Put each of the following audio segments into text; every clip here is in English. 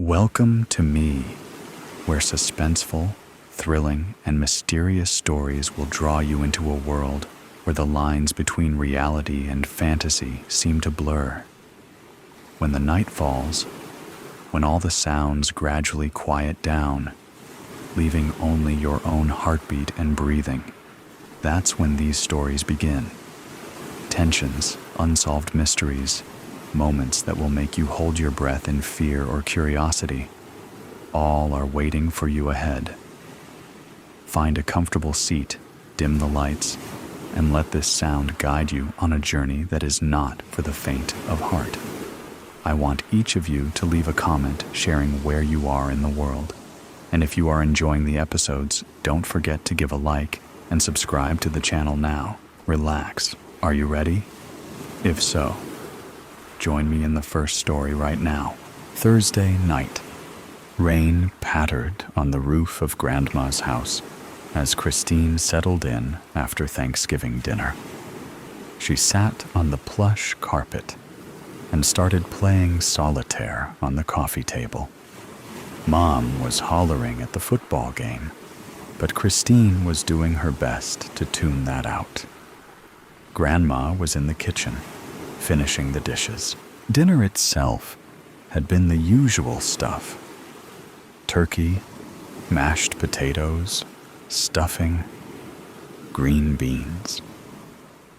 Welcome to me, where suspenseful, thrilling, and mysterious stories will draw you into a world where the lines between reality and fantasy seem to blur. When the night falls, when all the sounds gradually quiet down, leaving only your own heartbeat and breathing, that's when these stories begin. Tensions, unsolved mysteries, moments that will make you hold your breath in fear or curiosity, all are waiting for you ahead. Find a comfortable seat, dim the lights, and let this sound guide you on a journey that is not for the faint of heart. I want each of you to leave a comment sharing where you are in the world. And if you are enjoying the episodes, don't forget to give a like and subscribe to the channel now. Relax. Are you ready? If so, join me in the first story right now. Thursday night. Rain pattered on the roof of Grandma's house as Christine settled in after Thanksgiving dinner. She sat on the plush carpet and started playing solitaire on the coffee table. Mom was hollering at the football game, but Christine was doing her best to tune that out. Grandma was in the kitchen, finishing the dishes. Dinner itself had been the usual stuff: turkey, mashed potatoes, stuffing, green beans.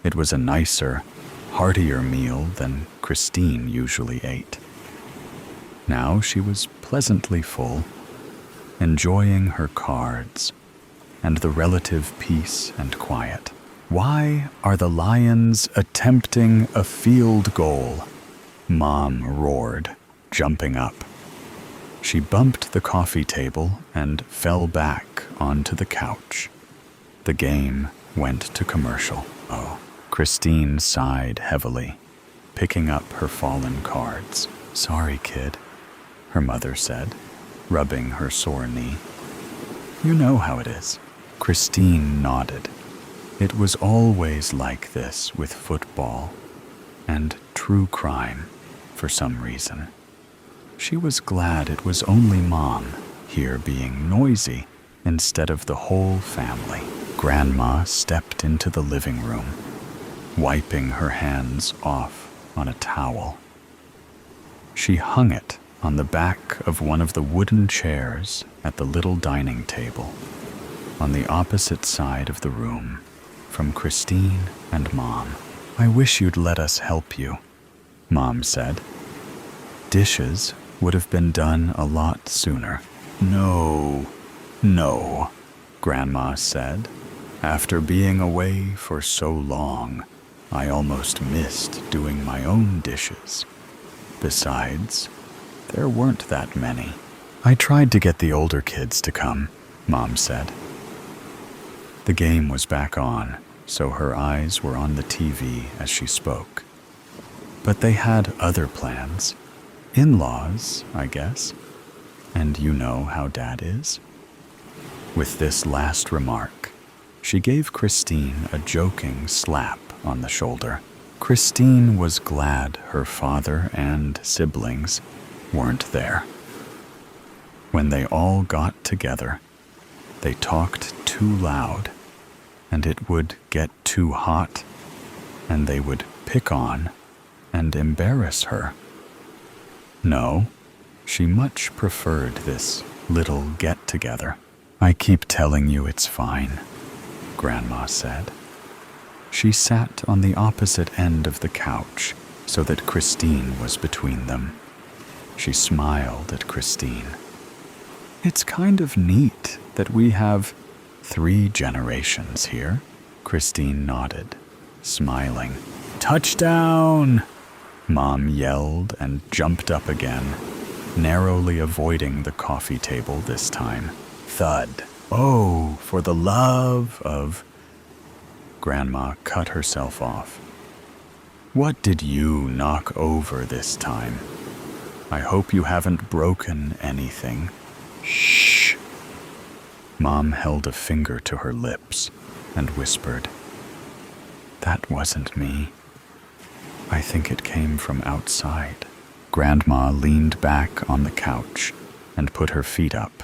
It was a nicer, heartier meal than Christine usually ate. Now she was pleasantly full, enjoying her cards and the relative peace and quiet. "Why are the Lions attempting a field goal?" Mom roared, jumping up. She bumped the coffee table and fell back onto the couch. The game went to commercial. Oh, Christine sighed heavily, picking up her fallen cards. "Sorry, kid," her mother said, rubbing her sore knee. "You know how it is." Christine nodded. It was always like this with football and true crime for some reason. She was glad it was only Mom here being noisy instead of the whole family. Grandma stepped into the living room, wiping her hands off on a towel. She hung it on the back of one of the wooden chairs at the little dining table, on the opposite side of the room from Christine and Mom. "I wish you'd let us help you," Mom said. "Dishes would have been done a lot sooner." No, Grandma said. "After being away for so long, I almost missed doing my own dishes. Besides, there weren't that many." "I tried to get the older kids to come," Mom said. The game was back on, so her eyes were on the TV as she spoke. "But they had other plans. In-laws, I guess. And you know how Dad is." With this last remark, she gave Christine a joking slap on the shoulder. Christine was glad her father and siblings weren't there. When they all got together, they talked too loud, and it would get too hot, and they would pick on and embarrass her. No, she much preferred this little get-together. "I keep telling you it's fine," Grandma said. She sat on the opposite end of the couch so that Christine was between them. She smiled at Christine. "It's kind of neat that we have 3 generations here." Christine nodded, smiling. "Touchdown!" Mom yelled and jumped up again, narrowly avoiding the coffee table this time. Thud. "Oh, for the love of..." Grandma cut herself off. "What did you knock over this time? I hope you haven't broken anything." "Shh." Mom held a finger to her lips and whispered, "That wasn't me. I think it came from outside." Grandma leaned back on the couch and put her feet up.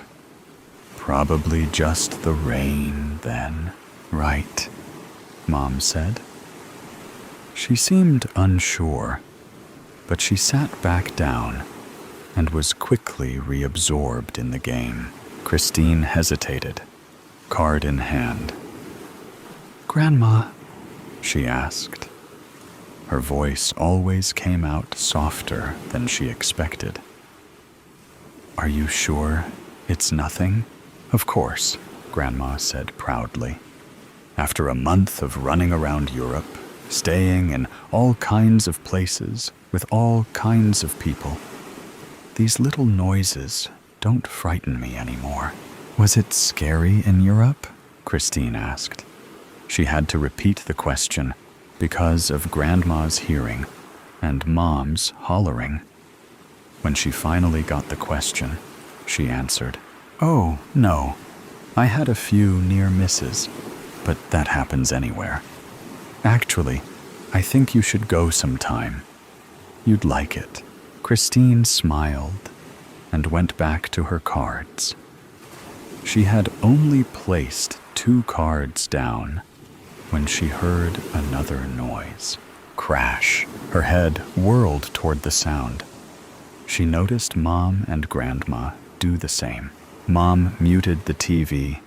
Probably just the rain, then. Right, Mom said. She seemed unsure, but she sat back down and was quickly reabsorbed in the game. Christine hesitated, card in hand. "Grandma," she asked. Her voice always came out softer than she expected. "Are you sure it's nothing?" "Of course," Grandma said proudly. "After a month of running around Europe, staying in all kinds of places with all kinds of people, these little noises don't frighten me anymore." "Was it scary in Europe?" Christine asked. She had to repeat the question because of Grandma's hearing and Mom's hollering. When she finally got the question, she answered, "Oh, no. I had a few near misses, but that happens anywhere. Actually, I think you should go sometime. You'd like it." Christine smiled and went back to her cards. She had only placed 2 cards down when she heard another noise. Crash. Her head whirled toward the sound. She noticed Mom and Grandma do the same. Mom muted the TV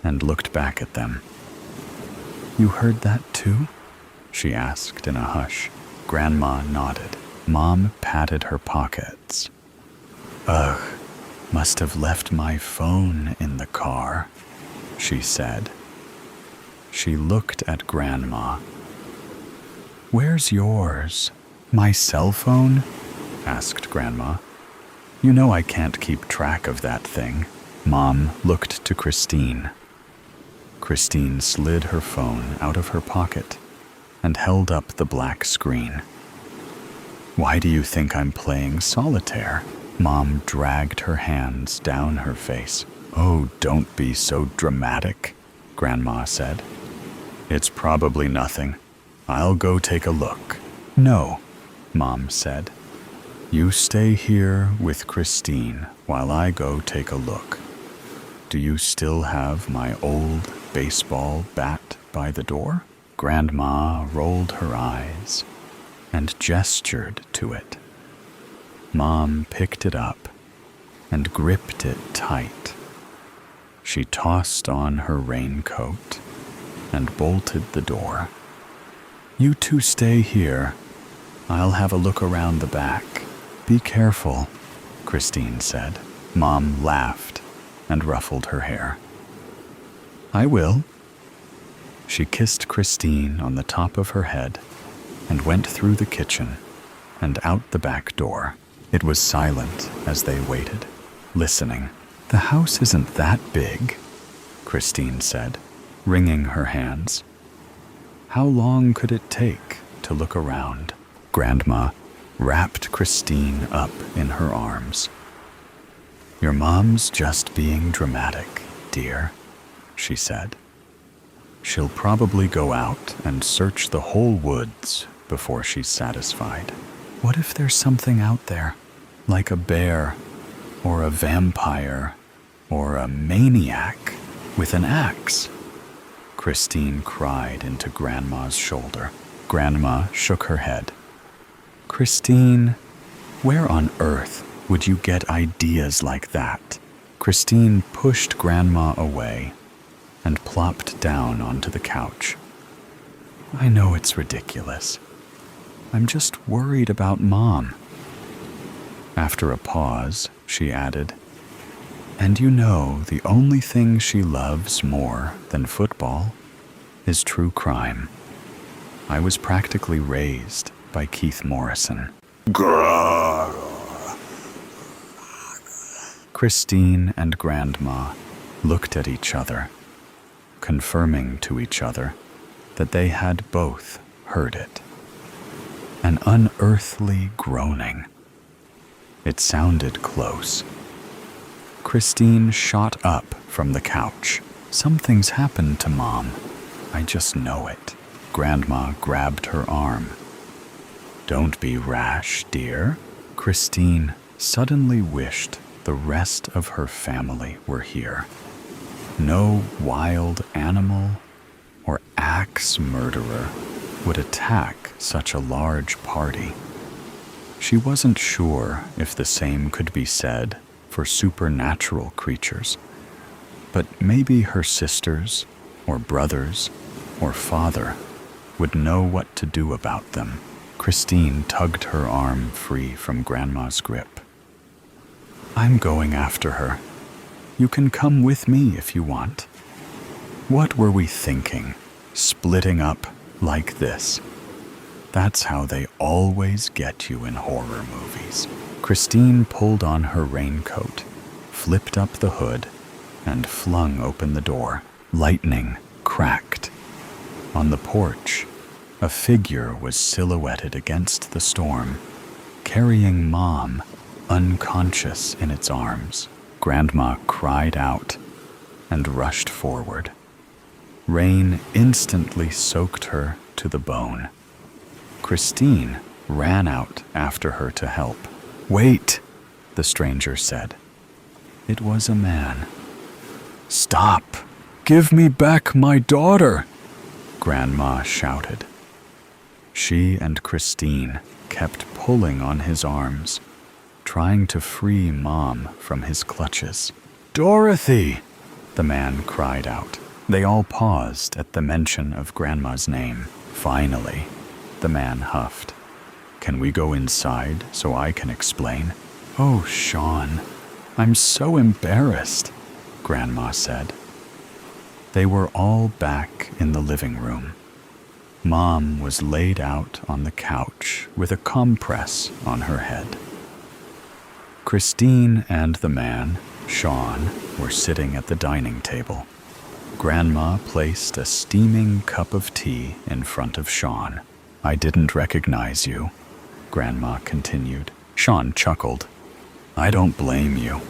and looked back at them. "You heard that too?" she asked in a hush. Grandma nodded. Mom patted her pockets. "Ugh, must have left my phone in the car," she said. She looked at Grandma. "Where's yours?" "My cell phone?" asked Grandma. "You know I can't keep track of that thing." Mom looked to Christine. Christine slid her phone out of her pocket and held up the black screen. "Why do you think I'm playing solitaire?" Mom dragged her hands down her face. "Oh, don't be so dramatic," Grandma said. "It's probably nothing. I'll go take a look." "No," Mom said. "You stay here with Christine while I go take a look. Do you still have my old baseball bat by the door?" Grandma rolled her eyes and gestured to it. Mom picked it up and gripped it tight. She tossed on her raincoat and bolted the door. "You two stay here. I'll have a look around the back." "Be careful," Christine said. Mom laughed and ruffled her hair. "I will." She kissed Christine on the top of her head and went through the kitchen and out the back door. It was silent as they waited, listening. "The house isn't that big," Christine said, wringing her hands. "How long could it take to look around?" Grandma wrapped Christine up in her arms. "Your mom's just being dramatic, dear," she said. "She'll probably go out and search the whole woods before she's satisfied." "What if there's something out there, like a bear, or a vampire, or a maniac with an axe?" Christine cried into Grandma's shoulder. Grandma shook her head. "Christine, where on earth would you get ideas like that?" Christine pushed Grandma away and plopped down onto the couch. "I know it's ridiculous. I'm just worried about Mom." After a pause, she added, "And you know the only thing she loves more than football is true crime. I was practically raised by Keith Morrison." Christine and Grandma looked at each other, confirming to each other that they had both heard it. An unearthly groaning. It sounded close. Christine shot up from the couch. "Something's happened to Mom. I just know it." Grandma grabbed her arm. "Don't be rash, dear," Christine suddenly wished the rest of her family were here. No wild animal or axe murderer would attack such a large party. She wasn't sure if the same could be said for supernatural creatures, but maybe her sisters or brothers or father would know what to do about them. Christine tugged her arm free from Grandma's grip. "I'm going after her. You can come with me if you want." What were we thinking, splitting up like this? That's how they always get you in horror movies. Christine pulled on her raincoat, flipped up the hood, and flung open the door. Lightning cracked. On the porch, a figure was silhouetted against the storm, carrying Mom, unconscious in its arms. Grandma cried out and rushed forward. Rain instantly soaked her to the bone. Christine ran out after her to help. "Wait," the stranger said. It was a man. "Stop! Give me back my daughter!" Grandma shouted. She and Christine kept pulling on his arms, trying to free Mom from his clutches. "Dorothy!" the man cried out. They all paused at the mention of Grandma's name. "Finally," the man huffed. "Can we go inside so I can explain?" "Oh, Sean, I'm so embarrassed," Grandma said. They were all back in the living room. Mom was laid out on the couch with a compress on her head. Christine and the man, Sean, were sitting at the dining table. Grandma placed a steaming cup of tea in front of Sean. "I didn't recognize you," Grandma continued. Sean chuckled. "I don't blame you.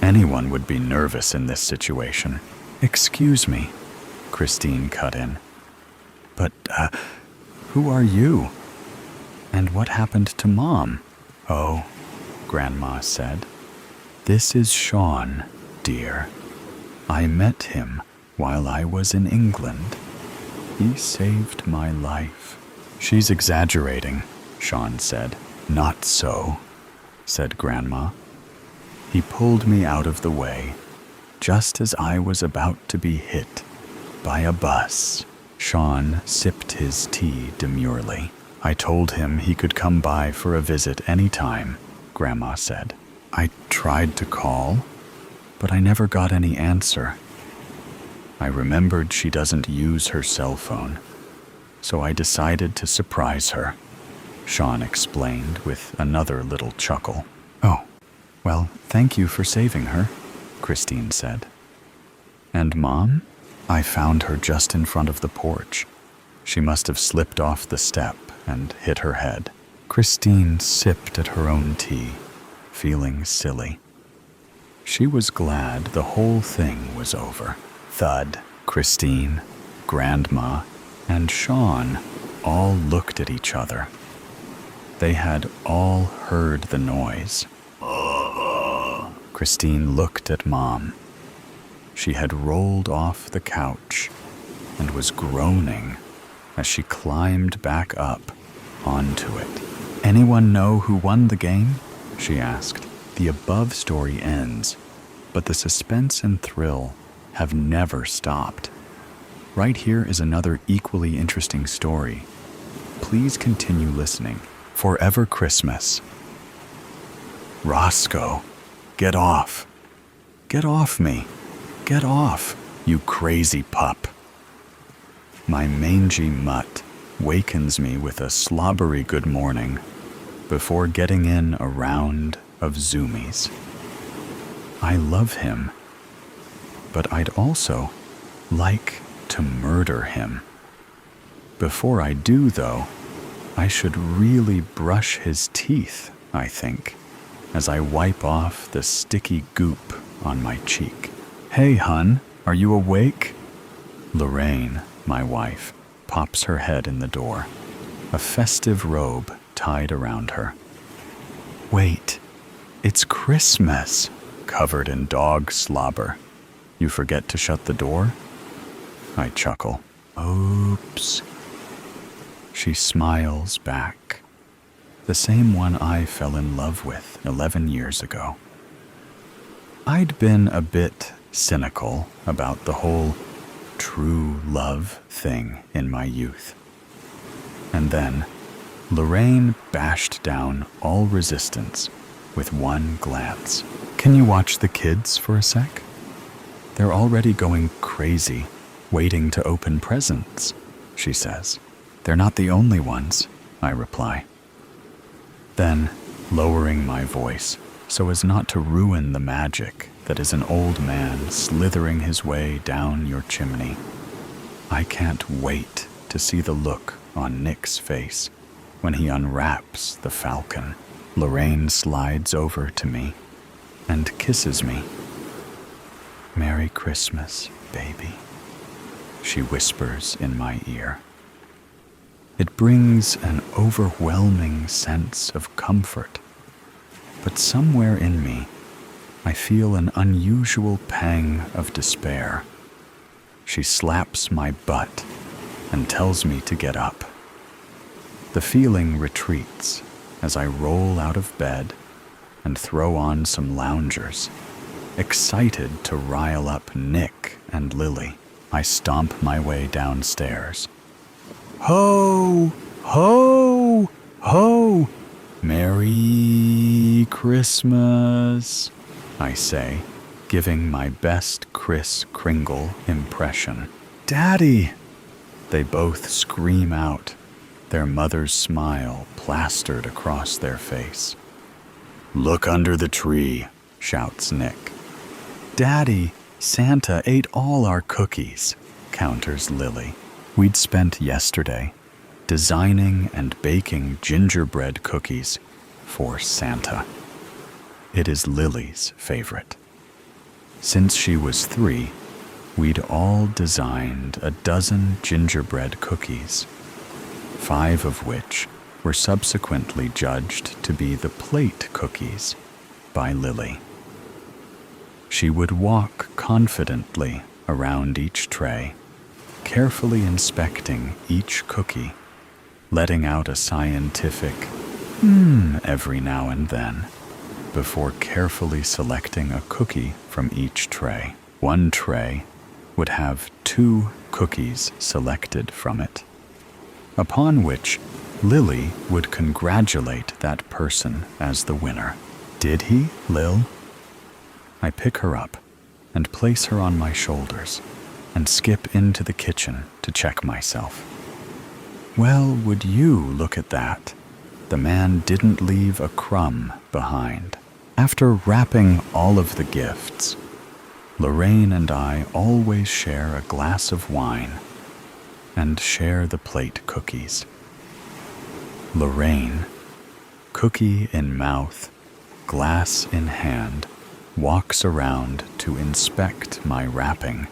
Anyone would be nervous in this situation." "Excuse me," Christine cut in. "But, who are you? And what happened to Mom?" "Oh," Grandma said. "This is Sean, dear. I met him while I was in England. He saved my life." "She's exaggerating," Sean said. "Not so," said Grandma. "He pulled me out of the way, just as I was about to be hit by a bus." Sean sipped his tea demurely. "I told him he could come by for a visit any time," Grandma said. "I tried to call, but I never got any answer. I remembered she doesn't use her cell phone, so I decided to surprise her," Sean explained with another little chuckle. "Oh, well, thank you for saving her," Christine said. "And Mom? I found her just in front of the porch. She must have slipped off the step and hit her head." Christine sipped at her own tea, feeling silly. She was glad the whole thing was over. Thud. Christine, Grandma, and Sean all looked at each other. They had all heard the noise. Christine looked at Mom. She had rolled off the couch and was groaning as she climbed back up onto it. "Anyone know who won the game?" she asked. The above story ends, but the suspense and thrill have never stopped. Right here is another equally interesting story. Please continue listening. Forever Christmas. "Roscoe, get off. Get off me. Get off, you crazy pup." My mangy mutt wakens me with a slobbery good morning before getting in a round of zoomies. I love him, but I'd also like to murder him. Before I do, though, I should really brush his teeth, I think, as I wipe off the sticky goop on my cheek. "Hey, hun, are you awake?" Lorraine, my wife, pops her head in the door, a festive robe tied around her. Wait, it's Christmas, covered in dog slobber. You forget to shut the door? I chuckle. Oops. She smiles back. The same one I fell in love with 11 years ago. I'd been a bit cynical about the whole true love thing in my youth. And then Lorraine bashed down all resistance with one glance. Can you watch the kids for a sec? They're already going crazy, waiting to open presents, she says. They're not the only ones, I reply. Then, lowering my voice so as not to ruin the magic that is an old man slithering his way down your chimney, I can't wait to see the look on Nick's face when he unwraps the falcon. Lorraine slides over to me and kisses me. Merry Christmas, baby, she whispers in my ear. It brings an overwhelming sense of comfort, but somewhere in me, I feel an unusual pang of despair. She slaps my butt and tells me to get up. The feeling retreats as I roll out of bed and throw on some loungers, excited to rile up Nick and Lily. I stomp my way downstairs. Ho! Ho! Ho! Merry Christmas, I say, giving my best Kris Kringle impression. Daddy! They both scream out, their mother's smile plastered across their face. Look under the tree, shouts Nick. Daddy, Santa ate all our cookies, counters Lily. We'd spent yesterday designing and baking gingerbread cookies for Santa. It is Lily's favorite. Since she was 3, we'd all designed a dozen gingerbread cookies, 5 of which were subsequently judged to be the plate cookies by Lily. She would walk confidently around each tray, carefully inspecting each cookie, letting out a scientific every now and then, before carefully selecting a cookie from each tray. One tray would have 2 cookies selected from it, upon which Lily would congratulate that person as the winner. Did he, Lil? I pick her up and place her on my shoulders and skip into the kitchen to check myself. Well, would you look at that? The man didn't leave a crumb behind. After wrapping all of the gifts, Lorraine and I always share a glass of wine and share the plate cookies. Lorraine, cookie in mouth, glass in hand, walks around to inspect my wrapping,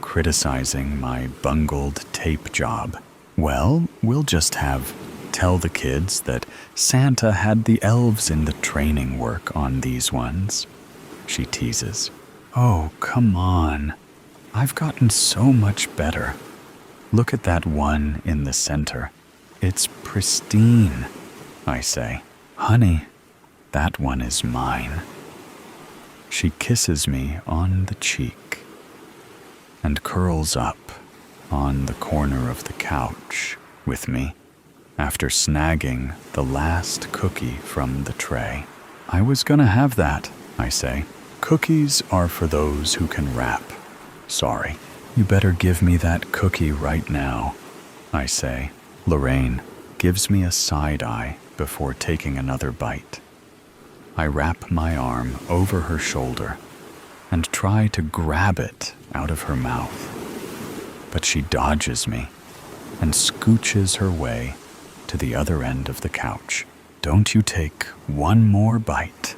criticizing my bungled tape job. Well, we'll just tell the kids that Santa had the elves in the training work on these ones, she teases. Oh, come on. I've gotten so much better. Look at that one in the center. It's pristine, I say. Honey, that one is mine. She kisses me on the cheek and curls up on the corner of the couch with me after snagging the last cookie from the tray. I was gonna have that, I say. Cookies are for those who can wrap. Sorry. You better give me that cookie right now, I say. Lorraine gives me a side eye before taking another bite. I wrap my arm over her shoulder and try to grab it out of her mouth, but she dodges me and scooches her way to the other end of the couch. Don't you take one more bite?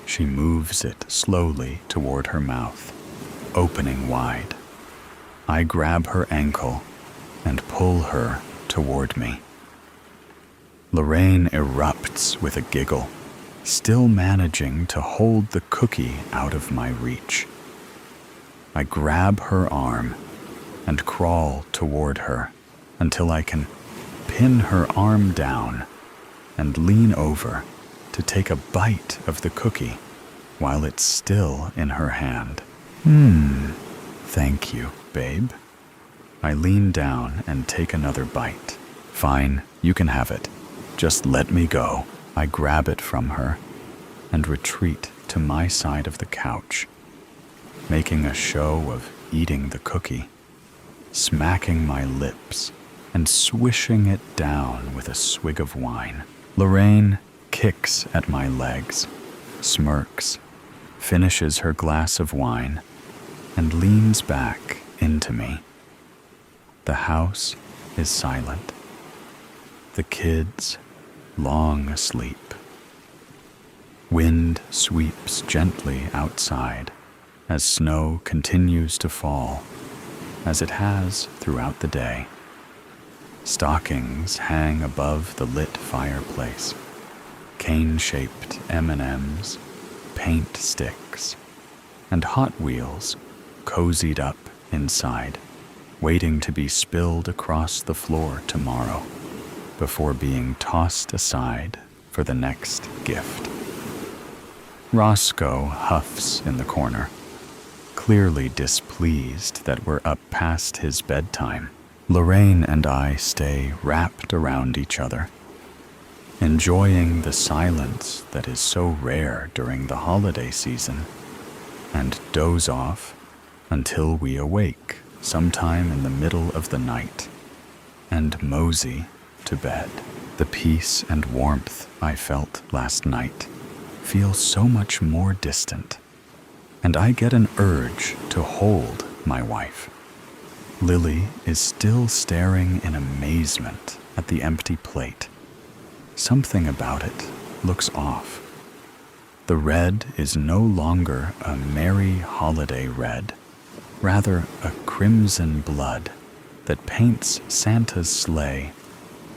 She moves it slowly toward her mouth, opening wide. I grab her ankle and pull her toward me. Lorraine erupts with a giggle still managing to hold the cookie out of my reach. I grab her arm and crawl toward her until I can pin her arm down and lean over to take a bite of the cookie while it's still in her hand. Thank you, babe. I lean down and take another bite. Fine, you can have it. Just let me go. I grab it from her and retreat to my side of the couch, making a show of eating the cookie, smacking my lips and swishing it down with a swig of wine. Lorraine kicks at my legs, smirks, finishes her glass of wine, and leans back into me. The house is silent. The kids long asleep. Wind sweeps gently outside as snow continues to fall, as it has throughout the day. Stockings hang above the lit fireplace. Cane-shaped M&Ms, paint sticks, and Hot Wheels cozied up inside, waiting to be spilled across the floor tomorrow before being tossed aside for the next gift. Roscoe huffs in the corner, clearly displeased that we're up past his bedtime. Lorraine and I stay wrapped around each other, enjoying the silence that is so rare during the holiday season, and doze off until we awake sometime in the middle of the night and mosey to bed. The peace and warmth I felt last night feel so much more distant, and I get an urge to hold my wife. Lily is still staring in amazement at the empty plate. Something about it looks off. The red is no longer a merry holiday red, rather a crimson blood that paints Santa's sleigh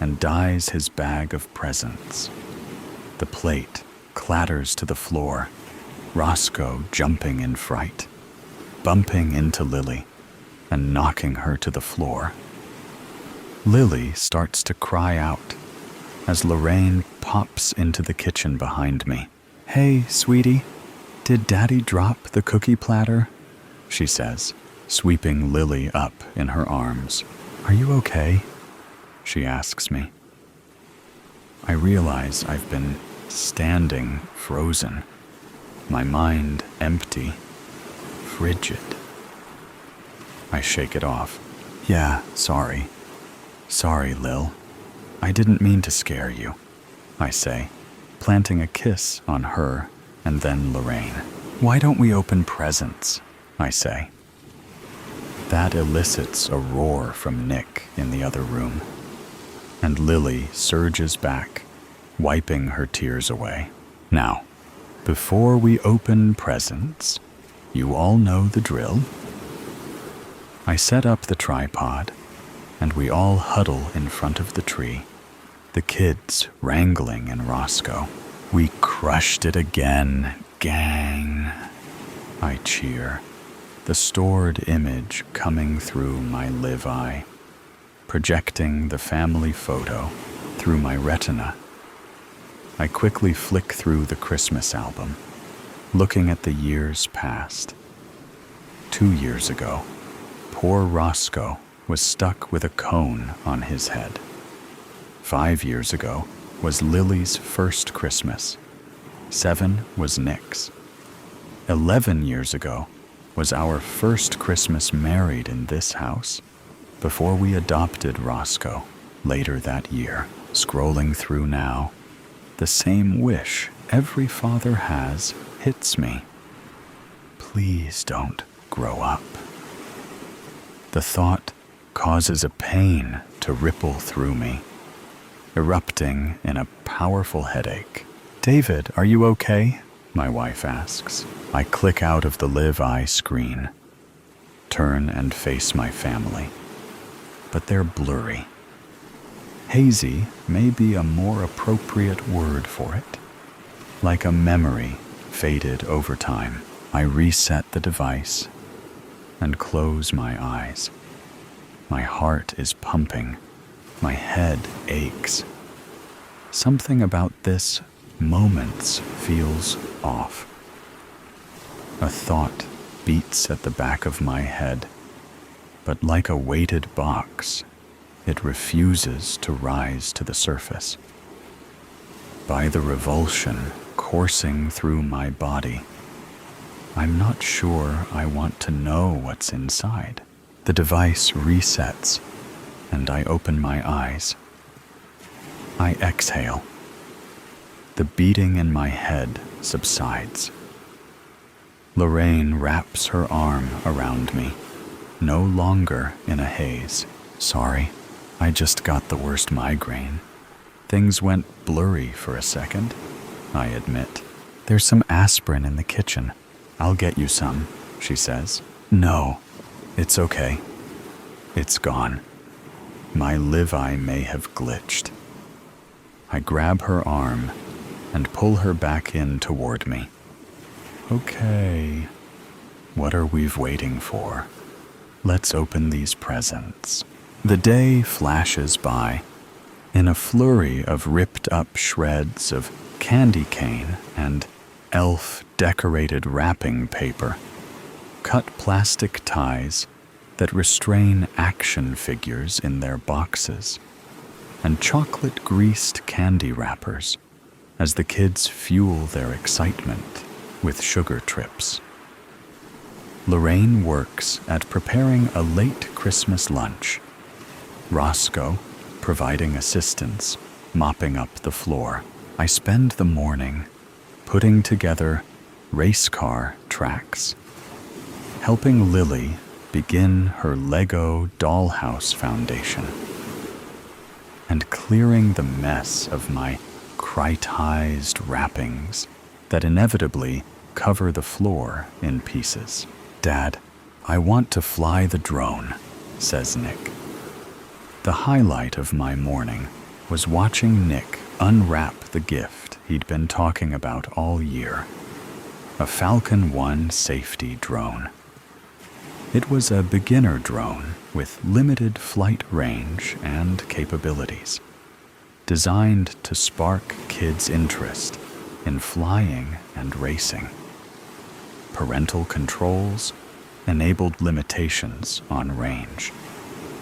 and dyes his bag of presents. The plate clatters to the floor, Roscoe jumping in fright, bumping into Lily and knocking her to the floor. Lily starts to cry out as Lorraine pops into the kitchen behind me. "Hey, sweetie, did Daddy drop the cookie platter?" she says, sweeping Lily up in her arms. "Are you okay?" she asks me. I realize I've been standing frozen, my mind empty, frigid. I shake it off. "Yeah, sorry. Sorry, Lil. I didn't mean to scare you," I say, planting a kiss on her and then Lorraine. "Why don't we open presents?" I say. That elicits a roar from Nick in the other room, and Lily surges back, wiping her tears away. "Now, before we open presents, you all know the drill." I set up the tripod, and we all huddle in front of the tree, the kids wrangling in Roscoe. "We crushed it again, gang," I cheer, the stored image coming through my live eye, projecting the family photo through my retina. I quickly flick through the Christmas album, looking at the years past. 2 years ago, poor Roscoe was stuck with a cone on his head. 5 years ago was Lily's first Christmas. 7 was Nick's. 11 years ago was our first Christmas married in this house, before we adopted Roscoe later that year. Scrolling through now, the same wish every father has hits me. Please don't grow up. The thought causes a pain to ripple through me, erupting in a powerful headache. "David, are you okay?" my wife asks. I click out of the Live Eye screen, turn and face my family, but they're blurry. Hazy may be a more appropriate word for it. Like a memory faded over time, I reset the device and close my eyes. My heart is pumping. My head aches. Something about this moment feels off. A thought beats at the back of my head, but like a weighted box, it refuses to rise to the surface. By the revulsion coursing through my body, I'm not sure I want to know what's inside. The device resets, and I open my eyes. I exhale. The beating in my head subsides. Lorraine wraps her arm around me, no longer in a haze. Sorry, I just got the worst migraine. Things went blurry for a second, I admit. There's some aspirin in the kitchen. I'll get you some, she says. No, it's okay. It's gone. My live-eye may have glitched. I grab her arm and pull her back in toward me. Okay, what are we waiting for? Let's open these presents. The day flashes by. In a flurry of ripped-up shreds of candy cane and elf-decorated wrapping paper, cut plastic ties that restrain action figures in their boxes, and chocolate-greased candy wrappers as the kids fuel their excitement with sugar trips. Lorraine works at preparing a late Christmas lunch. Roscoe providing assistance, mopping up the floor. I spend the morning putting together race car tracks, helping Lily begin her Lego dollhouse foundation, and clearing the mess of my critized wrappings that inevitably cover the floor in pieces. Dad, I want to fly the drone, says Nick. The highlight of my morning was watching Nick unwrap the gift he'd been talking about all year, a Falcon 1 safety drone. It was a beginner drone with limited flight range and capabilities, designed to spark kids' interest in flying and racing. Parental controls enabled limitations on range,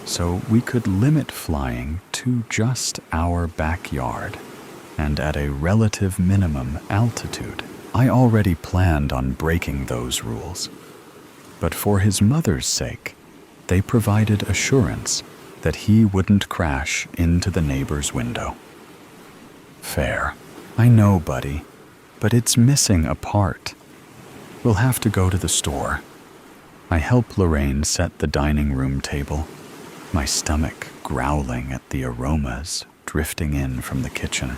so we could limit flying to just our backyard and at a relative minimum altitude. I already planned on breaking those rules, but for his mother's sake, they provided assurance that he wouldn't crash into the neighbor's window. Fair. I know, buddy, but it's missing a part. We'll have to go to the store. I help Lorraine set the dining room table, my stomach growling at the aromas drifting in from the kitchen.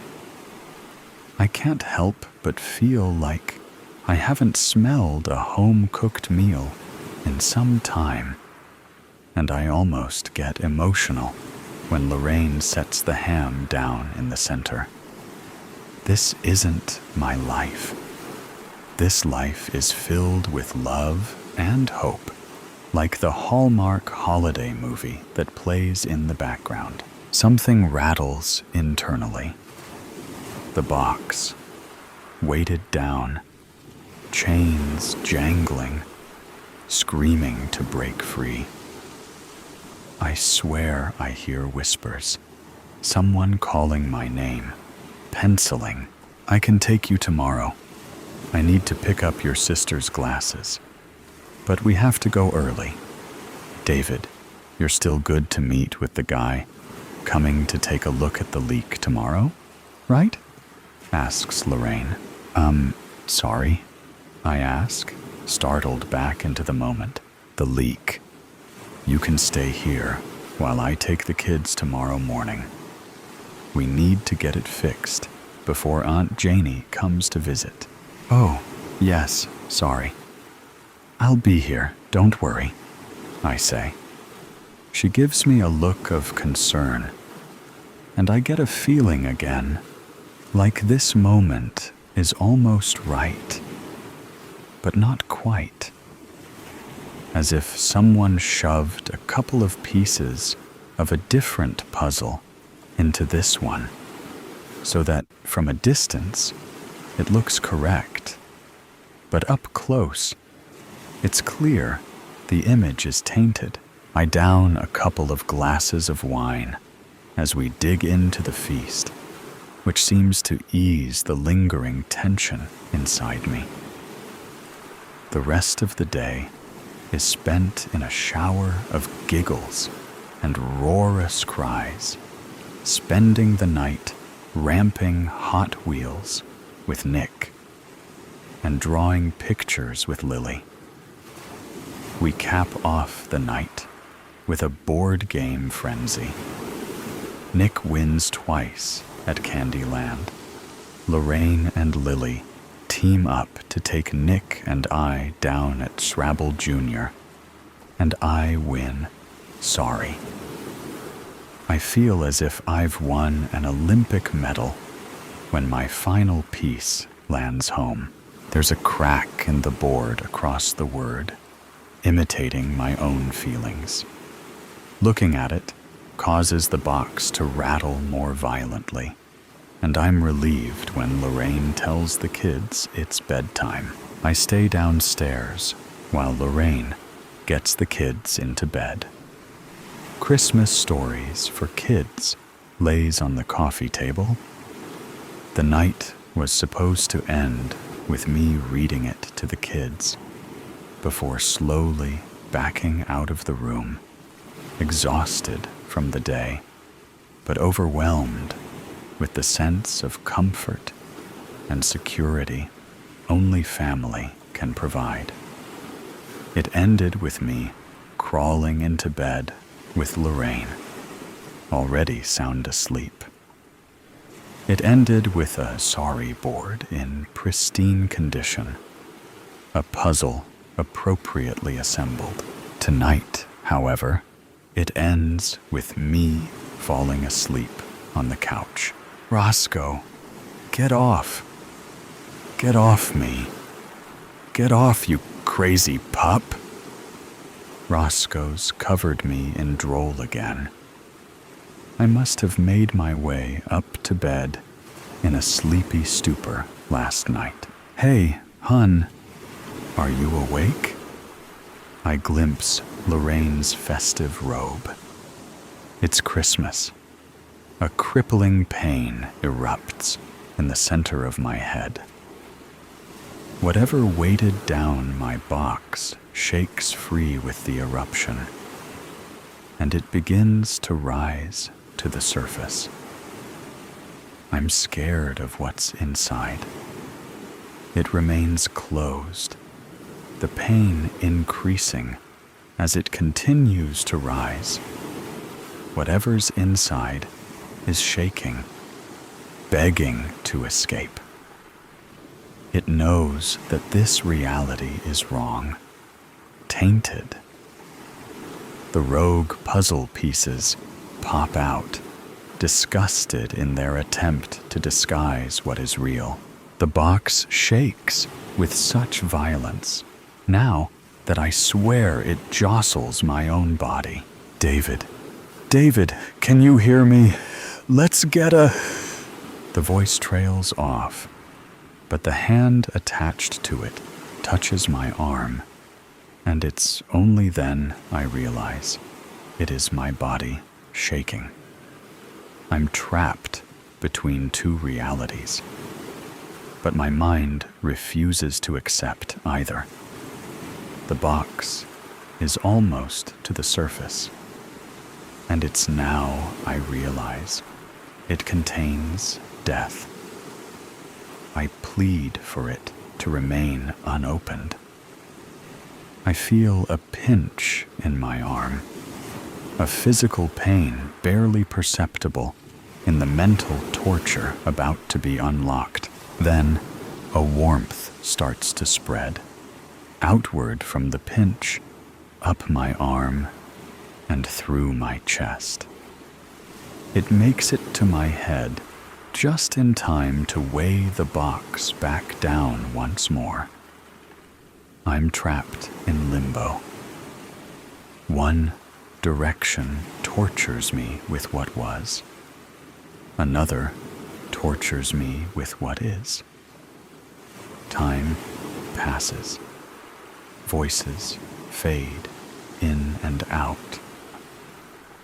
I can't help but feel like I haven't smelled a home-cooked meal in some time, and I almost get emotional when Lorraine sets the ham down in the center. This isn't my life. This life is filled with love and hope, like the Hallmark holiday movie that plays in the background. Something rattles internally. The box, weighted down, chains jangling, screaming to break free. I swear I hear whispers, someone calling my name, penciling. I can take you tomorrow. I need to pick up your sister's glasses, but we have to go early. David, you're still good to meet with the guy coming to take a look at the leak tomorrow, right? Asks Lorraine. Sorry, I ask, startled back into the moment. The leak. You can stay here while I take the kids tomorrow morning. We need to get it fixed before Aunt Janie comes to visit. Oh, yes, sorry. I'll be here, don't worry, I say. She gives me a look of concern, and I get a feeling again, like this moment is almost right, but not quite. As if someone shoved a couple of pieces of a different puzzle into this one, so that from a distance it looks correct, but up close it's clear the image is tainted. I down a couple of glasses of wine as we dig into the feast, which seems to ease the lingering tension inside me. The rest of the day is spent in a shower of giggles and roarous cries, spending the night ramping Hot Wheels with Nick and drawing pictures with Lily. We cap off the night with a board game frenzy. Nick wins twice at Candyland. Lorraine and Lily team up to take Nick and I down at Scrabble Jr., and I win. Sorry. I feel as if I've won an Olympic medal when my final piece lands home. There's a crack in the board across the word, imitating my own feelings. Looking at it causes the box to rattle more violently, and I'm relieved when Lorraine tells the kids it's bedtime. I stay downstairs while Lorraine gets the kids into bed. Christmas Stories for Kids lays on the coffee table. The night was supposed to end with me reading it to the kids before slowly backing out of the room, exhausted from the day, but overwhelmed with the sense of comfort and security only family can provide. It ended with me crawling into bed with Lorraine, already sound asleep. It ended with a sorry board in pristine condition, a puzzle appropriately assembled. Tonight, however, it ends with me falling asleep on the couch. Roscoe, get off. Get off me. Get off, you crazy pup. Roscoe's covered me in droll again. I must have made my way up to bed in a sleepy stupor last night. Hey, hun, are you awake? I glimpse Lorraine's festive robe. It's Christmas. A crippling pain erupts in the center of my head. Whatever weighted down my box shakes free with the eruption, and it begins to rise to the surface. I'm scared of what's inside. It remains closed, the pain increasing as it continues to rise. Whatever's inside is shaking, begging to escape. It knows that this reality is wrong, tainted. The rogue puzzle pieces pop out, disgusted in their attempt to disguise what is real. The box shakes with such violence, now that I swear it jostles my own body. David, can you hear me? Let's get a... The voice trails off, but the hand attached to it touches my arm, and it's only then I realize it is my body shaking. I'm trapped between two realities, but my mind refuses to accept either. The box is almost to the surface, and it's now I realize it contains death. I plead for it to remain unopened. I feel a pinch in my arm, a physical pain barely perceptible in the mental torture about to be unlocked. Then a warmth starts to spread, outward from the pinch, up my arm, and through my chest. It makes it to my head just in time to weigh the box back down once more. I'm trapped in limbo. One direction tortures me with what was. Another tortures me with what is. Time passes. Voices fade in and out.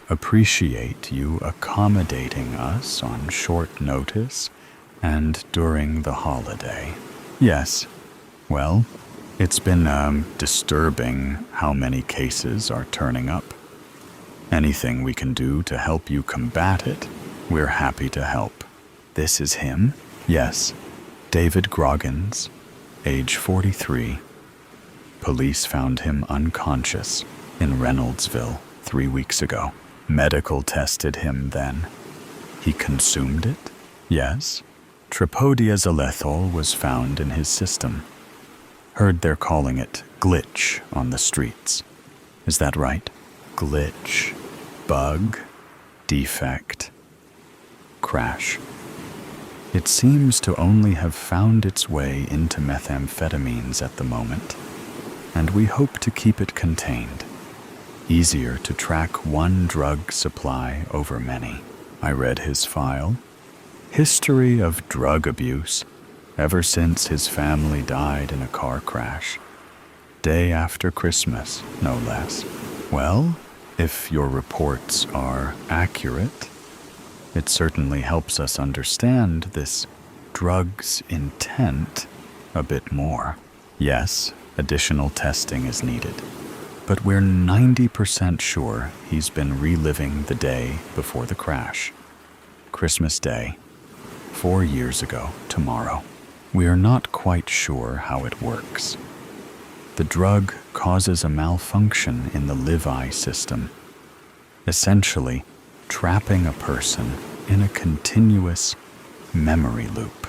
Appreciate you accommodating us on short notice and during the holiday. Yes, well, it's been disturbing how many cases are turning up. Anything we can do to help you combat it, we're happy to help. This is him? Yes, David Groggins, age 43. Police found him unconscious in Reynoldsville 3 weeks ago. Medical tested him then. He consumed it? Yes. Tripodiazolethol was found in his system. Heard they're calling it glitch on the streets. Is that right? Glitch, bug, defect, crash. It seems to only have found its way into methamphetamines at the moment, and we hope to keep it contained. Easier to track one drug supply over many. I read his file. History of drug abuse ever since his family died in a car crash. Day after Christmas, no less. Well, if your reports are accurate, it certainly helps us understand this drug's intent a bit more. Yes, additional testing is needed, but we're 90% sure he's been reliving the day before the crash. Christmas Day, 4 years ago tomorrow. We are not quite sure how it works. The drug causes a malfunction in the Levi system, essentially trapping a person in a continuous memory loop.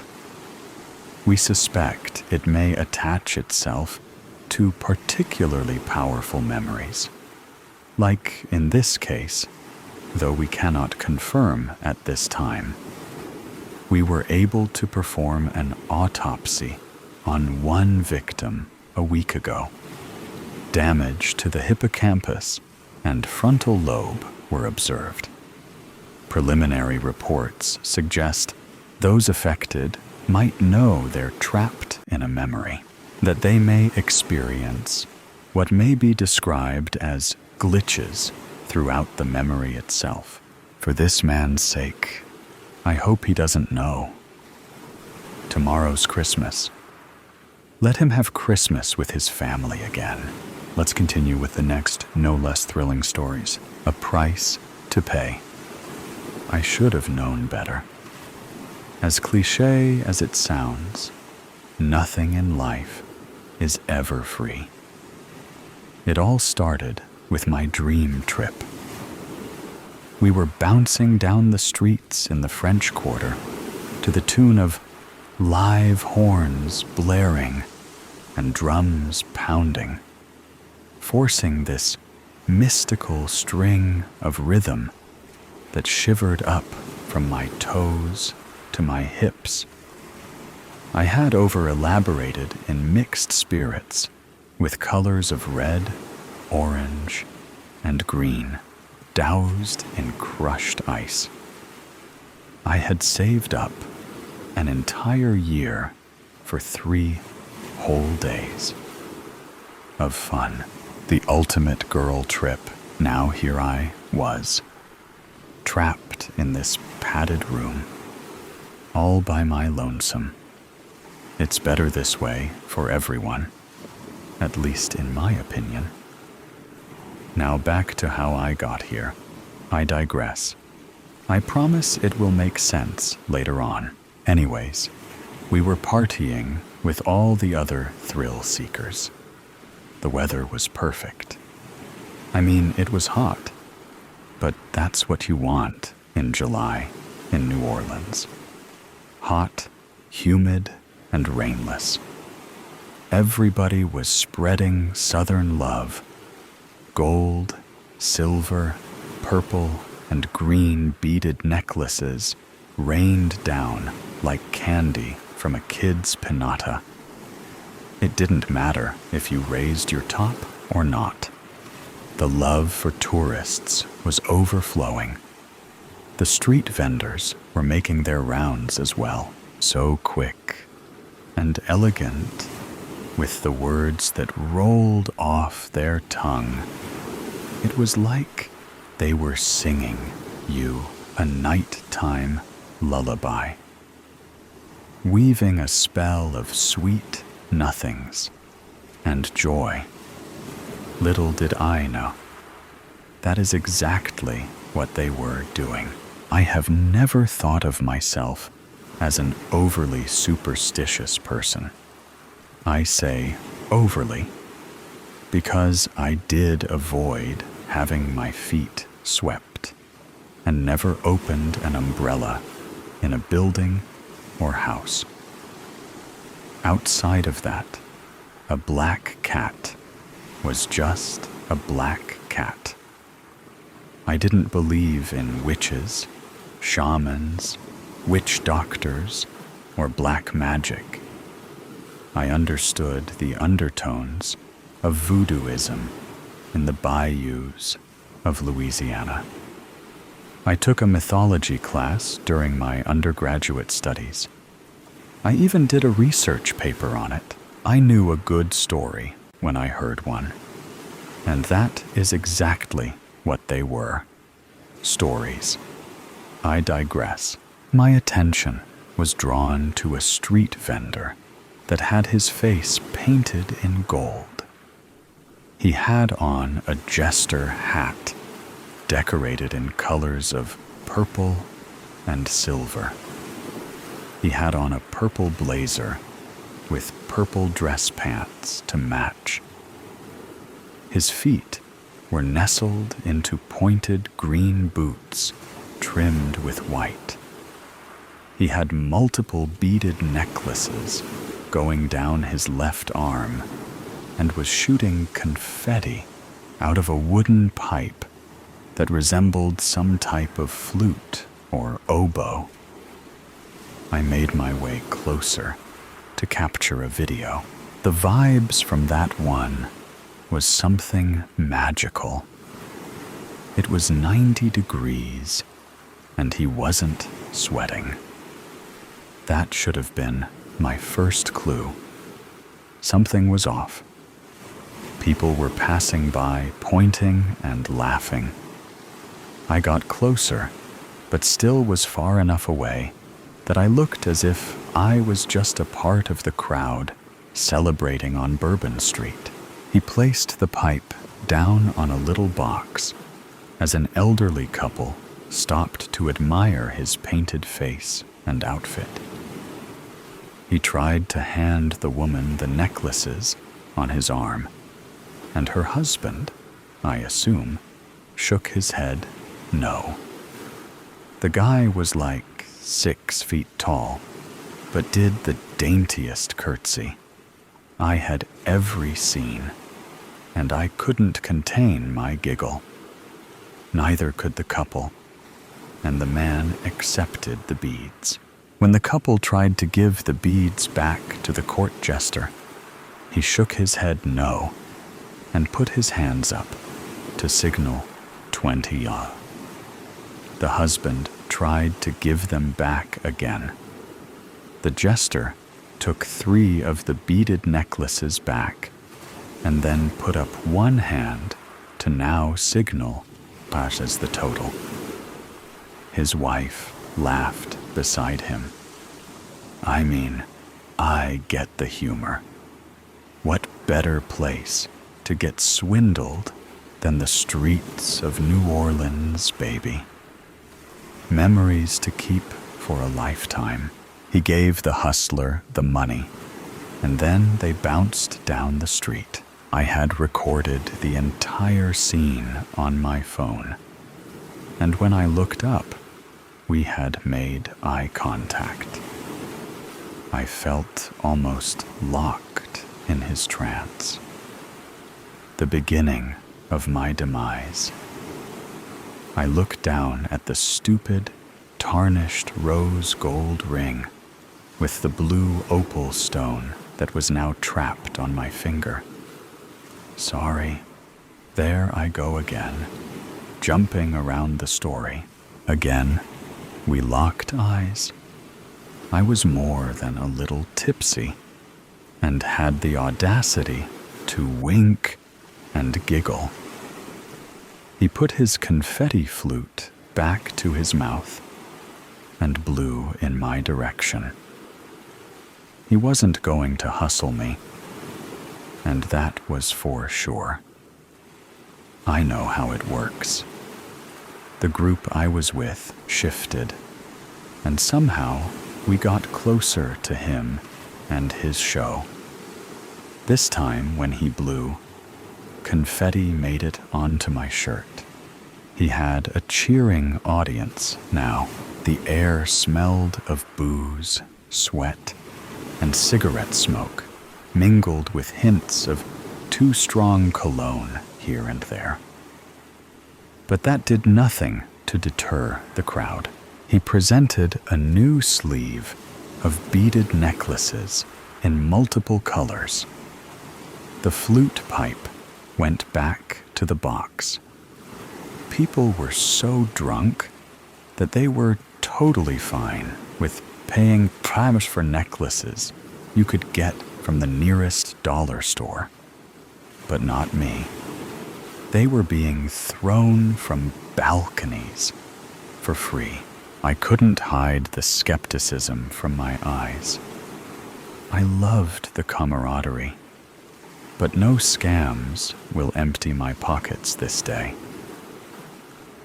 We suspect it may attach itself to particularly powerful memories, like in this case, though we cannot confirm at this time. We were able to perform an autopsy on one victim a week ago. Damage to the hippocampus and frontal lobe were observed. Preliminary reports suggest those affected might know they're trapped in a memory, that they may experience what may be described as glitches throughout the memory itself. For this man's sake, I hope he doesn't know. Tomorrow's Christmas. Let him have Christmas with his family again. Let's continue with the next no less thrilling stories. A Price to Pay. I should have known better. As cliché as it sounds, nothing in life is ever free. It all started with my dream trip. We were bouncing down the streets in the French Quarter to the tune of live horns blaring and drums pounding, forcing this mystical string of rhythm that shivered up from my toes to my hips. I had over-elaborated in mixed spirits with colors of red, orange, and green, doused in crushed ice. I had saved up an entire year for 3 whole days of fun. The ultimate girl trip. Now here I was, trapped in this padded room, all by my lonesome. It's better this way for everyone, at least in my opinion. Now back to how I got here. I digress. I promise it will make sense later on. Anyways, we were partying with all the other thrill seekers. The weather was perfect. I mean, it was hot, but that's what you want in July in New Orleans. Hot, humid, and rainless. Everybody was spreading Southern love. Gold, silver, purple, and green beaded necklaces rained down like candy from a kid's piñata. It didn't matter if you raised your top or not. The love for tourists was overflowing. The street vendors were making their rounds as well, so quick and elegant, with the words that rolled off their tongue. It was like they were singing you a nighttime lullaby, weaving a spell of sweet nothings and joy. Little did I know, that is exactly what they were doing. I have never thought of myself as an overly superstitious person. I say overly because I did avoid having my feet swept and never opened an umbrella in a building or house. Outside of that, a black cat was just a black cat. I didn't believe in witches, shamans, witch doctors, or black magic. I understood the undertones of voodooism in the bayous of Louisiana. I took a mythology class during my undergraduate studies. I even did a research paper on it. I knew a good story when I heard one. And that is exactly what they were. Stories. I digress. My attention was drawn to a street vendor that had his face painted in gold. He had on a jester hat decorated in colors of purple and silver. He had on a purple blazer with purple dress pants to match. His feet were nestled into pointed green boots trimmed with white. He had multiple beaded necklaces going down his left arm and was shooting confetti out of a wooden pipe that resembled some type of flute or oboe. I made my way closer to capture a video. The vibes from that one was something magical. It was 90 degrees, and he wasn't sweating. That should have been my first clue. Something was off. People were passing by, pointing and laughing. I got closer, but still was far enough away that I looked as if I was just a part of the crowd celebrating on Bourbon Street. He placed the pipe down on a little box as an elderly couple stopped to admire his painted face and outfit. He tried to hand the woman the necklaces on his arm, and her husband, I assume, shook his head no. The guy was like 6 feet tall, but did the daintiest curtsy I had ever seen, and I couldn't contain my giggle. Neither could the couple, and the man accepted the beads. When the couple tried to give the beads back to the court jester, he shook his head no and put his hands up to signal 20. The husband tried to give them back again. The jester took 3 of the beaded necklaces back and then put up one hand to now signal us as the total. His wife laughed beside him. I mean, I get the humor. What better place to get swindled than the streets of New Orleans, baby? Memories to keep for a lifetime. He gave the hustler the money, and then they bounced down the street. I had recorded the entire scene on my phone, and when I looked up, we had made eye contact. I felt almost locked in his trance. The beginning of my demise. I looked down at the stupid, tarnished rose gold ring with the blue opal stone that was now trapped on my finger. Sorry, there I go again, jumping around the story. Again, we locked eyes. I was more than a little tipsy and had the audacity to wink and giggle. He put his confetti flute back to his mouth and blew in my direction. He wasn't going to hustle me, and that was for sure. I know how it works. The group I was with shifted, and somehow we got closer to him and his show. This time, when he blew, confetti made it onto my shirt. He had a cheering audience now. The air smelled of booze, sweat, and cigarette smoke, mingled with hints of too strong cologne here and there. But that did nothing to deter the crowd. He presented a new sleeve of beaded necklaces in multiple colors. The flute pipe went back to the box. People were so drunk that they were totally fine with paying price for necklaces you could get from the nearest dollar store. But not me. They were being thrown from balconies for free. I couldn't hide the skepticism from my eyes. I loved the camaraderie, but no scams will empty my pockets this day.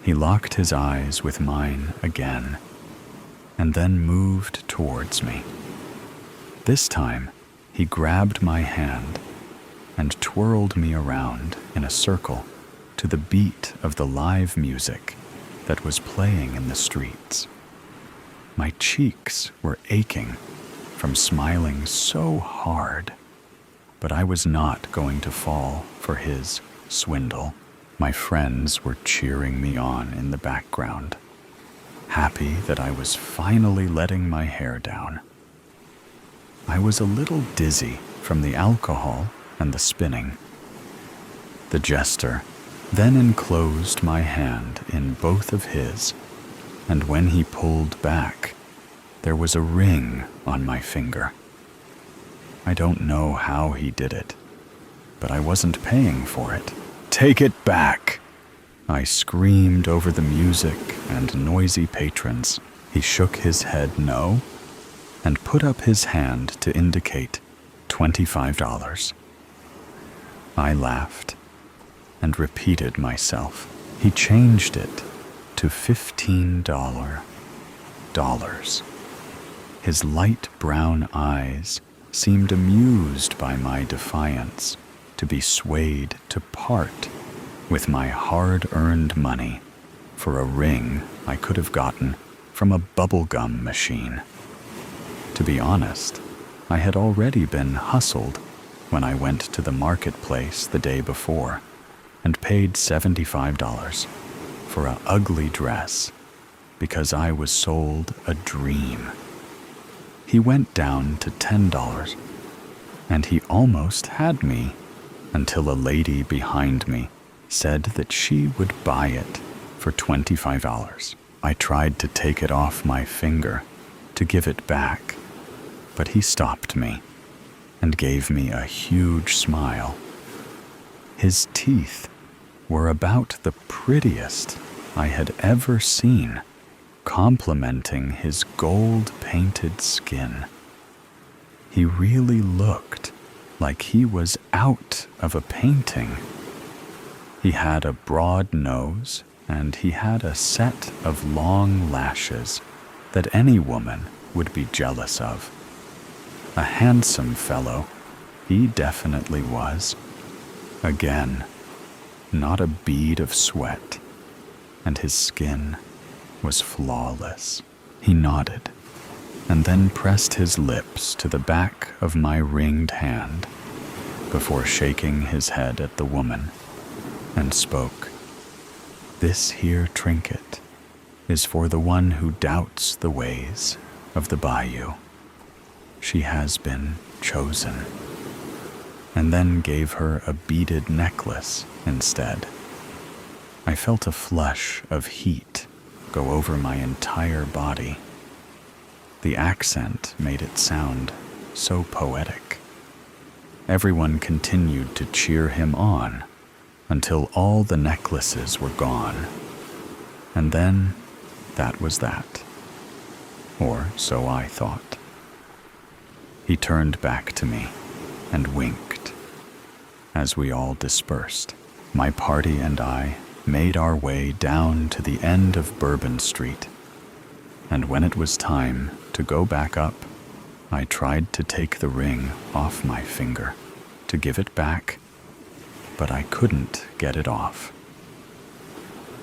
He locked his eyes with mine again, and then moved towards me. This time, he grabbed my hand and twirled me around in a circle to the beat of the live music that was playing in the streets. My cheeks were aching from smiling so hard, but I was not going to fall for his swindle. My friends were cheering me on in the background, happy that I was finally letting my hair down. I was a little dizzy from the alcohol and the spinning. The jester then enclosed my hand in both of his, and when he pulled back, there was a ring on my finger. I don't know how he did it, but I wasn't paying for it. "Take it back!" I screamed over the music and noisy patrons. He shook his head no and put up his hand to indicate $25. I laughed and repeated myself. He changed it to $15. His light brown eyes seemed amused by my defiance to be swayed to part with my hard-earned money for a ring I could have gotten from a bubblegum machine. To be honest, I had already been hustled when I went to the marketplace the day before and paid $75 for an ugly dress because I was sold a dream. He went down to $10, and he almost had me until a lady behind me said that she would buy it for $25. I tried to take it off my finger to give it back, but he stopped me and gave me a huge smile. His teeth were about the prettiest I had ever seen, complementing his gold-painted skin. He really looked like he was out of a painting. He had a broad nose, and he had a set of long lashes that any woman would be jealous of. A handsome fellow, he definitely was. Again, not a bead of sweat, and his skin was flawless. He nodded, and then pressed his lips to the back of my ringed hand before shaking his head at the woman and spoke. "This here trinket is for the one who doubts the ways of the bayou. She has been chosen." And then gave her a beaded necklace instead. I felt a flush of heat go over my entire body. The accent made it sound so poetic. Everyone continued to cheer him on until all the necklaces were gone. And then that was that. Or so I thought. He turned back to me and winked. As we all dispersed, my party and I made our way down to the end of Bourbon Street. And when it was time to go back up, I tried to take the ring off my finger to give it back, but I couldn't get it off.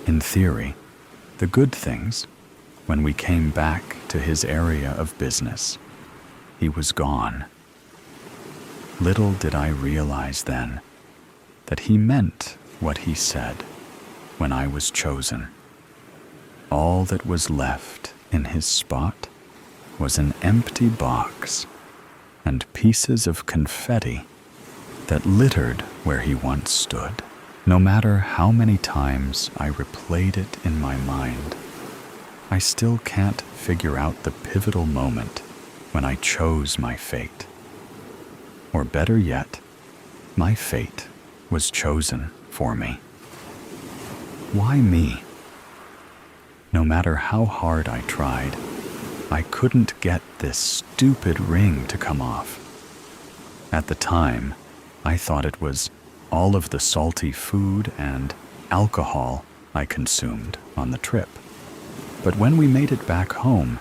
In theory, the good things, when we came back to his area of business, he was gone. Little did I realize then that he meant what he said when I was chosen. All that was left in his spot was an empty box and pieces of confetti that littered where he once stood. No matter how many times I replayed it in my mind, I still can't figure out the pivotal moment when I chose my fate. Or better yet, my fate was chosen for me. Why me? No matter how hard I tried, I couldn't get this stupid ring to come off. At the time, I thought it was all of the salty food and alcohol I consumed on the trip. But when we made it back home,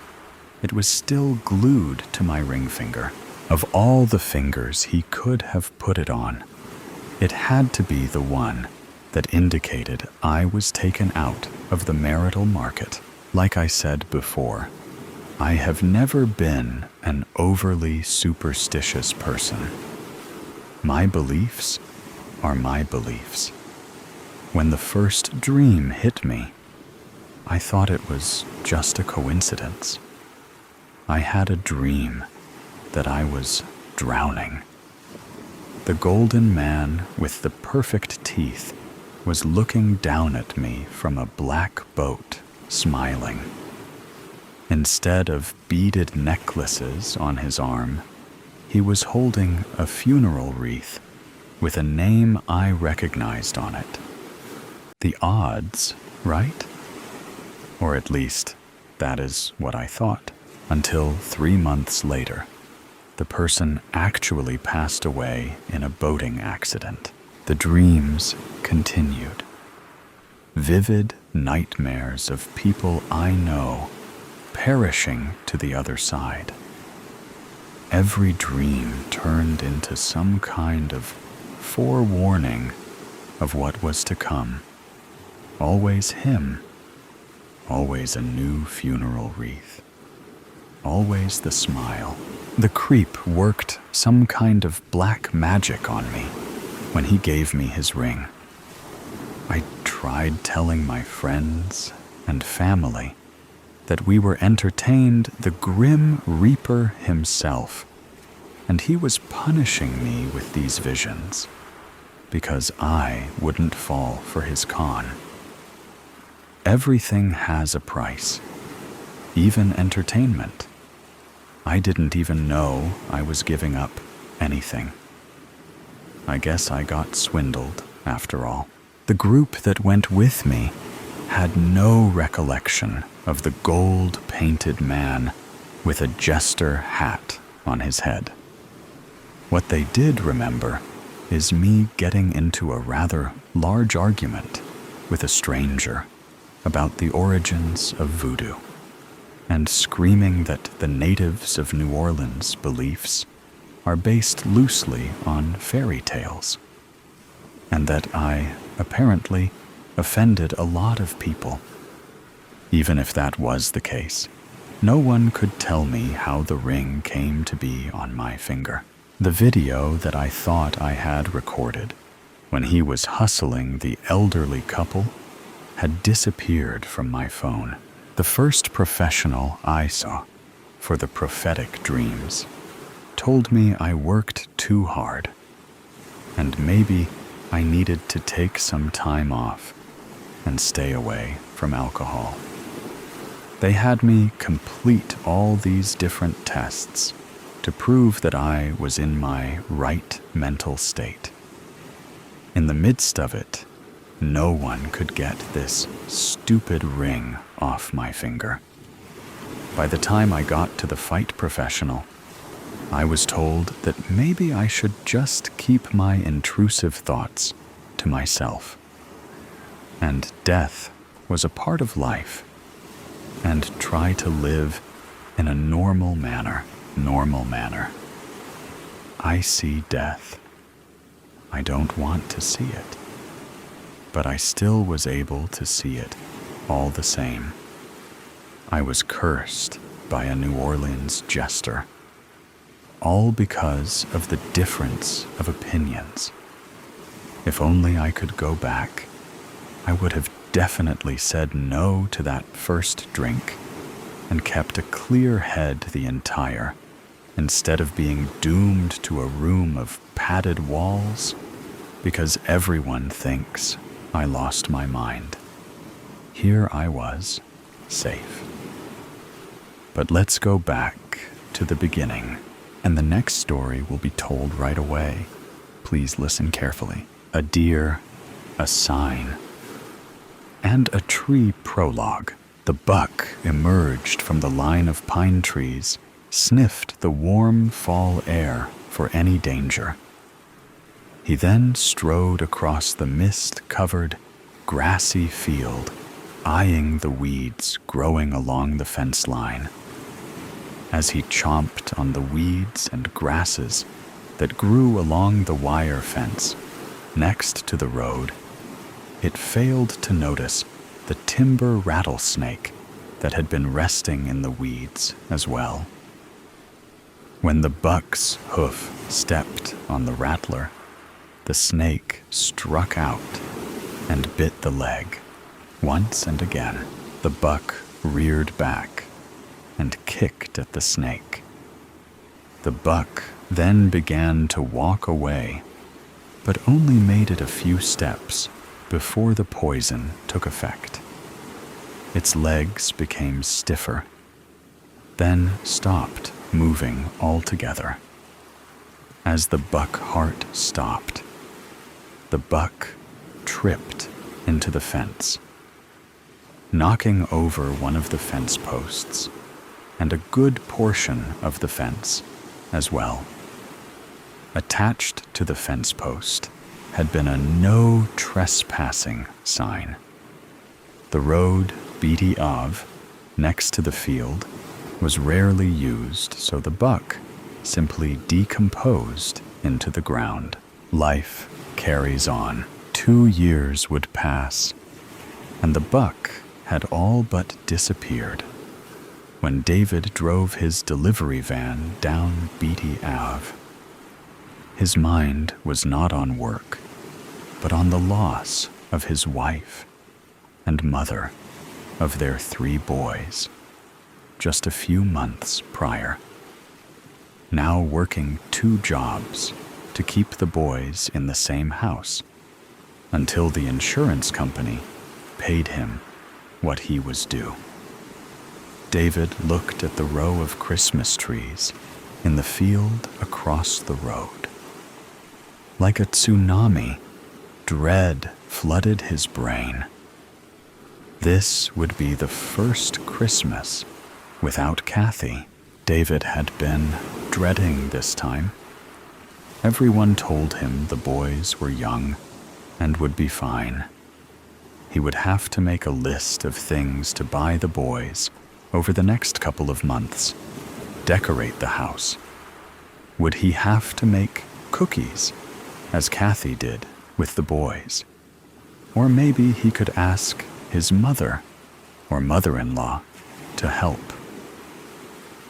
it was still glued to my ring finger. Of all the fingers he could have put it on, it had to be the one that indicated I was taken out of the marital market. Like I said before, I have never been an overly superstitious person. My beliefs are my beliefs. When the first dream hit me, I thought it was just a coincidence. I had a dream that I was drowning. The golden man with the perfect teeth was looking down at me from a black boat, smiling. Instead of beaded necklaces on his arm, he was holding a funeral wreath with a name I recognized on it. The odds, right? Or at least, that is what I thought, until 3 months later, the person actually passed away in a boating accident. The dreams continued. Vivid nightmares of people I know perishing to the other side. Every dream turned into some kind of forewarning of what was to come. Always him. Always a new funeral wreath. Always the smile. The creep worked some kind of black magic on me when he gave me his ring. I tried telling my friends and family that we were entertained the Grim Reaper himself, and he was punishing me with these visions because I wouldn't fall for his con. Everything has a price, even entertainment. I didn't even know I was giving up anything. I guess I got swindled after all. The group that went with me had no recollection of the gold-painted man with a jester hat on his head. What they did remember is me getting into a rather large argument with a stranger about the origins of voodoo, and screaming that the natives of New Orleans' beliefs are based loosely on fairy tales, and that I apparently offended a lot of people. Even if that was the case, no one could tell me how the ring came to be on my finger. The video that I thought I had recorded when he was hustling the elderly couple had disappeared from my phone. The The first professional I saw for the prophetic dreams told me I worked too hard, and maybe I needed to take some time off and stay away from alcohol. They had me complete all these different tests to prove that I was in my right mental state. In the midst of it, no one could get this stupid ring off my finger. By the time I got to the fight professional, I was told that maybe I should just keep my intrusive thoughts to myself. And death was a part of life, and try to live in a normal manner. I see death. I don't want to see it, but I still was able to see it all the same. I was cursed by a New Orleans jester, all because of the difference of opinions. If only I could go back, I would have definitely said no to that first drink and kept a clear head the entire, instead of being doomed to a room of padded walls because everyone thinks I lost my mind. Here I was, safe. But let's go back to the beginning, and the next story will be told right away. Please listen carefully. A deer, a sign, and a tree prologue. The buck emerged from the line of pine trees, sniffed the warm fall air for any danger. He then strode across the mist-covered, grassy field, eyeing the weeds growing along the fence line. As he chomped on the weeds and grasses that grew along the wire fence next to the road, it failed to notice the timber rattlesnake that had been resting in the weeds as well. When the buck's hoof stepped on the rattler, the snake struck out and bit the leg. Once and again, the buck reared back and kicked at the snake. The buck then began to walk away, but only made it a few steps before the poison took effect. Its legs became stiffer, then stopped moving altogether. As the buck heart stopped, the buck tripped into the fence, knocking over one of the fence posts and a good portion of the fence as well. Attached to the fence post had been a no trespassing sign. The road beatty of, next to the field, was rarely used, so the buck simply decomposed into the ground. Life carries on. 2 years would pass, and the buck had all but disappeared when David drove his delivery van down Beatty Ave. His mind was not on work, but on the loss of his wife and mother of their 3 boys, just a few months prior. Now working 2 jobs to keep the boys in the same house until the insurance company paid him what he was due. David looked at the row of Christmas trees in the field across the road. Like a tsunami, dread flooded his brain. This would be the first Christmas without Kathy. David had been dreading this time. Everyone told him the boys were young and would be fine. He would have to make a list of things to buy the boys over the next couple of months, decorate the house. Would he have to make cookies, as Kathy did with the boys? Or maybe he could ask his mother or mother-in-law to help.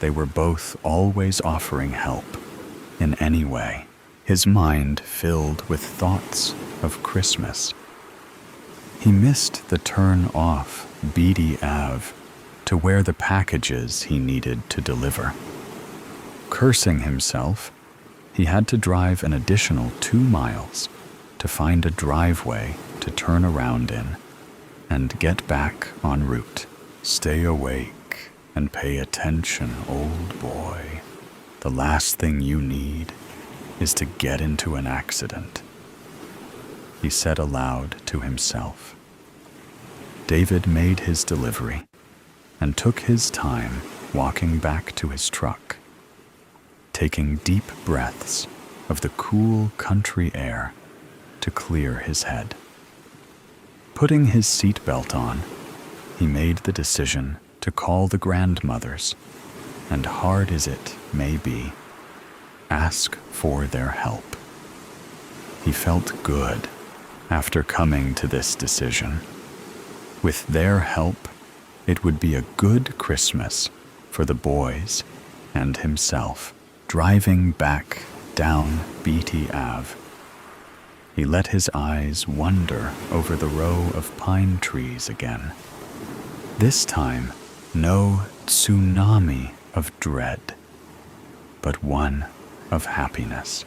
They were both always offering help in any way. His mind filled with thoughts of Christmas. He missed the turn off Beatty Ave to to where the packages he needed to deliver. Cursing himself, he had to drive an additional 2 miles to find a driveway to turn around in and get back en route. Stay awake and pay attention, old boy. The last thing you need is to get into an accident, he said aloud to himself. David made his delivery and took his time walking back to his truck, taking deep breaths of the cool country air to clear his head. Putting his seatbelt on, he made the decision to call the grandmothers, and hard as it may be, ask for their help. He felt good after coming to this decision. With their help, it would be a good Christmas for the boys and himself. Driving back down Beatty Ave, he let his eyes wander over the row of pine trees again. This time, no tsunami of dread, but one of happiness.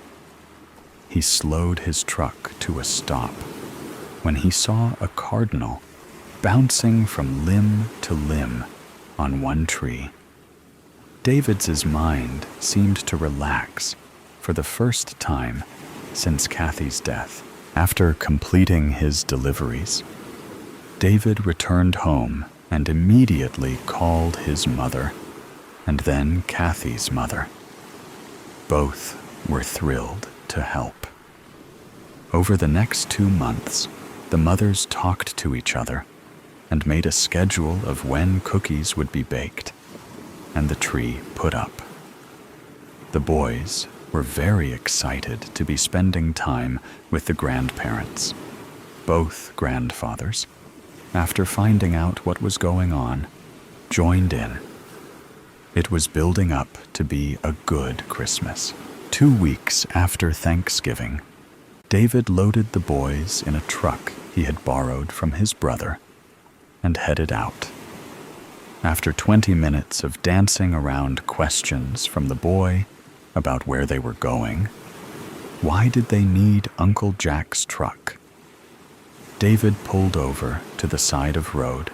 He slowed his truck to a stop when he saw a cardinal bouncing from limb to limb on one tree. David's mind seemed to relax for the first time since Kathy's death. After completing his deliveries, David returned home and immediately called his mother, and then Kathy's mother. Both were thrilled to help. Over the next 2 months, the mothers talked to each other and made a schedule of when cookies would be baked and the tree put up. The boys were very excited to be spending time with the grandparents. Both grandfathers, after finding out what was going on, joined in. It was building up to be a good Christmas. 2 weeks after Thanksgiving, David loaded the boys in a truck he had borrowed from his brother and headed out. After 20 minutes of dancing around questions from the boy about where they were going, why did they need Uncle Jack's truck? David pulled over to the side of road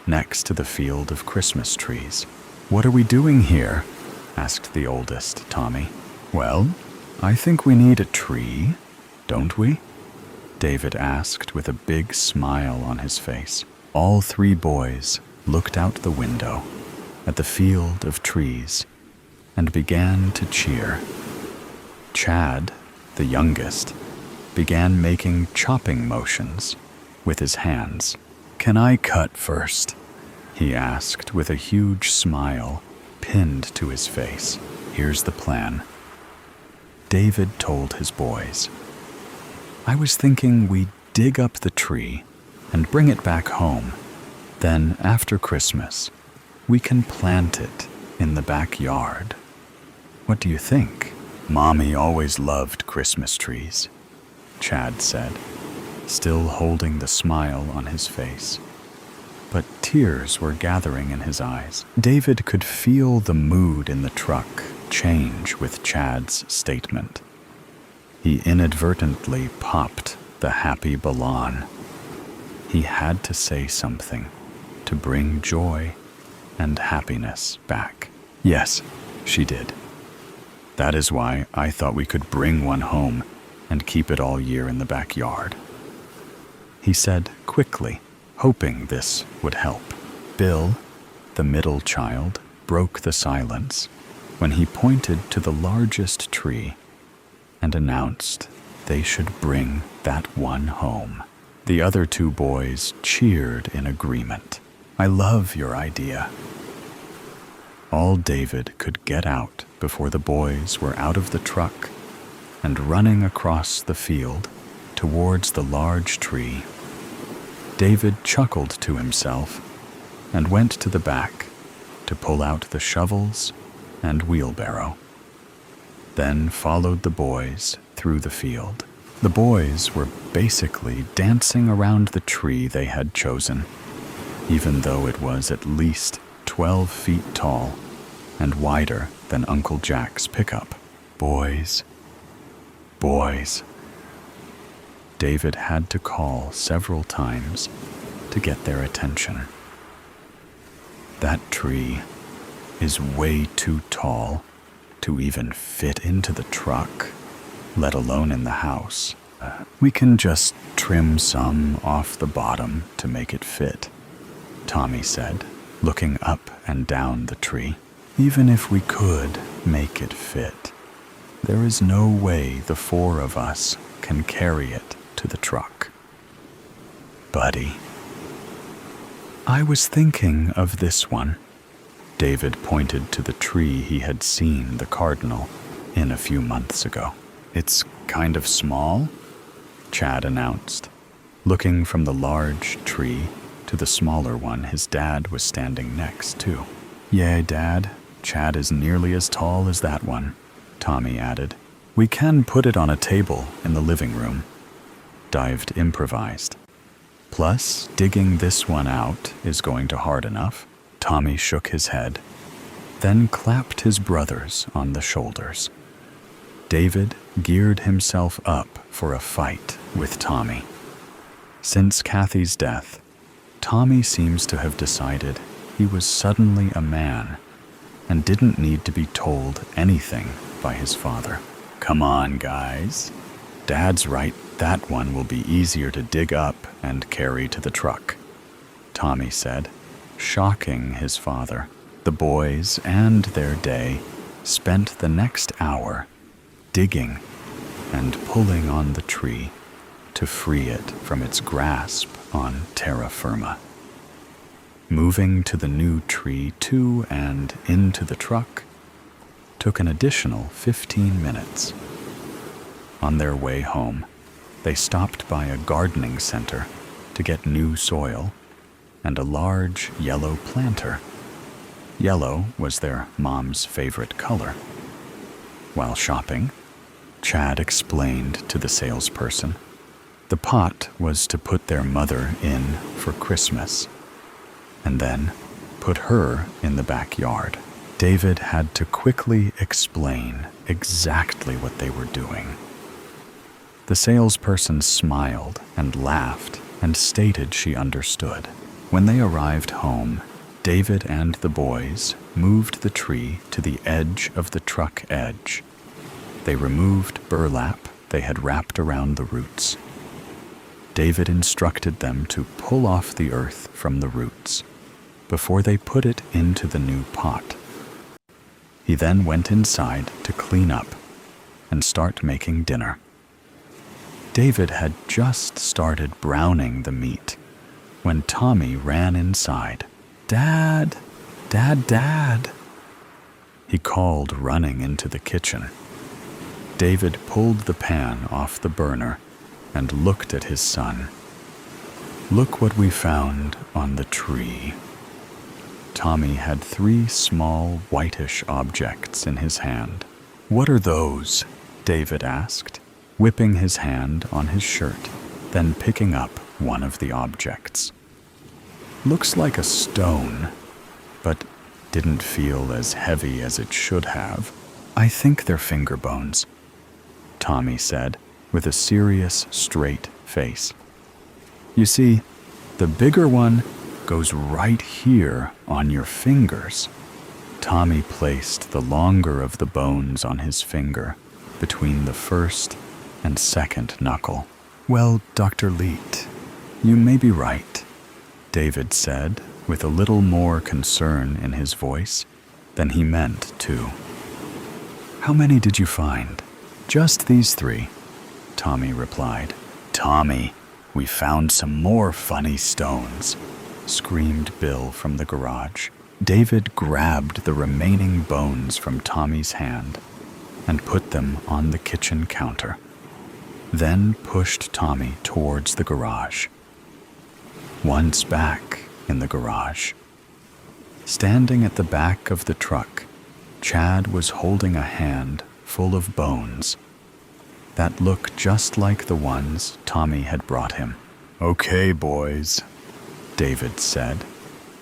next to the field of Christmas trees. "What are we doing here?" asked the oldest, Tommy. "Well, I think we need a tree, don't we?" David asked with a big smile on his face. All 3 boys looked out the window at the field of trees and began to cheer. Chad, the youngest, began making chopping motions with his hands. "Can I cut first?" he asked with a huge smile pinned to his face. "Here's the plan." David told his boys, "I was thinking we'd dig up the tree and bring it back home. Then, after Christmas, we can plant it in the backyard. What do you think?" "Mommy always loved Christmas trees," Chad said, still holding the smile on his face. But tears were gathering in his eyes. David could feel the mood in the truck change with Chad's statement. He inadvertently popped the happy ballon. He had to say something to bring joy and happiness back. "Yes," she did. "That is why I thought we could bring one home and keep it all year in the backyard," he said quickly, hoping this would help. Bill, the middle child, broke the silence when he pointed to the largest tree and announced they should bring that one home. The other 2 boys cheered in agreement. "I love your idea." All David could get out before the boys were out of the truck and running across the field towards the large tree. David chuckled to himself and went to the back to pull out the shovels and wheelbarrow. Then followed the boys through the field. The boys were basically dancing around the tree they had chosen, even though it was at least 12 feet tall and wider than Uncle Jack's pickup. Boys. Boys. David had to call several times to get their attention. That tree is way too tall to even fit into the truck, let alone in the house. We can just trim some off the bottom to make it fit, Tommy said, looking up and down the tree. Even if we could make it fit, there is no way the 4 of us can carry it to the truck. Buddy. I was thinking of this one. David pointed to the tree he had seen the cardinal in a few months ago. It's kind of small, Chad announced, looking from the large tree to the smaller one his dad was standing next to. Yeah, Dad, Chad is nearly as tall as that one, Tommy added. We can put it on a table in the living room, Dived improvised. Plus, digging this one out is going to hard enough. Tommy shook his head, then clapped his brothers on the shoulders. David geared himself up for a fight with Tommy. Since Kathy's death, Tommy seems to have decided he was suddenly a man and didn't need to be told anything by his father. Come on, guys. Dad's right, that one will be easier to dig up and carry to the truck, Tommy said, shocking his father. The boys and their day spent the next hour digging and pulling on the tree to free it from its grasp on terra firma. Moving to the new tree to and into the truck took an additional 15 minutes. On their way home, they stopped by a gardening center to get new soil and a large yellow planter. Yellow was their mom's favorite color. While shopping, Chad explained to the salesperson the pot was to put their mother in for Christmas, and then put her in the backyard. David had to quickly explain exactly what they were doing. The salesperson smiled and laughed and stated she understood. When they arrived home, David and the boys moved the tree to the edge of the truck edge. They removed burlap they had wrapped around the roots. David instructed them to pull off the earth from the roots before they put it into the new pot. He then went inside to clean up and start making dinner. David had just started browning the meat when Tommy ran inside. Dad, Dad, Dad, he called, running into the kitchen. David pulled the pan off the burner and looked at his son. Look what we found on the tree. Tommy had 3 small whitish objects in his hand. What are those? David asked, whipping his hand on his shirt, then picking up one of the objects. Looks like a stone, but didn't feel as heavy as it should have. I think they're finger bones, Tommy said, with a serious, straight face. You see, the bigger one goes right here on your fingers. Tommy placed the longer of the bones on his finger between the first and second knuckle. Well, Dr. Leet, you may be right, David said, with a little more concern in his voice than he meant to. How many did you find? Just these 3, Tommy replied. Tommy, we found some more funny stones, screamed Bill from the garage. David grabbed the remaining bones from Tommy's hand and put them on the kitchen counter, then pushed Tommy towards the garage. Once back in the garage, standing at the back of the truck, Chad was holding a hand full of bones that looked just like the ones Tommy had brought him. Okay, boys, David said,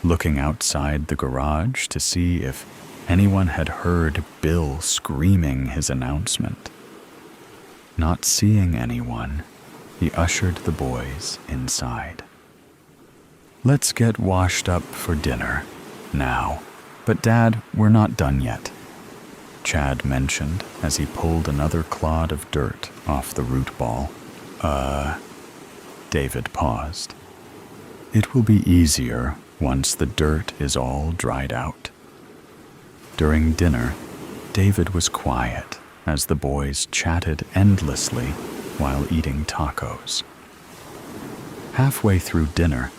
looking outside the garage to see if anyone had heard Bill screaming his announcement. Not seeing anyone, he ushered the boys inside. "Let's get washed up for dinner now. But Dad, we're not done yet," Chad mentioned as he pulled another clod of dirt off the root ball. David paused. "It will be easier once the dirt is all dried out." During dinner, David was quiet as the boys chatted endlessly while eating tacos. Halfway through dinner,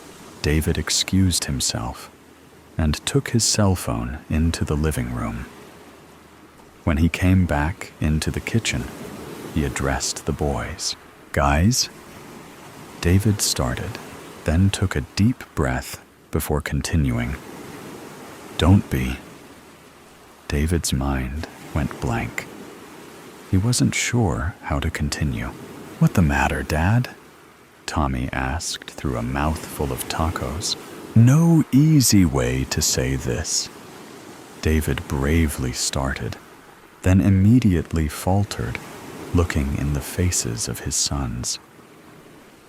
David excused himself and took his cell phone into the living room. When he came back into the kitchen, he addressed the boys. "Guys?" David started, then took a deep breath before continuing. "Don't be." David's mind went blank. He wasn't sure how to continue. "What the matter, Dad?" Tommy asked through a mouthful of tacos. "No easy way to say this." David bravely started, then immediately faltered, looking in the faces of his sons.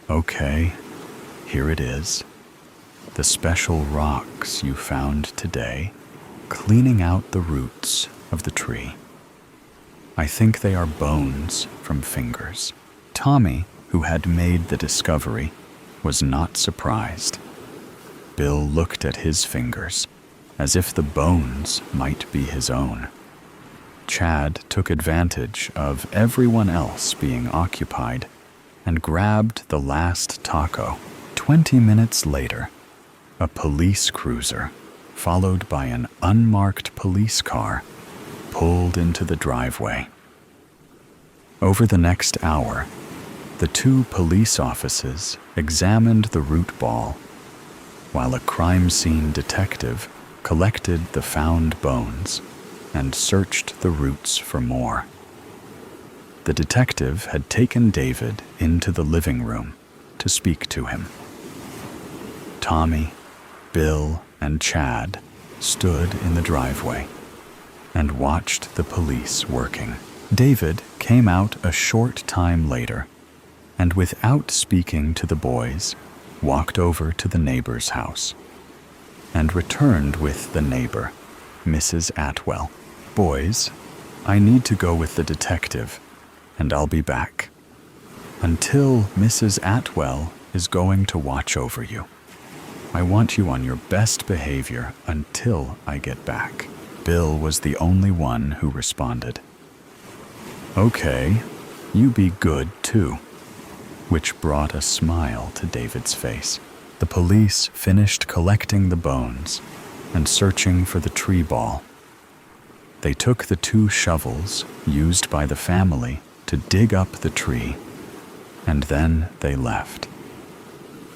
"Okay, here it is. The special rocks you found today, cleaning out the roots of the tree. I think they are bones from fingers." Tommy, who had made the discovery, was not surprised. Bill looked at his fingers, as if the bones might be his own. Chad took advantage of everyone else being occupied and grabbed the last taco. 20 minutes later, a police cruiser, followed by an unmarked police car, pulled into the driveway. Over the next hour, the two police officers examined the root ball, while a crime scene detective collected the found bones and searched the roots for more. The detective had taken David into the living room to speak to him. Tommy, Bill, and Chad stood in the driveway and watched the police working. David came out a short time later and, without speaking to the boys, walked over to the neighbor's house and returned with the neighbor, Mrs. Atwell. "Boys, I need to go with the detective, and I'll be back. Until Mrs. Atwell is going to watch over you. I want you on your best behavior until I get back." Bill was the only one who responded. "Okay, you be good too," which brought a smile to David's face. The police finished collecting the bones and searching for the tree ball. They took the 2 shovels used by the family to dig up the tree, and then they left.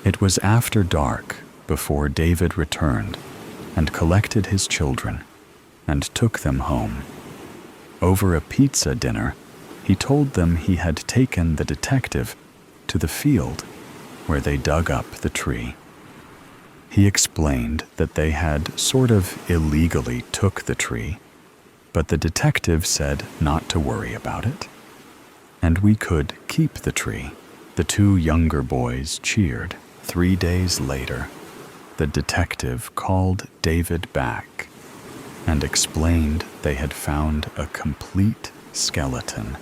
It was after dark before David returned and collected his children and took them home. Over a pizza dinner, he told them he had taken the detective to the field where they dug up the tree. He explained that they had sort of illegally took the tree, but the detective said not to worry about it, and we could keep the tree. The 2 younger boys cheered. 3 days later, the detective called David back and explained they had found a complete skeleton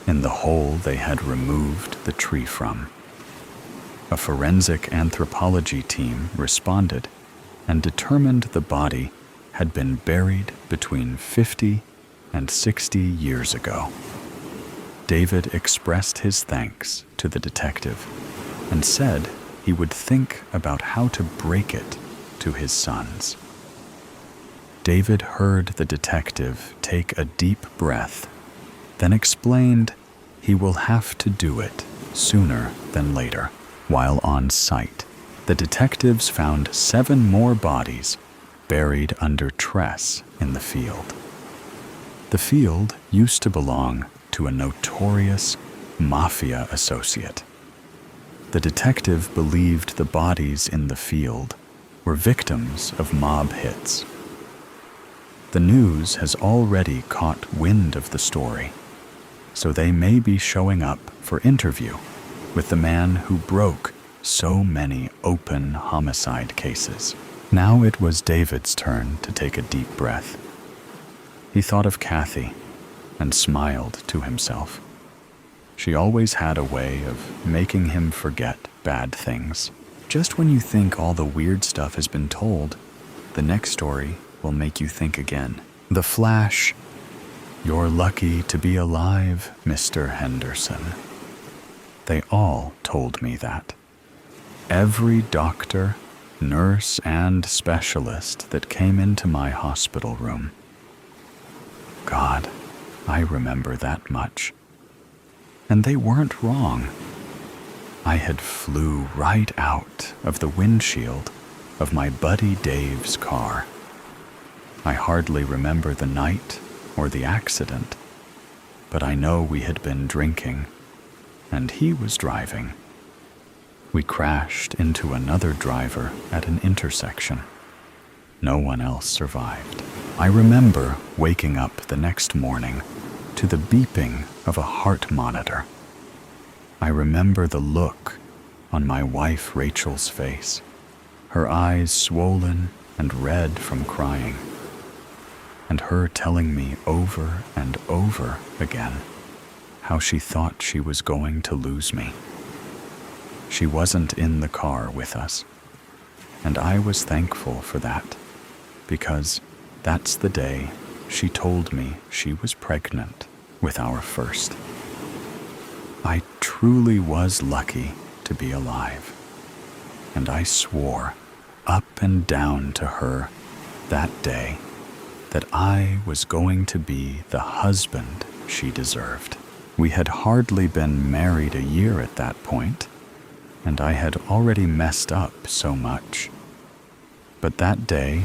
in the hole they had removed the tree from. A forensic anthropology team responded and determined the body had been buried between 50 and 60 years ago. David expressed his thanks to the detective and said he would think about how to break it to his sons. David heard the detective take a deep breath, then explained he will have to do it sooner than later. While on site, the detectives found 7 more bodies buried under tress in the field. The field used to belong to a notorious mafia associate. The detective believed the bodies in the field were were victims of mob hits. The news has already caught wind of the story, so they may be showing up for interview with the man who broke so many open homicide cases. Now it was David's turn to take a deep breath. He thought of Kathy and smiled to himself. She always had a way of making him forget bad things. Just when you think all the weird stuff has been told, the next story will make you think again. The Flash. You're lucky to be alive, Mr. Henderson. They all told me that. Every doctor, nurse, and specialist that came into my hospital room. God, I remember that much. And they weren't wrong. I had flew right out of the windshield of my buddy Dave's car. I hardly remember the night or the accident, but I know we had been drinking, and he was driving. We crashed into another driver at an intersection. No one else survived. I remember waking up the next morning to the beeping of a heart monitor. I remember the look on my wife Rachel's face, her eyes swollen and red from crying, and her telling me over and over again how she thought she was going to lose me. She wasn't in the car with us, and I was thankful for that, because that's the day she told me she was pregnant with our first. I truly was lucky to be alive, and I swore up and down to her that day that I was going to be the husband she deserved. We had hardly been married a year at that point, and I had already messed up so much. But that day,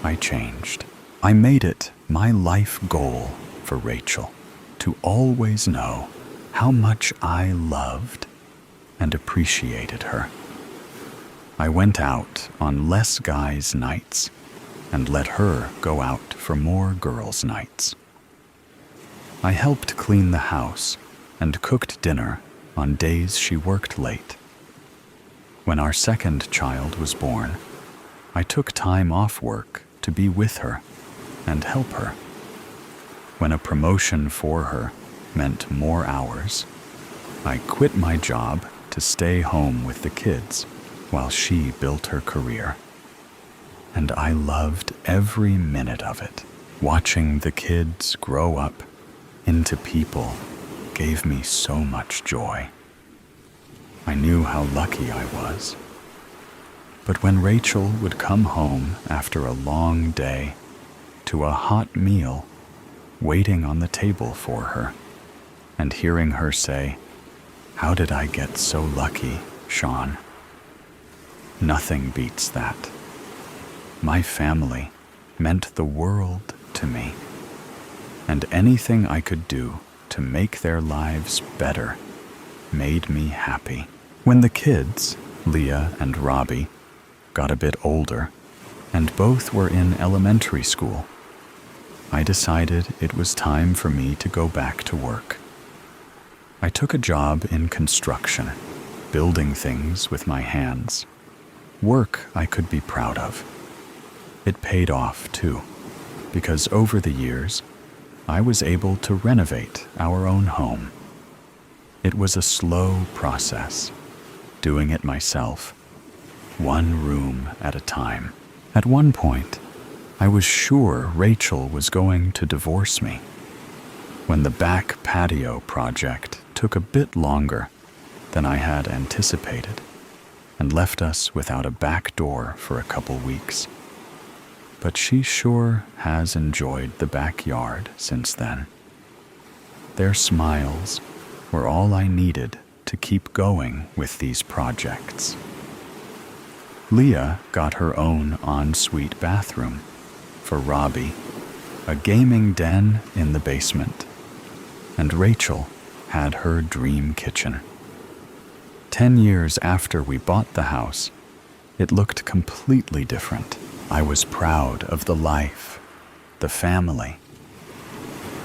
I changed. I made it my life goal for Rachel to always know how much I loved and appreciated her. I went out on less guys' nights and let her go out for more girls' nights. I helped clean the house and cooked dinner on days she worked late. When our second child was born, I took time off work to be with her and help her. When a promotion for her meant more hours, I quit my job to stay home with the kids while she built her career. And I loved every minute of it. Watching the kids grow up into people gave me so much joy. I knew how lucky I was. But when Rachel would come home after a long day to a hot meal waiting on the table for her, and hearing her say, "How did I get so lucky, Sean?" Nothing beats that. My family meant the world to me, and anything I could do to make their lives better made me happy. When the kids, Leah and Robbie, got a bit older, and both were in elementary school, I decided it was time for me to go back to work. I took a job in construction, building things with my hands. Work I could be proud of. It paid off, too, because over the years, I was able to renovate our own home. It was a slow process, doing it myself, one room at a time. At one point, I was sure Rachel was going to divorce me. When the back patio project took a bit longer than I had anticipated and left us without a back door for a couple weeks. But she sure has enjoyed the backyard since then. Their smiles were all I needed to keep going with these projects. Leah got her own ensuite bathroom for Robbie, a gaming den in the basement, and Rachel had her dream kitchen. 10 years after we bought the house, It looked completely different. I was proud of the life, the family,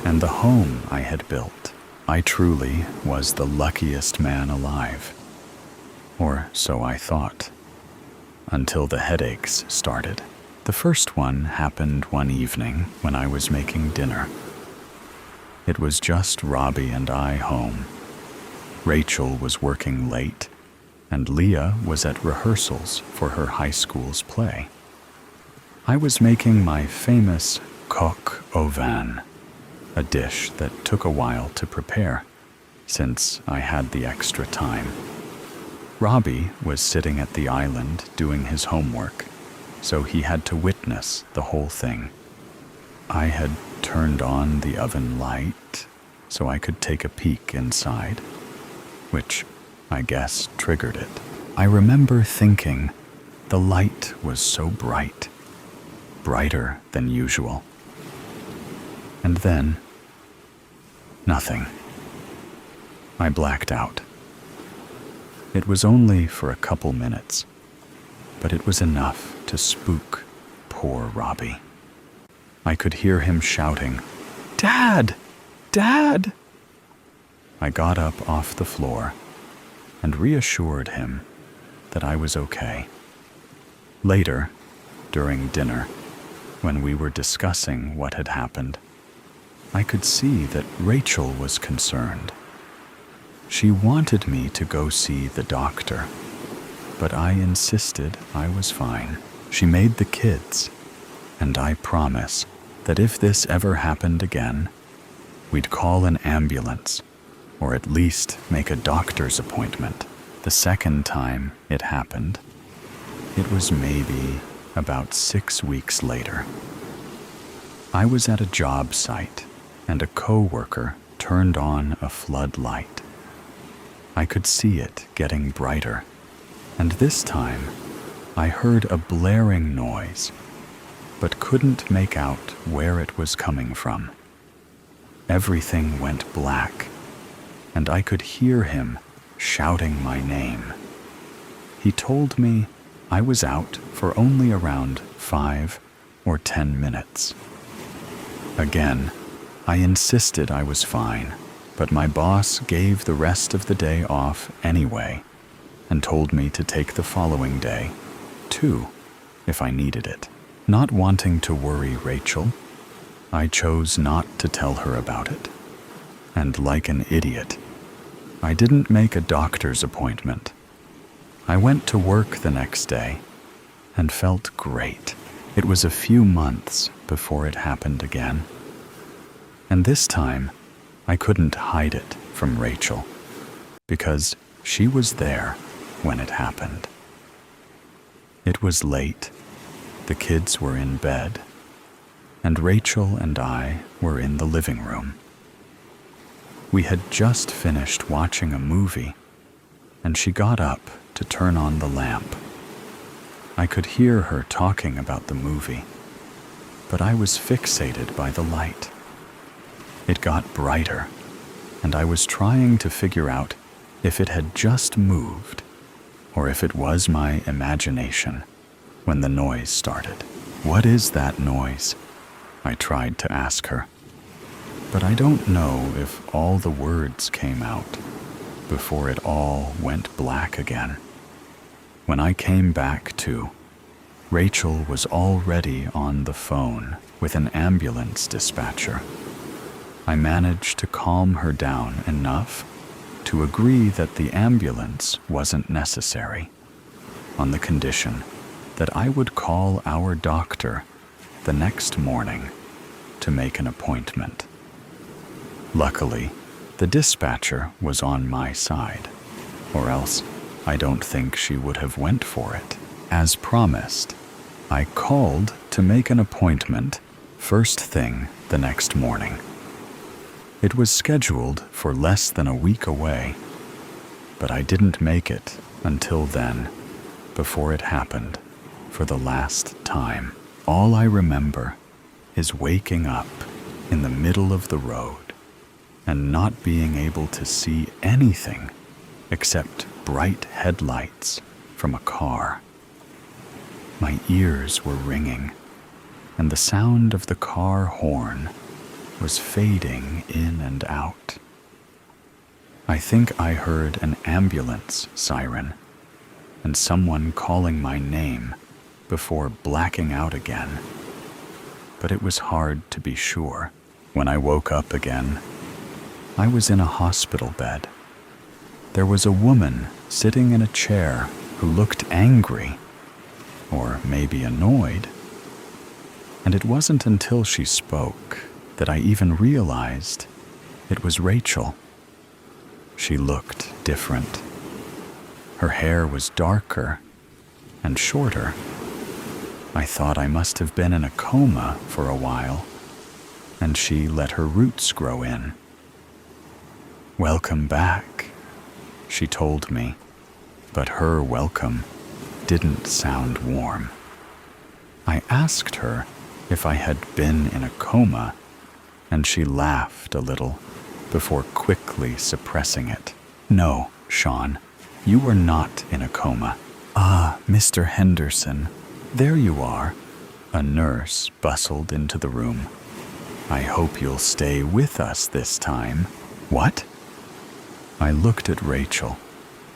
and the home I had built. I truly was the luckiest man alive. Or so I thought, until the headaches started. The first one happened one evening when I was making dinner. It was just Robbie and I home. Rachel was working late, and Leah was at rehearsals for her high school's play. I was making my famous coq au vin, a dish that took a while to prepare, since I had the extra time. Robbie was sitting at the island doing his homework, so he had to witness the whole thing. I had turned on the oven light so I could take a peek inside, which I guess triggered it. I remember thinking the light was so bright, brighter than usual. And then, nothing. I blacked out. It was only for a couple minutes, but it was enough to spook poor Robbie. I could hear him shouting, "Dad! Dad!" I got up off the floor and reassured him that I was okay. Later, during dinner, when we were discussing what had happened, I could see that Rachel was concerned. She wanted me to go see the doctor, but I insisted I was fine. She made the kids, and I promise that if this ever happened again, we'd call an ambulance, or at least make a doctor's appointment. The second time it happened, it was maybe about 6 weeks later. I was at a job site, and a coworker turned on a floodlight. I could see it getting brighter, and this time I heard a blaring noise, but couldn't make out where it was coming from. Everything went black, and I could hear him shouting my name. He told me I was out for only around 5 or 10 minutes. Again, I insisted I was fine, but my boss gave the rest of the day off anyway and told me to take the following day, too, if I needed it. Not wanting to worry Rachel, I chose not to tell her about it. And like an idiot, I didn't make a doctor's appointment. I went to work the next day and felt great. It was a few months before it happened again. And this time, I couldn't hide it from Rachel, because she was there when it happened. It was late, the kids were in bed, and Rachel and I were in the living room. We had just finished watching a movie, and she got up to turn on the lamp. I could hear her talking about the movie, but I was fixated by the light. It got brighter, and I was trying to figure out if it had just moved, or if it was my imagination when the noise started. "What is that noise?" I tried to ask her, but I don't know if all the words came out before it all went black again. When I came back to, Rachel was already on the phone with an ambulance dispatcher. I managed to calm her down enough to agree that the ambulance wasn't necessary, on the condition that I would call our doctor the next morning to make an appointment. Luckily, the dispatcher was on my side, or else I don't think she would have went for it. As promised, I called to make an appointment first thing the next morning. It was scheduled for less than a week away, but I didn't make it until then, before it happened for the last time. All I remember is waking up in the middle of the road and not being able to see anything except bright headlights from a car. My ears were ringing, and the sound of the car horn was fading in and out. I think I heard an ambulance siren and someone calling my name before blacking out again. But it was hard to be sure. When I woke up again, I was in a hospital bed. There was a woman sitting in a chair who looked angry, or maybe annoyed. And it wasn't until she spoke that I even realized it was Rachel. She looked different. Her hair was darker and shorter. I thought I must have been in a coma for a while, and she let her roots grow in. "Welcome back," she told me, but her welcome didn't sound warm. I asked her if I had been in a coma, and she laughed a little before quickly suppressing it. "No, Sean, you were not in a coma." "Ah, Mr. Henderson, there you are." A nurse bustled into the room. "I hope you'll stay with us this time." "What?" I looked at Rachel,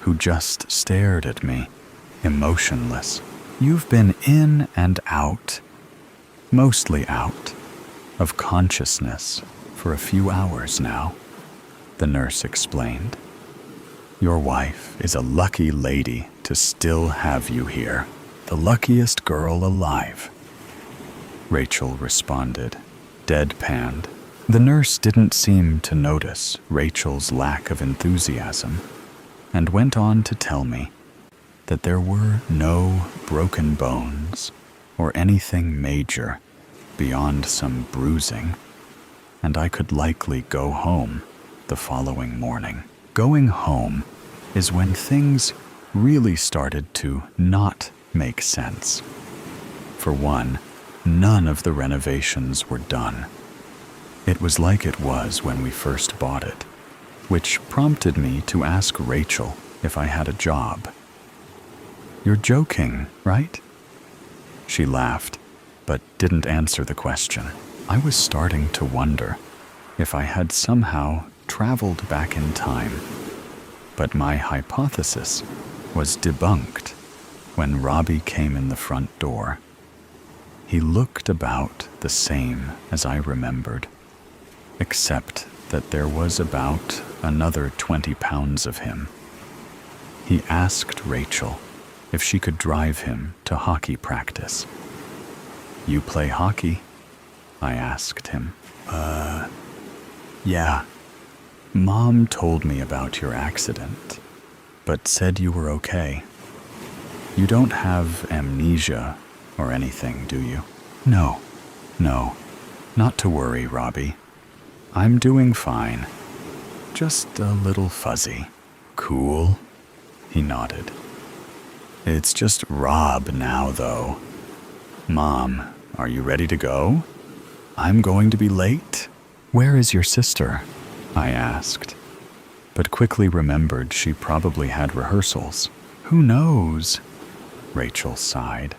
who just stared at me, emotionless. "You've been in and out, mostly out, of consciousness for a few hours now," the nurse explained. "Your wife is a lucky lady to still have you here, the luckiest girl alive," Rachel responded, deadpanned. The nurse didn't seem to notice Rachel's lack of enthusiasm and went on to tell me that there were no broken bones or anything major beyond some bruising, and I could likely go home the following morning. Going home is when things really started to not make sense. For one, none of the renovations were done. It was like it was when we first bought it, which prompted me to ask Rachel if I had a job. "You're joking, right?" She laughed, but didn't answer the question. I was starting to wonder if I had somehow traveled back in time, but my hypothesis was debunked when Robbie came in the front door. He looked about the same as I remembered, except that there was about another 20 pounds of him. He asked Rachel if she could drive him to hockey practice. "You play hockey?" I asked him. Yeah. Mom told me about your accident, but said you were okay. You don't have amnesia or anything, do you?" No, not to worry, Robbie. I'm doing fine. Just a little fuzzy." "Cool," he nodded. "It's just Rob now, though. Mom, are you ready to go? I'm going to be late." "Where is your sister?" I asked, but quickly remembered she probably had rehearsals. "Who knows?" Rachel sighed.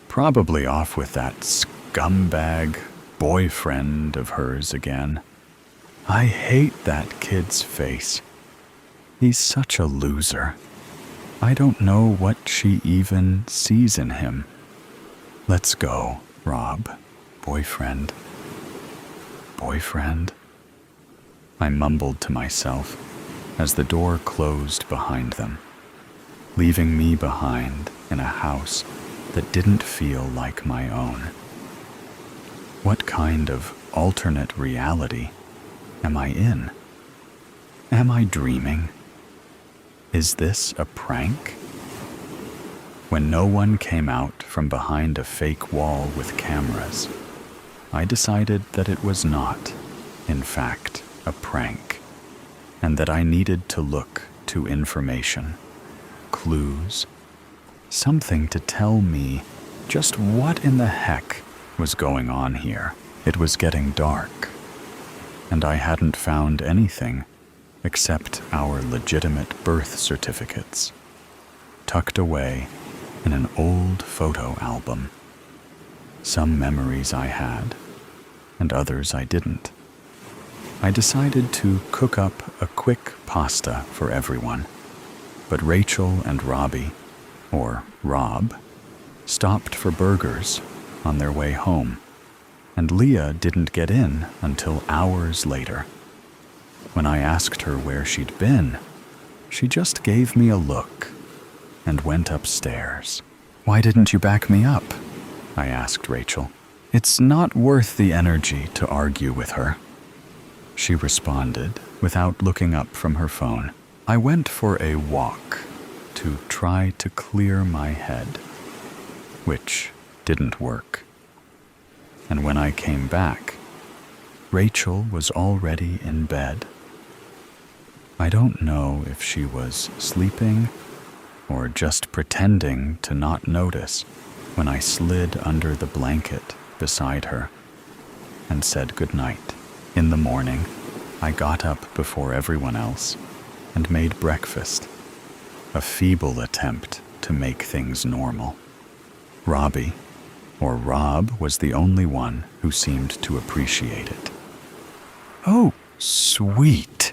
"Probably off with that scumbag boyfriend of hers again. I hate that kid's face. He's such a loser. I don't know what she even sees in him. Let's go, Rob. Boyfriend. I mumbled to myself as the door closed behind them, leaving me behind in a house that didn't feel like my own. What kind of alternate reality am I in? Am I dreaming? Is this a prank? When no one came out from behind a fake wall with cameras, I decided that it was not, in fact, a prank, and that I needed to look to information, clues, something to tell me just what in the heck was going on here. It was getting dark, and I hadn't found anything except our legitimate birth certificates, tucked away in an old photo album. Some memories I had, and others I didn't. I decided to cook up a quick pasta for everyone, but Rachel and Robbie, or Rob, stopped for burgers on their way home, and Leah didn't get in until hours later. When I asked her where she'd been, she just gave me a look and went upstairs. "Why didn't you back me up?" I asked Rachel. "It's not worth the energy to argue with her," she responded without looking up from her phone. "I went for a walk to try to clear my head, which didn't work. And when I came back, Rachel was already in bed. I don't know if she was sleeping or just pretending to not notice when I slid under the blanket beside her and said goodnight. In the morning, I got up before everyone else and made breakfast, a feeble attempt to make things normal. Robbie, or Rob, was the only one who seemed to appreciate it. "Oh, sweet,"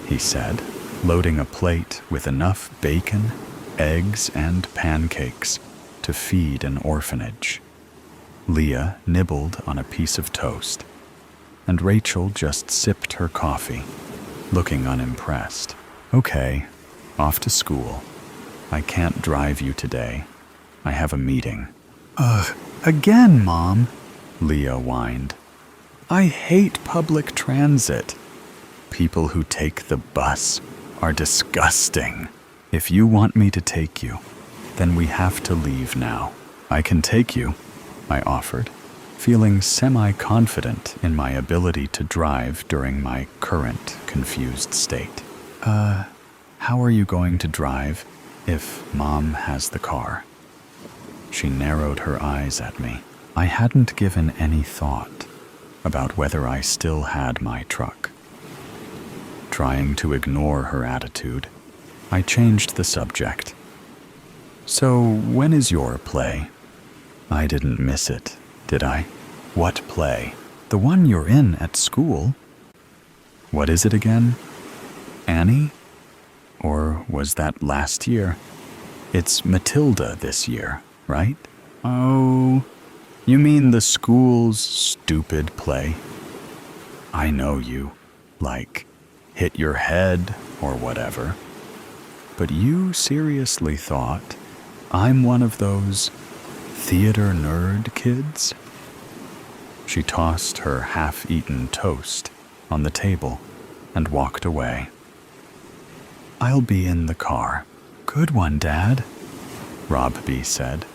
he said, loading a plate with enough bacon, eggs, and pancakes to feed an orphanage. Leah nibbled on a piece of toast, and Rachel just sipped her coffee, looking unimpressed. "Okay, off to school. I can't drive you today. I have a meeting." "Ugh, again, Mom," Leah whined. "I hate public transit. People who take the bus are disgusting. If you want me to take you, then we have to leave now." "I can take you," I offered, feeling semi-confident in my ability to drive during my current confused state. How are you going to drive if Mom has the car?" She narrowed her eyes at me. I hadn't given any thought about whether I still had my truck. Trying to ignore her attitude, I changed the subject. "So when is your play?" I didn't miss it, did I? "What play?" "The one you're in at school." "What is it again? Annie? Or was that last year? It's Matilda this year, right?" "Oh, you mean the school's stupid play?" "I know you, like, hit your head or whatever. But you seriously thought I'm one of those theater nerd kids?" She tossed her half-eaten toast on the table and walked away. "I'll be in the car." "Good one, Dad," Robbie said,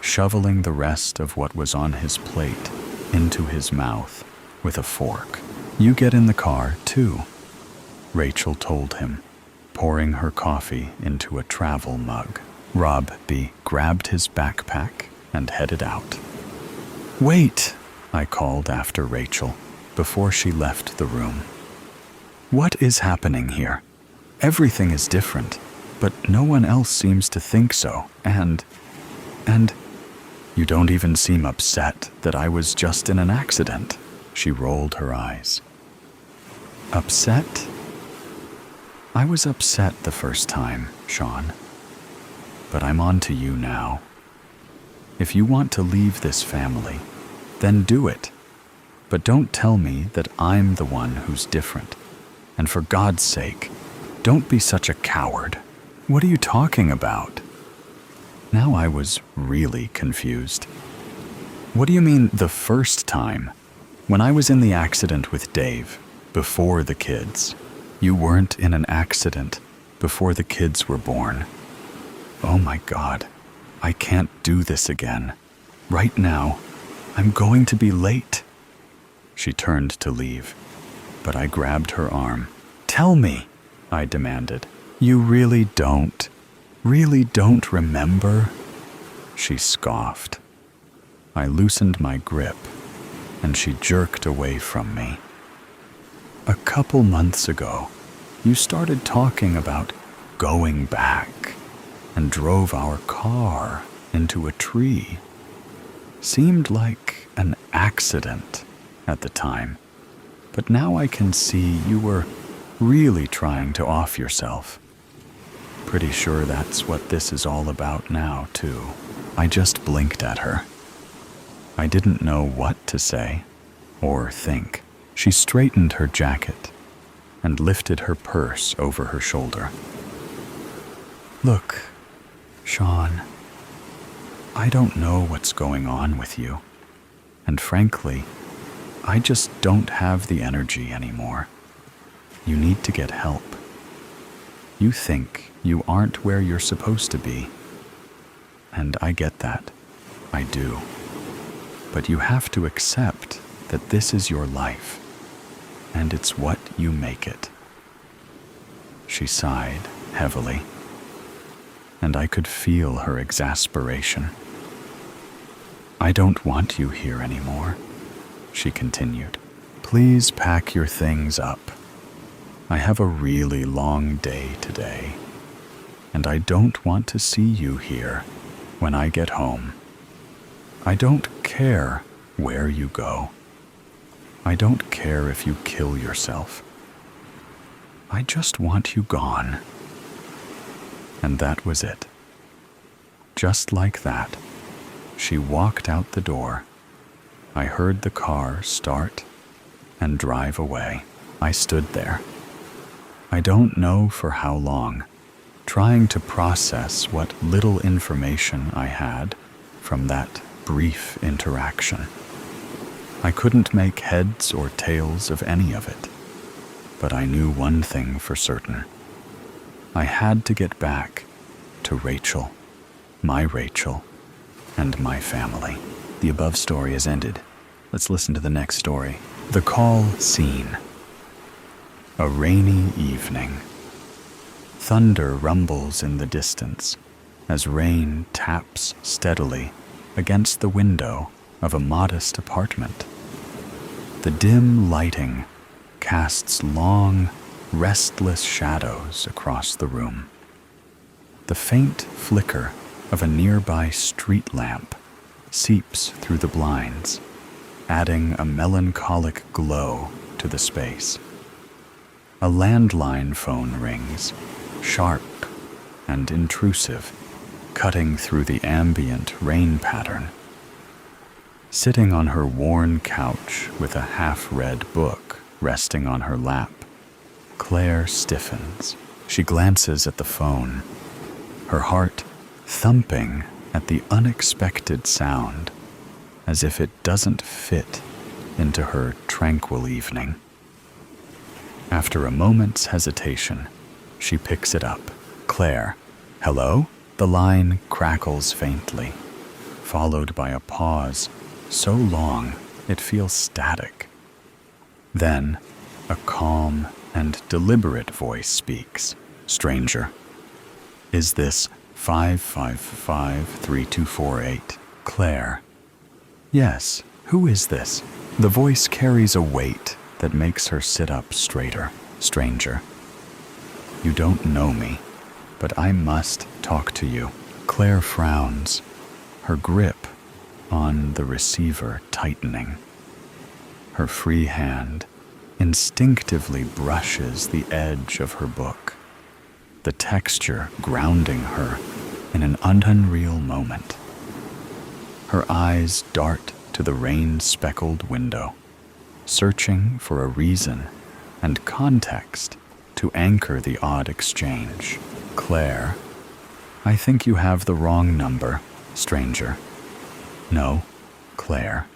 shoveling the rest of what was on his plate into his mouth with a fork. "You get in the car, too," Rachel told him, pouring her coffee into a travel mug. Robbie grabbed his backpack and headed out. "Wait," I called after Rachel before she left the room. "What is happening here? Everything is different, but no one else seems to think so, and you don't even seem upset that I was just in an accident." She rolled her eyes. "Upset? I was upset the first time, Sean. But I'm on to you now. If you want to leave this family, then do it. But don't tell me that I'm the one who's different. And for God's sake, don't be such a coward." "What are you talking about?" Now I was really confused. "What do you mean the first time? When I was in the accident with Dave, before the kids." "You weren't in an accident before the kids were born." "Oh my God, I can't do this again. Right now, I'm going to be late." She turned to leave, but I grabbed her arm. "Tell me," I demanded. "You really don't remember?" She scoffed. I loosened my grip, and she jerked away from me. "A couple months ago, you started talking about going back and drove our car into a tree. Seemed like an accident at the time, but now I can see you were really trying to off yourself. Pretty sure that's what this is all about now, too. I just blinked at her. I didn't know what to say or think. She straightened her jacket and lifted her purse over her shoulder. Look, Sean, I don't know what's going on with you, and frankly, I just don't have the energy anymore. You need to get help. You think you aren't where you're supposed to be, and I get that. I do. But you have to accept that this is your life, and it's what you make it. She sighed heavily, and I could feel her exasperation. I don't want you here anymore, she continued. Please pack your things up. I have a really long day today, and I don't want to see you here when I get home. I don't care where you go. I don't care if you kill yourself. I just want you gone. And that was it. Just like that, she walked out the door. I heard the car start and drive away. I stood there. I don't know for how long, trying to process what little information I had from that brief interaction. I couldn't make heads or tails of any of it, but I knew one thing for certain. I had to get back to Rachel, my Rachel, and my family. The above story has ended. Let's listen to the next story. The Call Scene. A rainy evening. Thunder rumbles in the distance as rain taps steadily against the window of a modest apartment. The dim lighting casts long, restless shadows across the room. The faint flicker of a nearby street lamp seeps through the blinds, adding a melancholic glow to the space. A landline phone rings, sharp and intrusive, cutting through the ambient rain pattern. Sitting on her worn couch with a half-read book resting on her lap, Claire stiffens. She glances at the phone, her heart thumping at the unexpected sound, as if it doesn't fit into her tranquil evening. After a moment's hesitation, she picks it up. Claire, hello? The line crackles faintly, followed by a pause so long it feels static. Then, a calm and deliberate voice speaks. Stranger, is this 555-3248? Claire, yes, who is this? The voice carries a weight that makes her sit up straighter. Stranger, you don't know me, but I must talk to you. Claire frowns, her grip on the receiver tightening. Her free hand instinctively brushes the edge of her book, the texture grounding her in an unreal moment. Her eyes dart to the rain-speckled window, searching for a reason and context to anchor the odd exchange. Claire, I think you have the wrong number, stranger. No, Claire,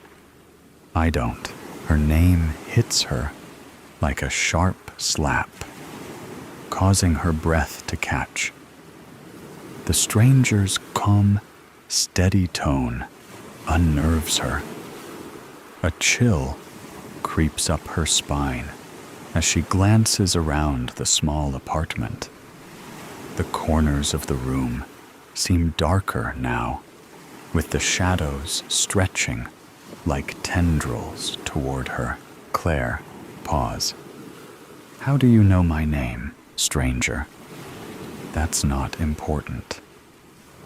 I don't. Her name hits her like a sharp slap, causing her breath to catch. The stranger's calm, steady tone unnerves her. A chill creeps up her spine as she glances around the small apartment. The corners of the room seem darker now, with the shadows stretching like tendrils toward her. Claire, pause. How do you know my name, stranger? That's not important.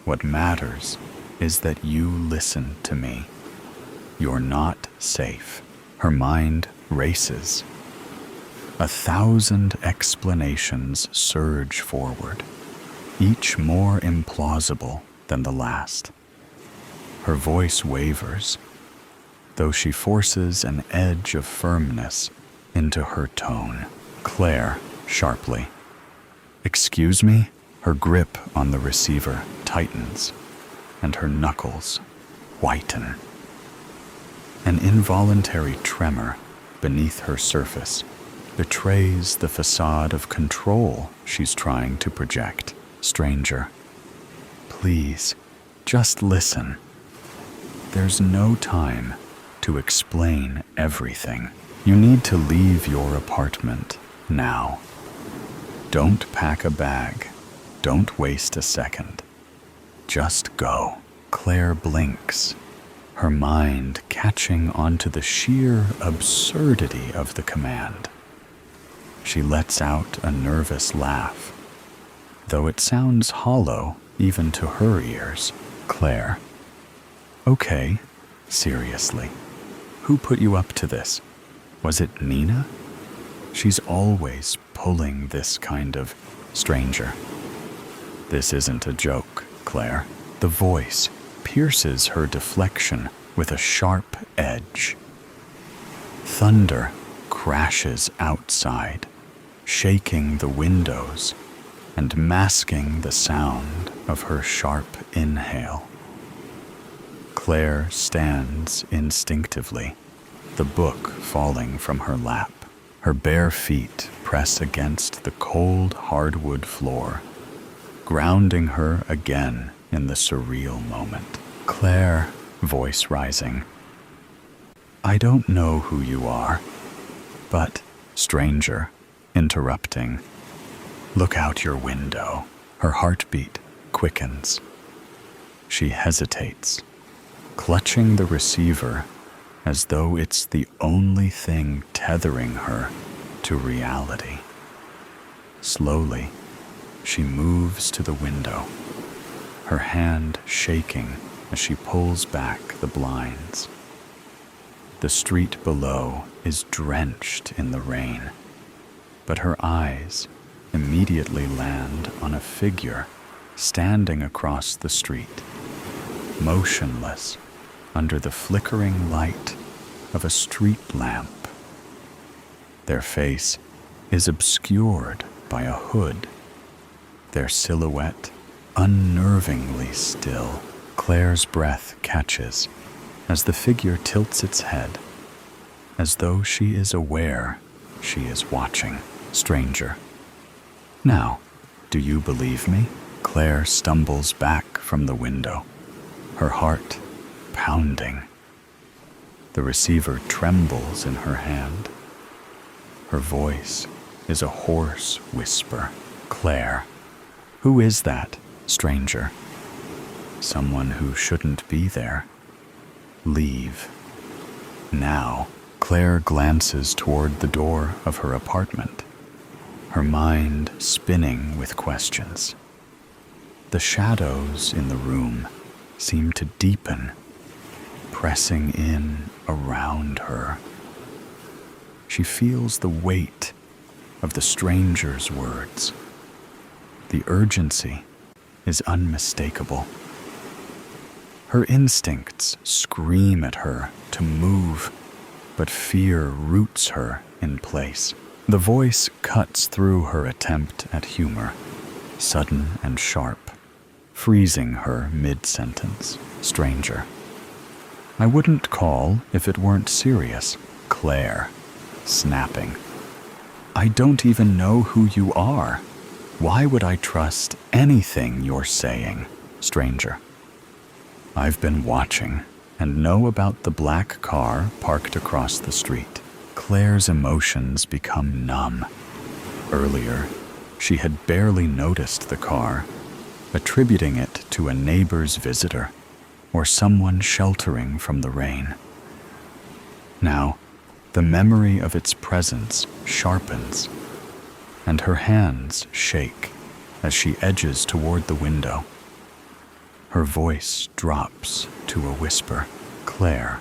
What matters is that you listen to me. You're not safe. Her mind races. 1,000 explanations surge forward, each more implausible than the last. Her voice wavers, though she forces an edge of firmness into her tone. Claire, sharply. "Excuse me?" Her grip on the receiver tightens, and her knuckles whiten. An involuntary tremor beneath her surface betrays the facade of control she's trying to project. "Stranger, please, just listen. There's no time to explain everything. You need to leave your apartment now. Don't pack a bag. Don't waste a second. Just go." Claire blinks, her mind catching onto the sheer absurdity of the command. She lets out a nervous laugh, though it sounds hollow even to her ears. "Claire, okay, seriously, who put you up to this? Was it Nina? She's always pulling this kind of..." "Stranger, this isn't a joke, Claire." The voice pierces her deflection with a sharp edge. Thunder crashes outside, shaking the windows and masking the sound of her sharp inhale. Claire stands instinctively, the book falling from her lap. Her bare feet press against the cold hardwood floor, grounding her again in the surreal moment. "Claire," voice rising, "I don't know who you are, but..." Stranger, interrupting, "Look out your window." Her heartbeat quickens. She hesitates, clutching the receiver as though it's the only thing tethering her to reality. Slowly, she moves to the window, her hand shaking as she pulls back the blinds. The street below is drenched in the rain, but her eyes immediately land on a figure standing across the street, motionless under the flickering light of a street lamp. Their face is obscured by a hood, their silhouette unnervingly still. Claire's breath catches as the figure tilts its head, as though she is aware she is watching. "Stranger, now, do you believe me?" Claire stumbles back from the window, her heart pounding. The receiver trembles in her hand. Her voice is a hoarse whisper. "Claire, who is that, stranger? Someone who shouldn't be there. Leave. Now." Claire glances toward the door of her apartment, her mind spinning with questions. The shadows in the room seem to deepen, pressing in around her. She feels the weight of the stranger's words. The urgency is unmistakable. Her instincts scream at her to move, but fear roots her in place. The voice cuts through her attempt at humor, sudden and sharp, freezing her mid-sentence. "Stranger, I wouldn't call if it weren't serious." Claire, snapping, "I don't even know who you are. Why would I trust anything you're saying?" Stranger, "I've been watching and know about the black car parked across the street." Claire's emotions become numb. Earlier, she had barely noticed the car, attributing it to a neighbor's visitor or someone sheltering from the rain. Now, the memory of its presence sharpens, and her hands shake as she edges toward the window. Her voice drops to a whisper. Claire,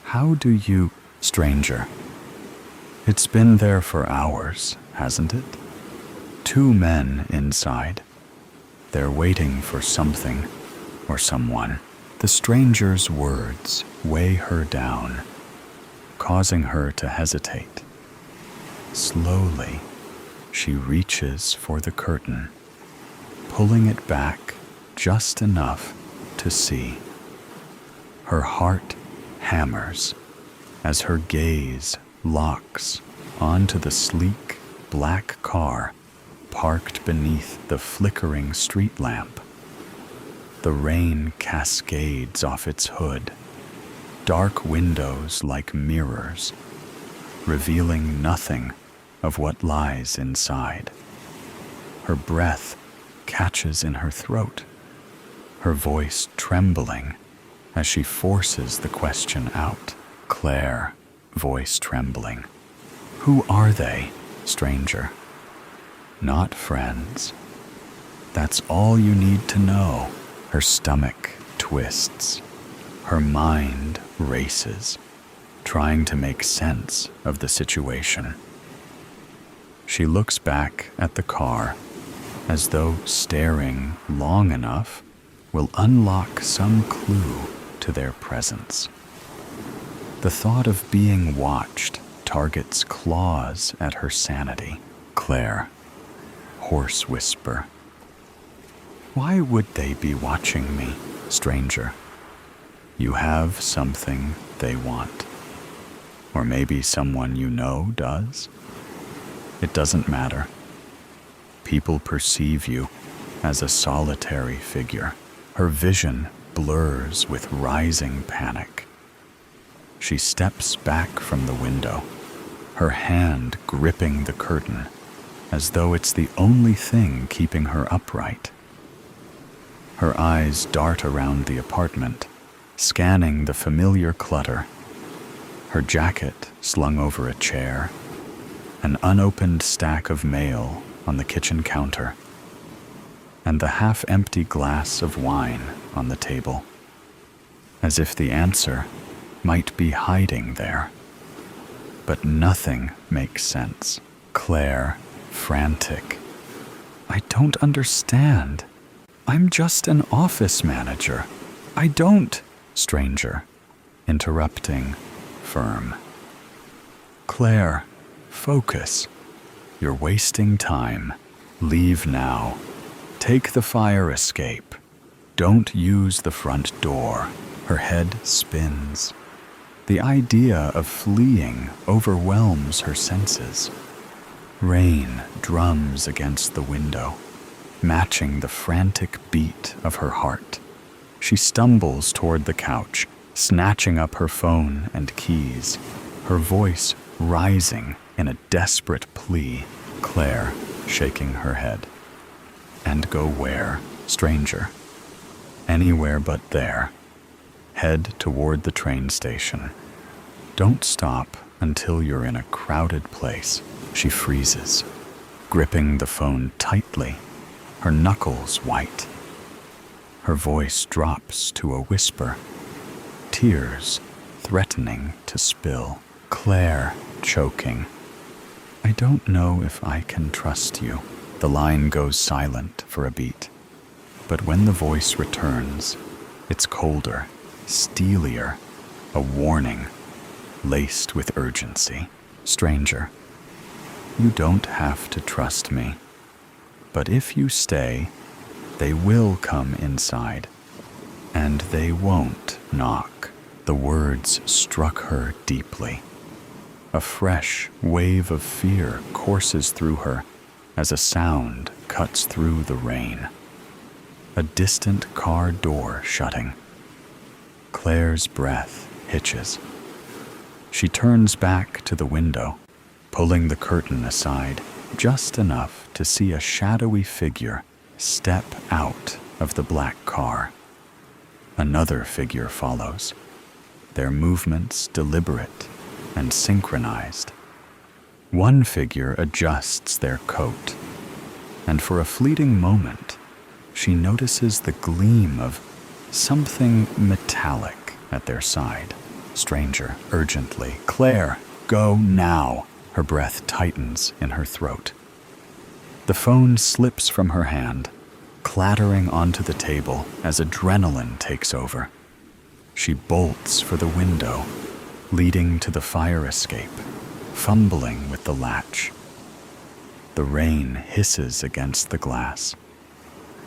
how do you... Stranger, it's been there for hours, hasn't it? 2 men inside. They're waiting for something or someone. The stranger's words weigh her down, causing her to hesitate. Slowly, she reaches for the curtain, pulling it back just enough to see. Her heart hammers as her gaze locks onto the sleek black car parked beneath the flickering street lamp. The rain cascades off its hood, dark windows like mirrors, revealing nothing of what lies inside. Her breath catches in her throat, her voice trembling as she forces the question out. Claire, voice trembling. Who are they, stranger? Not friends. That's all you need to know. Her stomach twists. Her mind races, trying to make sense of the situation. She looks back at the car as though staring long enough will unlock some clue to their presence. The thought of being watched targets claws at her sanity. Claire, hoarse whisper. Why would they be watching me, stranger? You have something they want. Or maybe someone you know does. It doesn't matter. People perceive you as a solitary figure. Her vision blurs with rising panic. She steps back from the window, her hand gripping the curtain, as though it's the only thing keeping her upright. Her eyes dart around the apartment, scanning the familiar clutter. Her jacket slung over a chair, an unopened stack of mail on the kitchen counter, and the half-empty glass of wine on the table, as if the answer might be hiding there. But nothing makes sense. Claire, frantic. I don't understand. I'm just an office manager. I don't... Stranger, interrupting, firm. Claire, focus. You're wasting time. Leave now. Take the fire escape. Don't use the front door. Her head spins. The idea of fleeing overwhelms her senses. Rain drums against the window, matching the frantic beat of her heart. She stumbles toward the couch, snatching up her phone and keys, her voice rising in a desperate plea. Claire, shaking her head. And go where, stranger? Anywhere but there. Head toward the train station. Don't stop until you're in a crowded place. She freezes, gripping the phone tightly, her knuckles white. Her voice drops to a whisper, tears threatening to spill. Claire, choking. I don't know if I can trust you. The line goes silent for a beat, but when the voice returns, it's colder, steelier, a warning, laced with urgency. Stranger, you don't have to trust me, but if you stay, they will come inside, and they won't knock. The words struck her deeply. A fresh wave of fear courses through her as a sound cuts through the rain. A distant car door shutting. Claire's breath hitches. She turns back to the window, pulling the curtain aside just enough to see a shadowy figure step out of the black car. Another figure follows, their movements deliberate and synchronized. One figure adjusts their coat, and for a fleeting moment, she notices the gleam of something metallic at their side. Stranger, urgently, "Claire, go now!" Her breath tightens in her throat. The phone slips from her hand, clattering onto the table as adrenaline takes over. She bolts for the window, leading to the fire escape, fumbling with the latch. The rain hisses against the glass,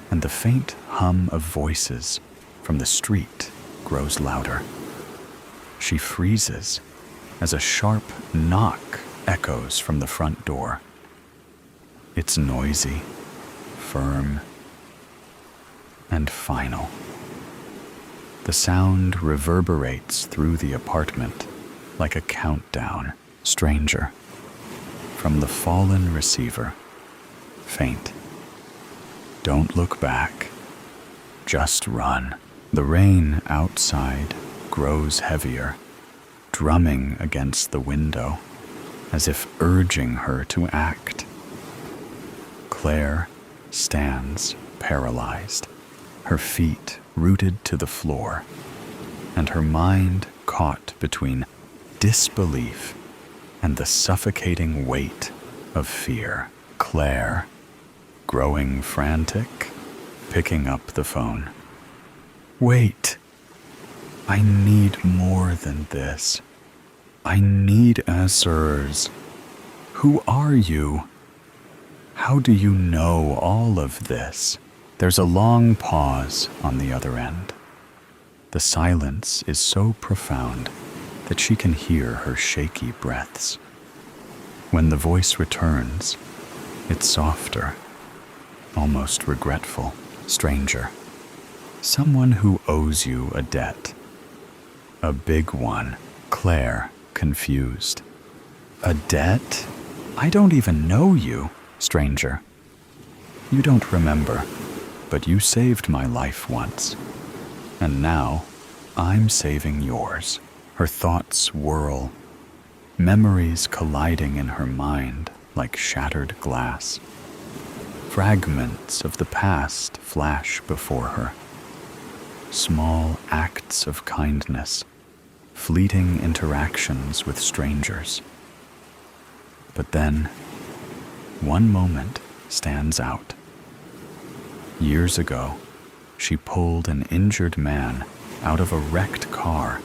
and the faint hum of voices from the street grows louder. She freezes as a sharp knock echoes from the front door. It's noisy, firm, and final. The sound reverberates through the apartment like a countdown. Stranger, from the fallen receiver, faint. Don't look back, just run. The rain outside grows heavier, drumming against the window as if urging her to act. Claire stands paralyzed, her feet rooted to the floor, and her mind caught between disbelief and the suffocating weight of fear. Claire, growing frantic, picking up the phone. "Wait. I need more than this. I need answers. Who are you? How do you know all of this?" There's a long pause on the other end. The silence is so profound that she can hear her shaky breaths. When the voice returns, it's softer, almost regretful. "Stranger, someone who owes you a debt. A big one." Claire, confused. "A debt? I don't even know you." "Stranger, you don't remember, but you saved my life once, and now I'm saving yours." Her thoughts whirl, memories colliding in her mind like shattered glass. Fragments of the past flash before her. Small acts of kindness, fleeting interactions with strangers. But then, one moment stands out. Years ago, she pulled an injured man out of a wrecked car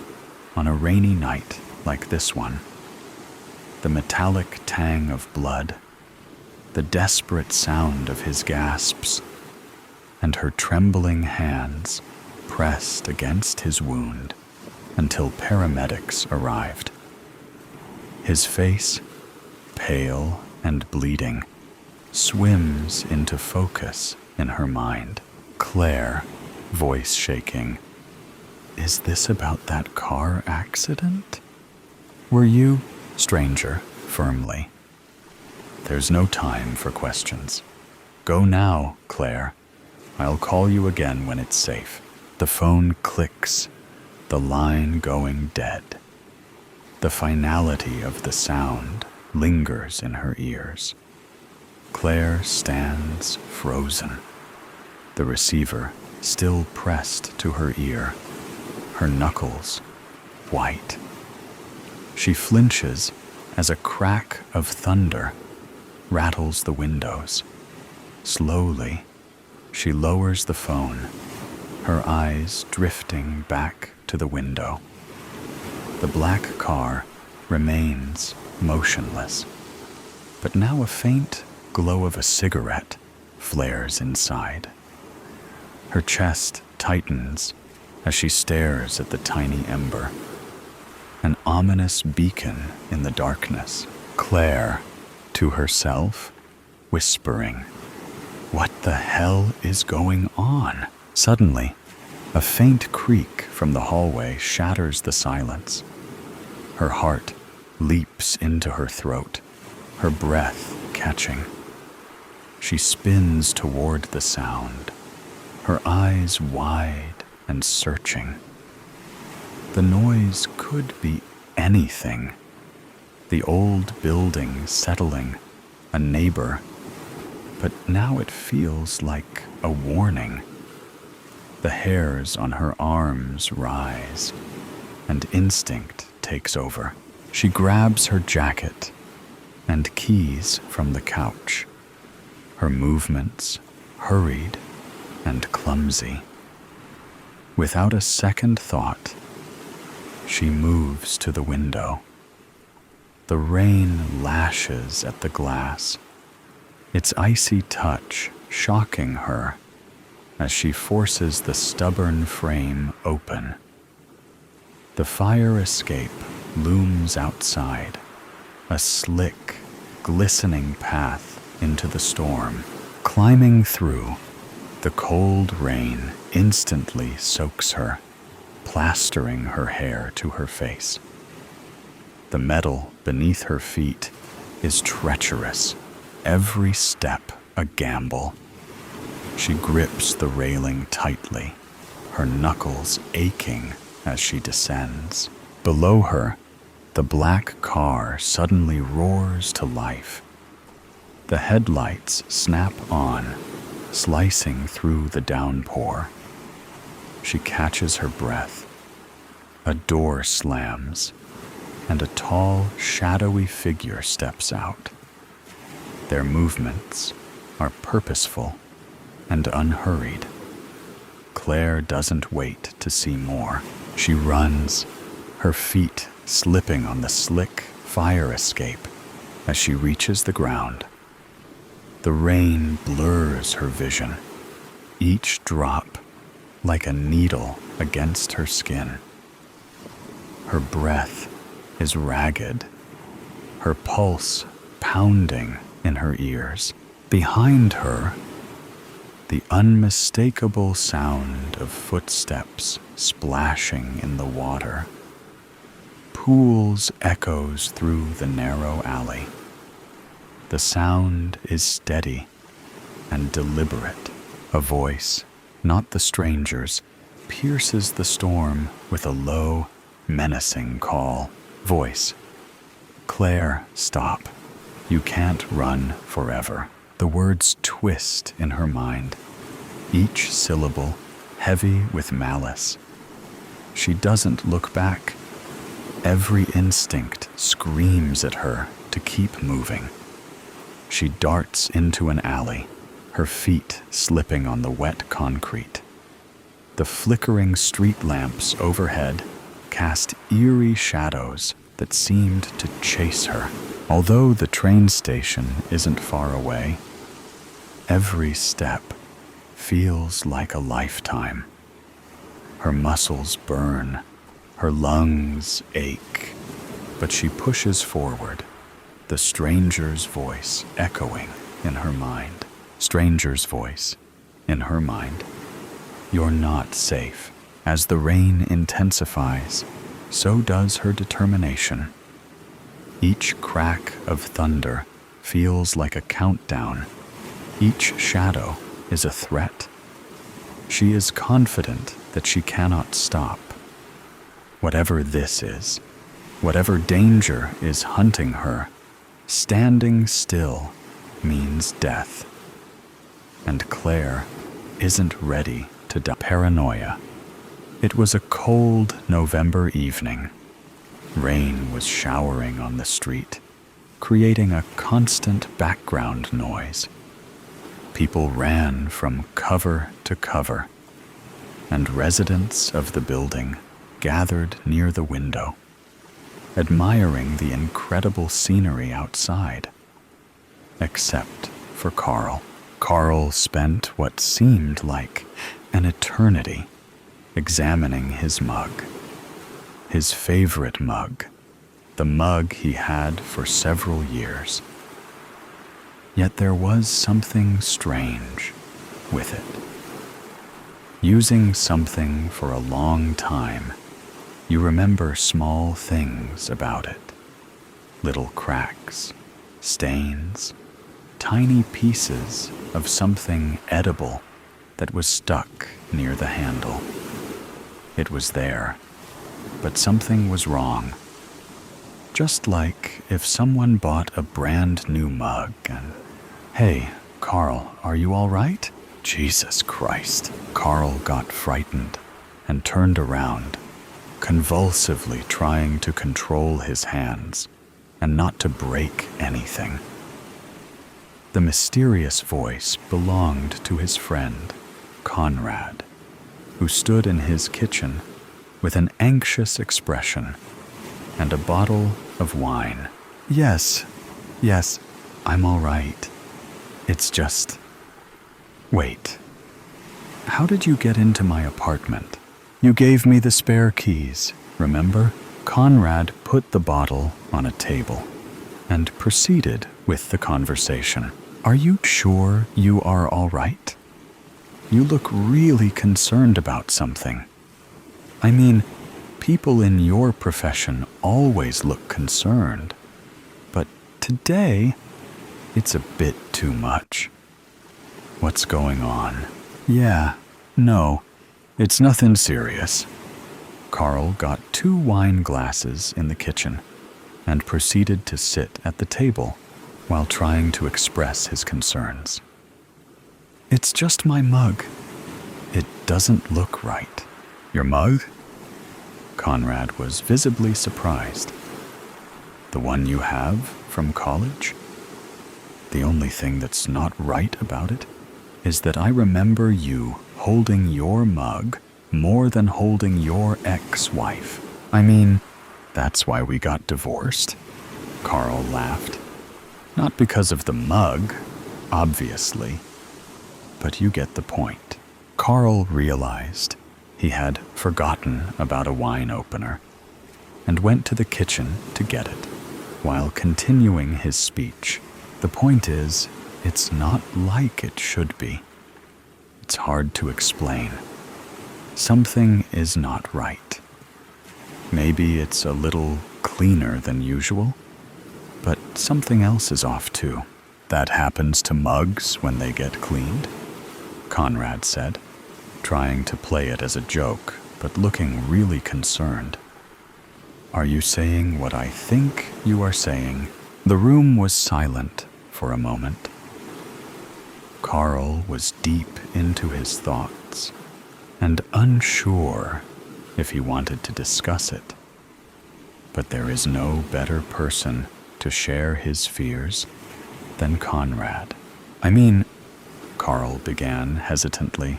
on a rainy night like this one. The metallic tang of blood, the desperate sound of his gasps, and her trembling hands pressed against his wound until paramedics arrived. His face, pale and bleeding, swims into focus in her mind. Claire, voice shaking. "Is this about that car accident? Were you?" Stranger, firmly. "There's no time for questions. Go now, Claire. I'll call you again when it's safe." The phone clicks, the line going dead. The finality of the sound lingers in her ears. Claire stands frozen, the receiver still pressed to her ear, her knuckles white. She flinches as a crack of thunder rattles the windows. Slowly, she lowers the phone, her eyes drifting back to the window. The black car remains motionless, but now a faint glow of a cigarette flares inside. Her chest tightens as she stares at the tiny ember, an ominous beacon in the darkness. Claire, to herself, whispering, "What the hell is going on?" Suddenly, a faint creak from the hallway shatters the silence. Her heart leaps into her throat, her breath catching. She spins toward the sound, her eyes wide and searching. The noise could be anything. The old building settling, a neighbor, but now it feels like a warning. The hairs on her arms rise, and instinct takes over. She grabs her jacket and keys from the couch, her movements hurried and clumsy. Without a second thought, she moves to the window. The rain lashes at the glass, its icy touch shocking her as she forces the stubborn frame open. The fire escape looms outside, a slick, glistening path into the storm. Climbing through, the cold rain instantly soaks her, plastering her hair to her face. The metal beneath her feet is treacherous, every step a gamble. She grips the railing tightly, her knuckles aching as she descends. Below her, the black car suddenly roars to life. The headlights snap on, slicing through the downpour. She catches her breath. A door slams, and a tall, shadowy figure steps out. Their movements are purposeful and unhurried. Claire doesn't wait to see more. She runs, her feet slipping on the slick fire escape as she reaches the ground. The rain blurs her vision, each drop like a needle against her skin. Her breath is ragged, her pulse pounding in her ears. Behind her, the unmistakable sound of footsteps splashing in the water. Pools echoes through the narrow alley. The sound is steady and deliberate. A voice, not the stranger's, pierces the storm with a low, menacing call. Voice: Claire, stop. You can't run forever. The words twist in her mind, each syllable heavy with malice. She doesn't look back. Every instinct screams at her to keep moving. She darts into an alley, her feet slipping on the wet concrete. The flickering street lamps overhead cast eerie shadows that seemed to chase her. Although the train station isn't far away, every step feels like a lifetime. Her muscles burn, her lungs ache, but she pushes forward, the stranger's voice echoing in her mind. Stranger's voice in her mind. You're not safe. As the rain intensifies, so does her determination. Each crack of thunder feels like a countdown. Each shadow is a threat. She is confident that she cannot stop. Whatever this is, whatever danger is hunting her, standing still means death. And Claire isn't ready to die. Paranoia. It was a cold November evening. Rain was showering on the street, creating a constant background noise. People ran from cover to cover, and residents of the building gathered near the window, admiring the incredible scenery outside. Except for Carl. Carl spent what seemed like an eternity examining his mug. His favorite mug, the mug he had for several years. Yet there was something strange with it. Using something for a long time, you remember small things about it. Little cracks, stains, tiny pieces of something edible that was stuck near the handle. It was there, but something was wrong. Just like if someone bought a brand new mug and, "Hey, Carl, are you all right? Jesus Christ. Carl got frightened and turned around, convulsively trying to control his hands and not to break anything. The mysterious voice belonged to his friend, Conrad, who stood in his kitchen with an anxious expression and a bottle of wine. Yes, I'm all right. It's just... Wait. How did you get into my apartment? You gave me the spare keys, remember? Conrad put the bottle on a table and proceeded with the conversation. Are you sure you are all right? You look really concerned about something. I mean, people in your profession always look concerned. But today, it's a bit too much. What's going on? Yeah, no, it's nothing serious. Carl got 2 wine glasses in the kitchen and proceeded to sit at the table while trying to express his concerns. It's just my mug. It doesn't look right. Your mug? Conrad was visibly surprised. The one you have from college? The only thing that's not right about it is that I remember you holding your mug more than holding your ex-wife. I mean, that's why we got divorced. Carl laughed. Not because of the mug, obviously, but you get the point. Carl realized he had forgotten about a wine opener and went to the kitchen to get it, while continuing his speech. The point is, it's not like it should be. It's hard to explain. Something is not right. Maybe it's a little cleaner than usual, but something else is off too. That happens to mugs when they get cleaned, Conrad said, trying to play it as a joke, but looking really concerned. Are you saying what I think you are saying? The room was silent for a moment. Carl was deep into his thoughts and unsure if he wanted to discuss it. But there is no better person to share his fears than Conrad. I mean, Carl began hesitantly.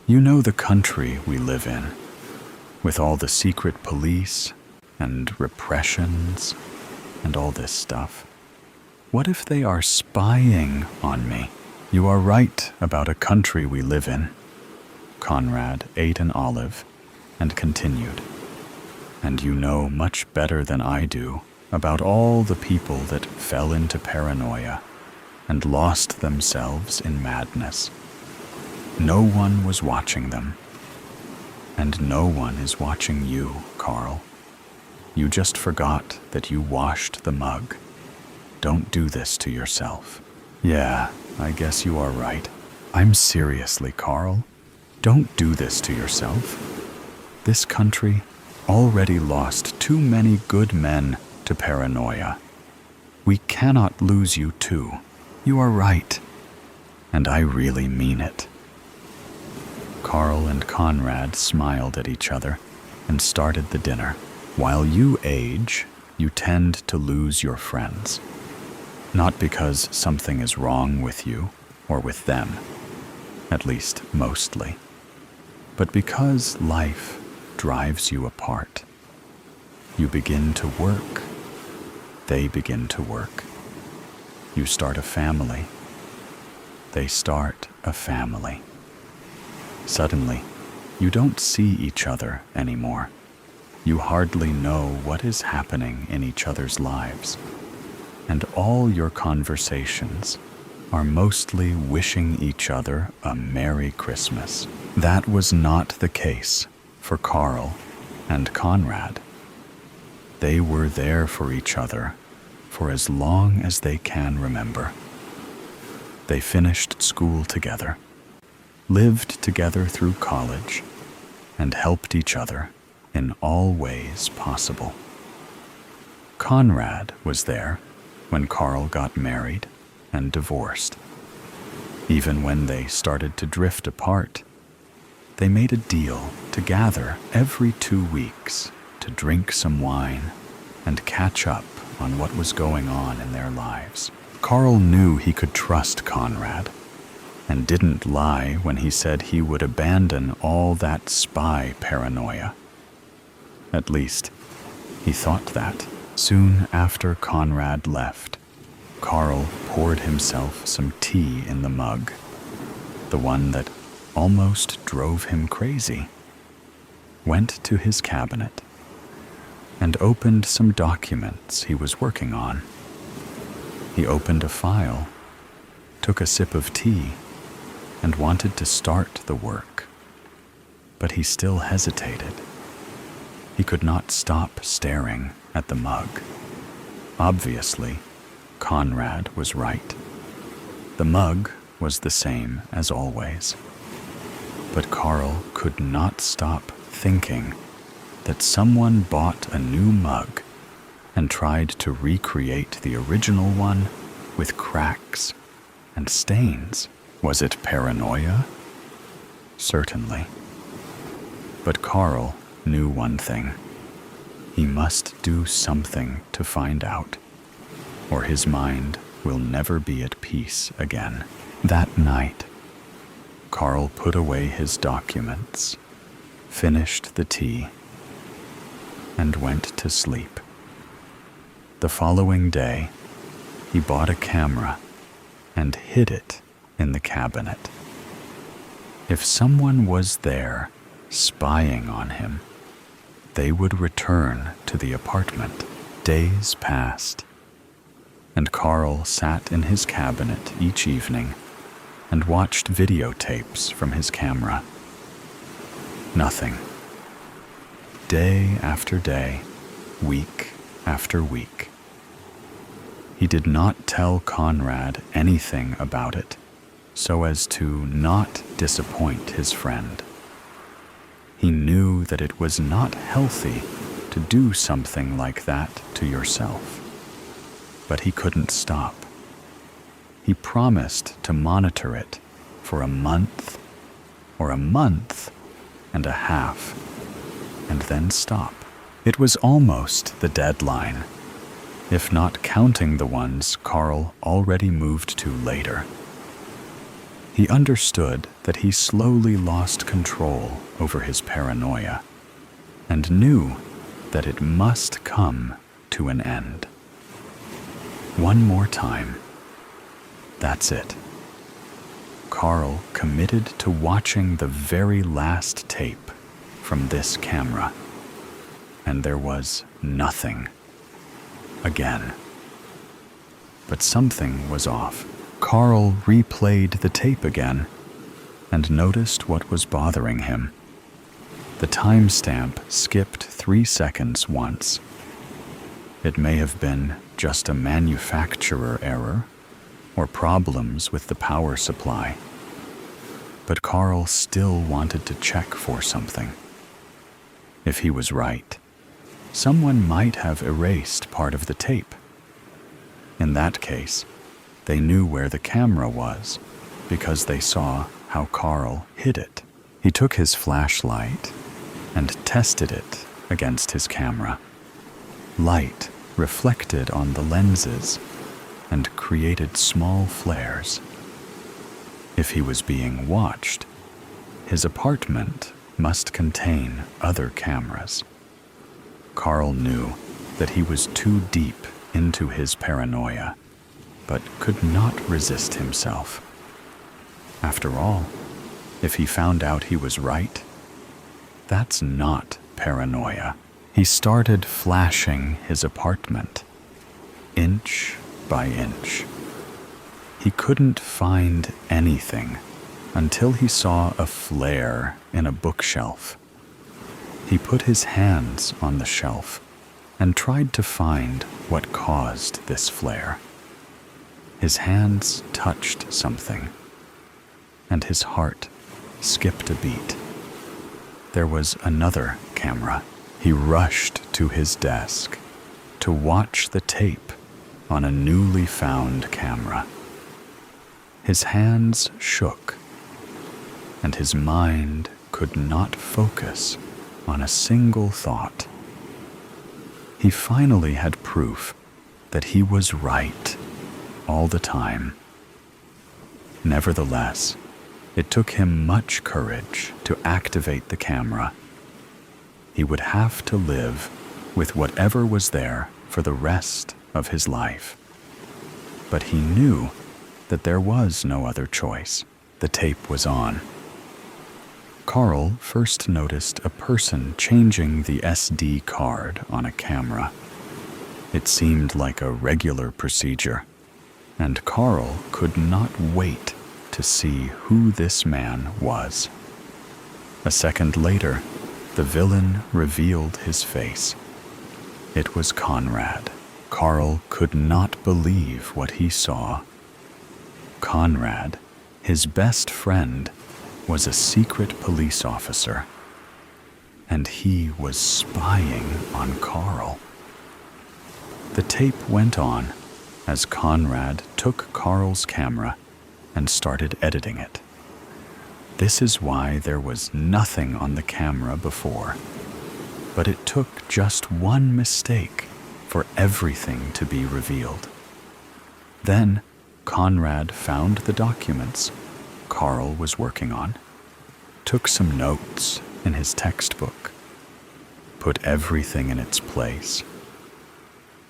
You know the country we live in, with all the secret police and repressions and all this stuff. What if they are spying on me? You are right about a country we live in. Conrad ate an olive and continued. And you know much better than I do about all the people that fell into paranoia and lost themselves in madness. No one was watching them. And no one is watching you, Carl. You just forgot that you washed the mug. Don't do this to yourself. Yeah, I guess you are right. I'm seriously, Carl. Don't do this to yourself. This country already lost too many good men to paranoia. We cannot lose you too. You are right. And I really mean it. Carl and Conrad smiled at each other and started the dinner. While you age, you tend to lose your friends. Not because something is wrong with you or with them, at least mostly, but because life drives you apart. You begin to work. They begin to work. You start a family. They start a family. Suddenly, you don't see each other anymore. You hardly know what is happening in each other's lives. And all your conversations are mostly wishing each other a Merry Christmas. That was not the case for Carl and Conrad. They were there for each other for as long as they can remember. They finished school together, lived together through college, and helped each other in all ways possible. Conrad was there when Carl got married and divorced. Even when they started to drift apart, they made a deal to gather every 2 weeks to drink some wine and catch up on what was going on in their lives. Carl knew he could trust Conrad and didn't lie when he said he would abandon all that spy paranoia. At least, he thought that. Soon after Conrad left, Carl poured himself some tea in the mug, the one that almost drove him crazy, went to his cabinet, and opened some documents he was working on. He opened a file, took a sip of tea, and wanted to start the work. But he still hesitated. He could not stop staring at the mug. Obviously, Conrad was right. The mug was the same as always. But Carl could not stop thinking that someone bought a new mug and tried to recreate the original one with cracks and stains. Was it paranoia? Certainly. But Carl knew one thing. He must do something to find out, or his mind will never be at peace again. That night, Carl put away his documents, finished the tea, and went to sleep. The following day, he bought a camera and hid it in the cabinet. If someone was there spying on him, they would return to the apartment. Days passed, and Carl sat in his cabinet each evening and watched videotapes from his camera. Nothing. Day after day, week after week. He did not tell Conrad anything about it, so as to not disappoint his friend. He knew that it was not healthy to do something like that to yourself. But he couldn't stop. He promised to monitor it for a month or a month and a half, and then stop. It was almost the deadline, if not counting the ones Carl already moved to later. He understood that he slowly lost control over his paranoia and knew that it must come to an end. One more time. That's it. Carl committed to watching the very last tape from this camera, and there was nothing. Again. But something was off. Carl replayed the tape again and noticed what was bothering him. The timestamp skipped 3 seconds once. It may have been just a manufacturer error or problems with the power supply. But Carl still wanted to check for something. If he was right, someone might have erased part of the tape. In that case, they knew where the camera was because they saw how Carl hid it. He took his flashlight and tested it against his camera. Light reflected on the lenses and created small flares. If he was being watched, his apartment must contain other cameras. Carl knew that he was too deep into his paranoia, but could not resist himself. After all, if he found out he was right, that's not paranoia. He started flashing his apartment, inch by inch. He couldn't find anything until he saw a flare in a bookshelf. He put his hands on the shelf and tried to find what caused this flare. His hands touched something, and his heart skipped a beat. There was another camera. He rushed to his desk to watch the tape on a newly found camera. His hands shook, and his mind could not focus on a single thought. He finally had proof that he was right all the time. Nevertheless, it took him much courage to activate the camera. He would have to live with whatever was there for the rest of his life. But he knew that there was no other choice. The tape was on. Carl first noticed a person changing the SD card on a camera. It seemed like a regular procedure, and Carl could not wait to see who this man was. A second later, the villain revealed his face. It was Conrad. Carl could not believe what he saw. Conrad, his best friend, was a secret police officer, and he was spying on Carl. The tape went on as Conrad took Carl's camera and started editing it. This is why there was nothing on the camera before, but it took just one mistake for everything to be revealed. Then Conrad found the documents Carl was working on, took some notes in his textbook, put everything in its place,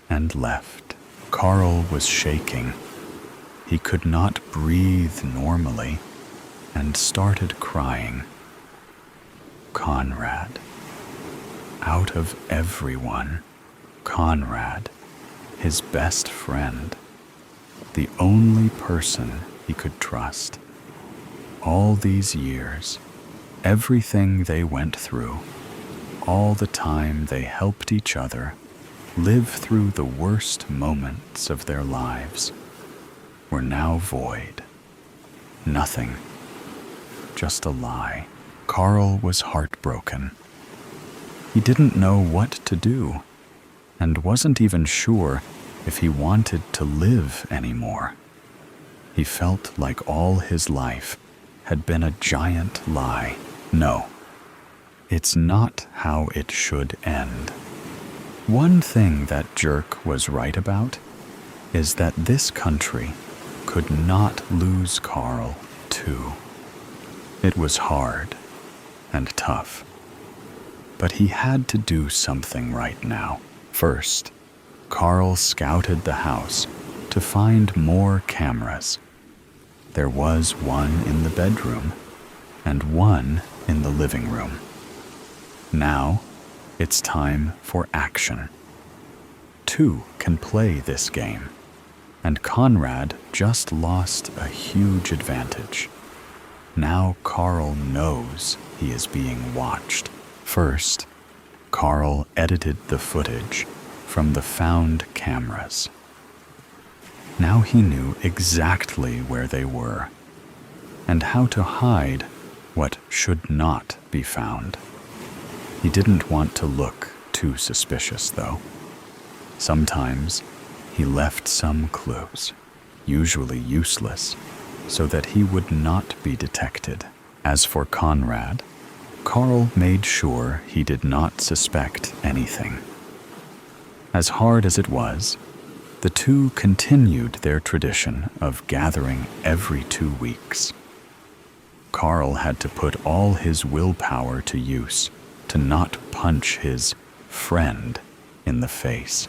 and left. Carl was shaking. He could not breathe normally and started crying. Conrad. Out of everyone, Conrad, his best friend, the only person he could trust. All these years, everything they went through, all the time they helped each other live through the worst moments of their lives, were now void. Nothing. Just a lie. Carl was heartbroken. He didn't know what to do, and wasn't even sure if he wanted to live anymore. He felt like all his life had been a giant lie. No, it's not how it should end. One thing that jerk was right about is that this country could not lose Carl, too. It was hard and tough, but he had to do something right now. First, Carl scouted the house to find more cameras. There was one in the bedroom and one in the living room. Now, it's time for action. Two can play this game, and Conrad just lost a huge advantage. Now Carl knows he is being watched. First, Carl edited the footage from the found cameras. Now he knew exactly where they were, and how to hide what should not be found. He didn't want to look too suspicious, though. Sometimes he left some clues, usually useless, so that he would not be detected. As for Conrad, Carl made sure he did not suspect anything. As hard as it was, the two continued their tradition of gathering every 2 weeks. Carl had to put all his willpower to use to not punch his friend in the face.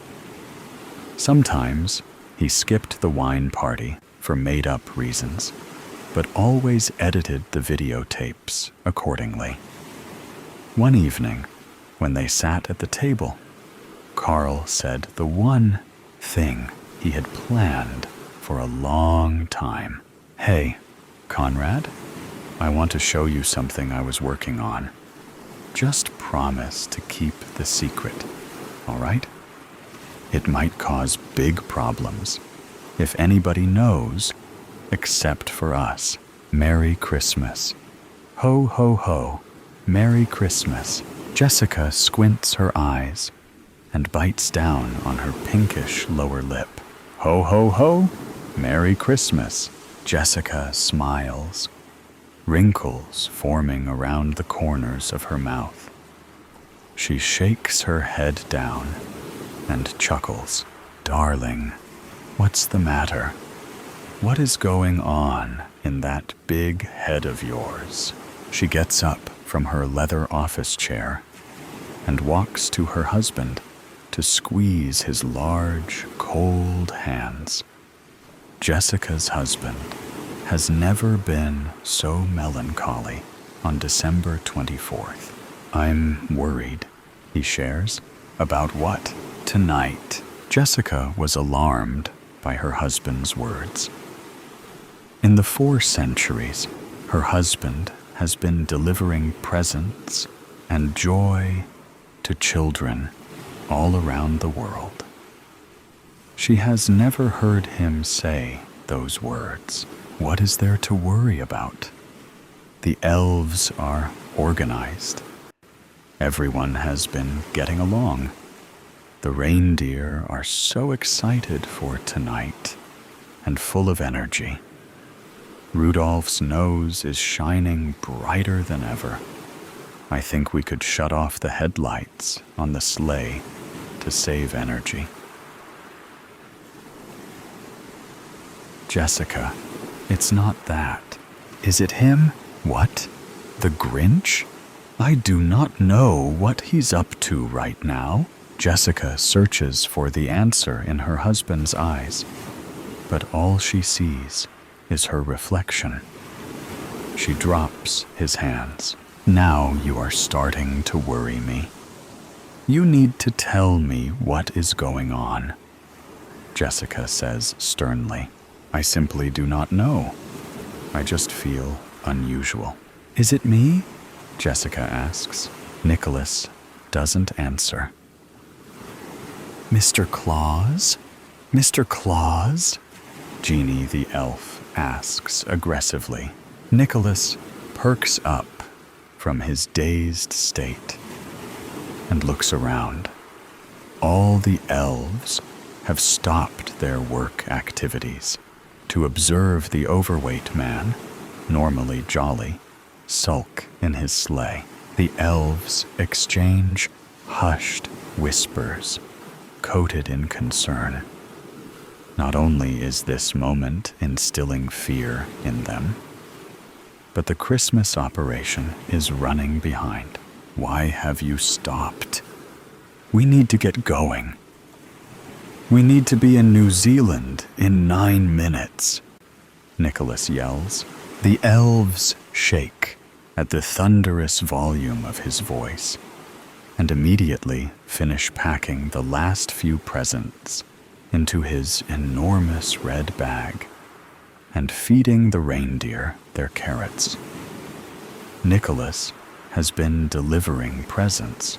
Sometimes he skipped the wine party for made-up reasons, but always edited the videotapes accordingly. One evening, when they sat at the table, Carl said the one thing he had planned for a long time. "Hey, Conrad, I want to show you something I was working on. Just promise to keep the secret, all right? It might cause big problems if anybody knows, except for us. Merry Christmas. Ho, ho, ho. Merry Christmas." Jessica squints her eyes and bites down on her pinkish lower lip. "Ho, ho, ho. Merry Christmas." Jessica smiles, wrinkles forming around the corners of her mouth. She shakes her head down and chuckles. Darling, what's the matter? What is going on in that big head of yours? She gets up from her leather office chair and walks to her husband to squeeze his large, cold hands. Jessica's husband has never been so melancholy on December 24th. I'm worried, he shares. About what? Tonight. Jessica was alarmed by her husband's words. In the 4 centuries, her husband has been delivering presents and joy to children all around the world. She has never heard him say those words. What is there to worry about? The elves are organized. Everyone has been getting along. The reindeer are so excited for tonight and full of energy. Rudolph's nose is shining brighter than ever. I think we could shut off the headlights on the sleigh to save energy. Jessica, it's not that. Is it him? What? The Grinch? I do not know what he's up to right now. Jessica searches for the answer in her husband's eyes, but all she sees is her reflection. She drops his hands. Now you are starting to worry me. You need to tell me what is going on, Jessica says sternly. I simply do not know. I just feel unusual. Is it me? Jessica asks. Nicholas doesn't answer. Mr. Claus? Mr. Claus? Jeannie the elf asks aggressively. Nicholas perks up from his dazed state and looks around. All the elves have stopped their work activities to observe the overweight man, normally jolly, sulk in his sleigh. The elves exchange hushed whispers, coated in concern. Not only is this moment instilling fear in them, but the Christmas operation is running behind. Why have you stopped? We need to get going. We need to be in New Zealand in 9 minutes, Nicholas yells. The elves shake at the thunderous volume of his voice and immediately finish packing the last few presents into his enormous red bag and feeding the reindeer their carrots. Nicholas has been delivering presents,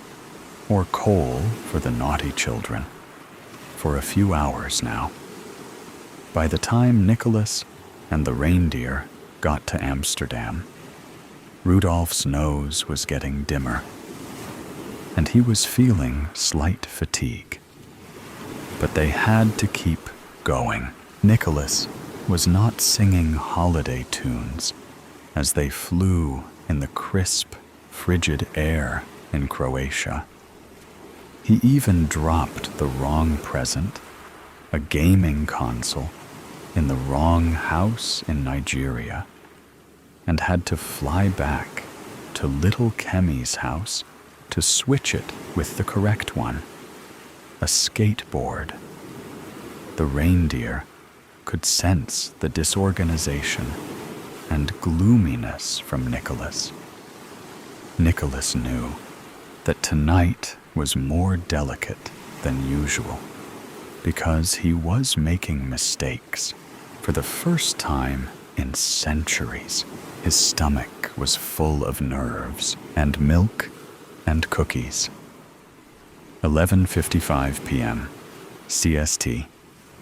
or coal for the naughty children, for a few hours now. By the time Nicholas and the reindeer got to Amsterdam, Rudolph's nose was getting dimmer, and he was feeling slight fatigue. But they had to keep going. Nicholas was not singing holiday tunes as they flew in the crisp, frigid air in Croatia. He even dropped the wrong present, a gaming console, in the wrong house in Nigeria, and had to fly back to little Kemi's house to switch it with the correct one, a skateboard. The reindeer could sense the disorganization and gloominess from Nicholas. Nicholas knew that tonight was more delicate than usual because he was making mistakes for the first time in centuries. His stomach was full of nerves and milk and cookies. 11:55 p.m. CST,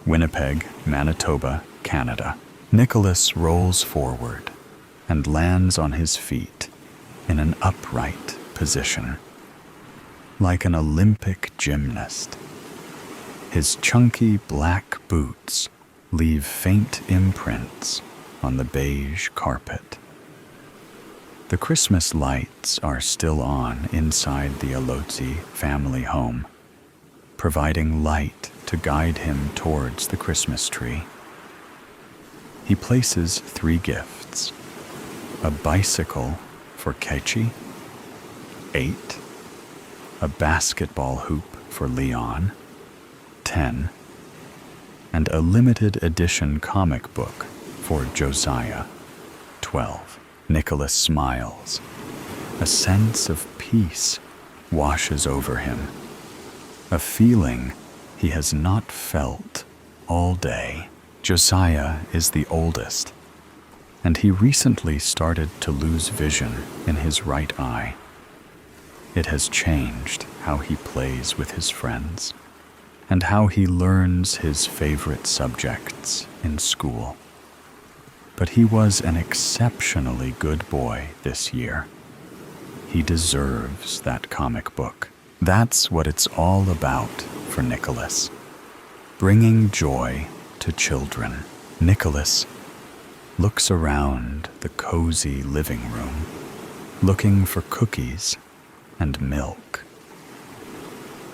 Winnipeg, Manitoba, Canada. Nicholas rolls forward and lands on his feet in an upright position, like an Olympic gymnast. His chunky black boots leave faint imprints on the beige carpet. The Christmas lights are still on inside the Alotzi family home, providing light to guide him towards the Christmas tree. He places 3 gifts: a bicycle for Kechi, 8, a basketball hoop for Leon, 10, and a limited edition comic book for Josiah, 12. Nicholas smiles. A sense of peace washes over him, a feeling he has not felt all day. Josiah is the oldest, and he recently started to lose vision in his right eye. It has changed how he plays with his friends and how he learns his favorite subjects in school. But he was an exceptionally good boy this year. He deserves that comic book. That's what it's all about for Nicholas. Bringing joy to children. Nicholas looks around the cozy living room, looking for cookies and milk.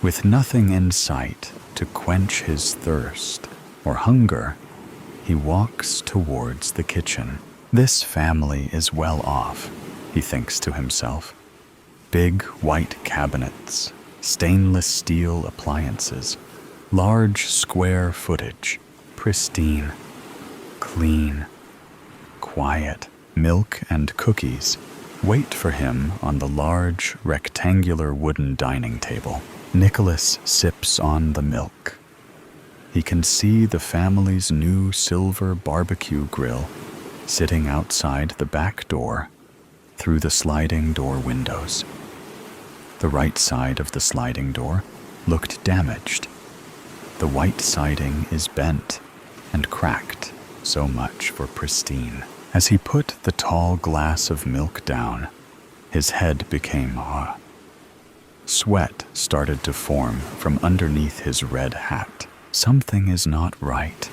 With nothing in sight to quench his thirst or hunger, he walks towards the kitchen. This family is well off, he thinks to himself. Big white cabinets, stainless steel appliances, large square footage, pristine, clean, quiet. Milk and cookies wait for him on the large rectangular wooden dining table. Nicholas sips on the milk. He can see the family's new silver barbecue grill sitting outside the back door through the sliding door windows. The right side of the sliding door looked damaged. The white siding is bent and cracked, so much for pristine. As he put the tall glass of milk down, his head became hot. Sweat started to form from underneath his red hat. Something is not right,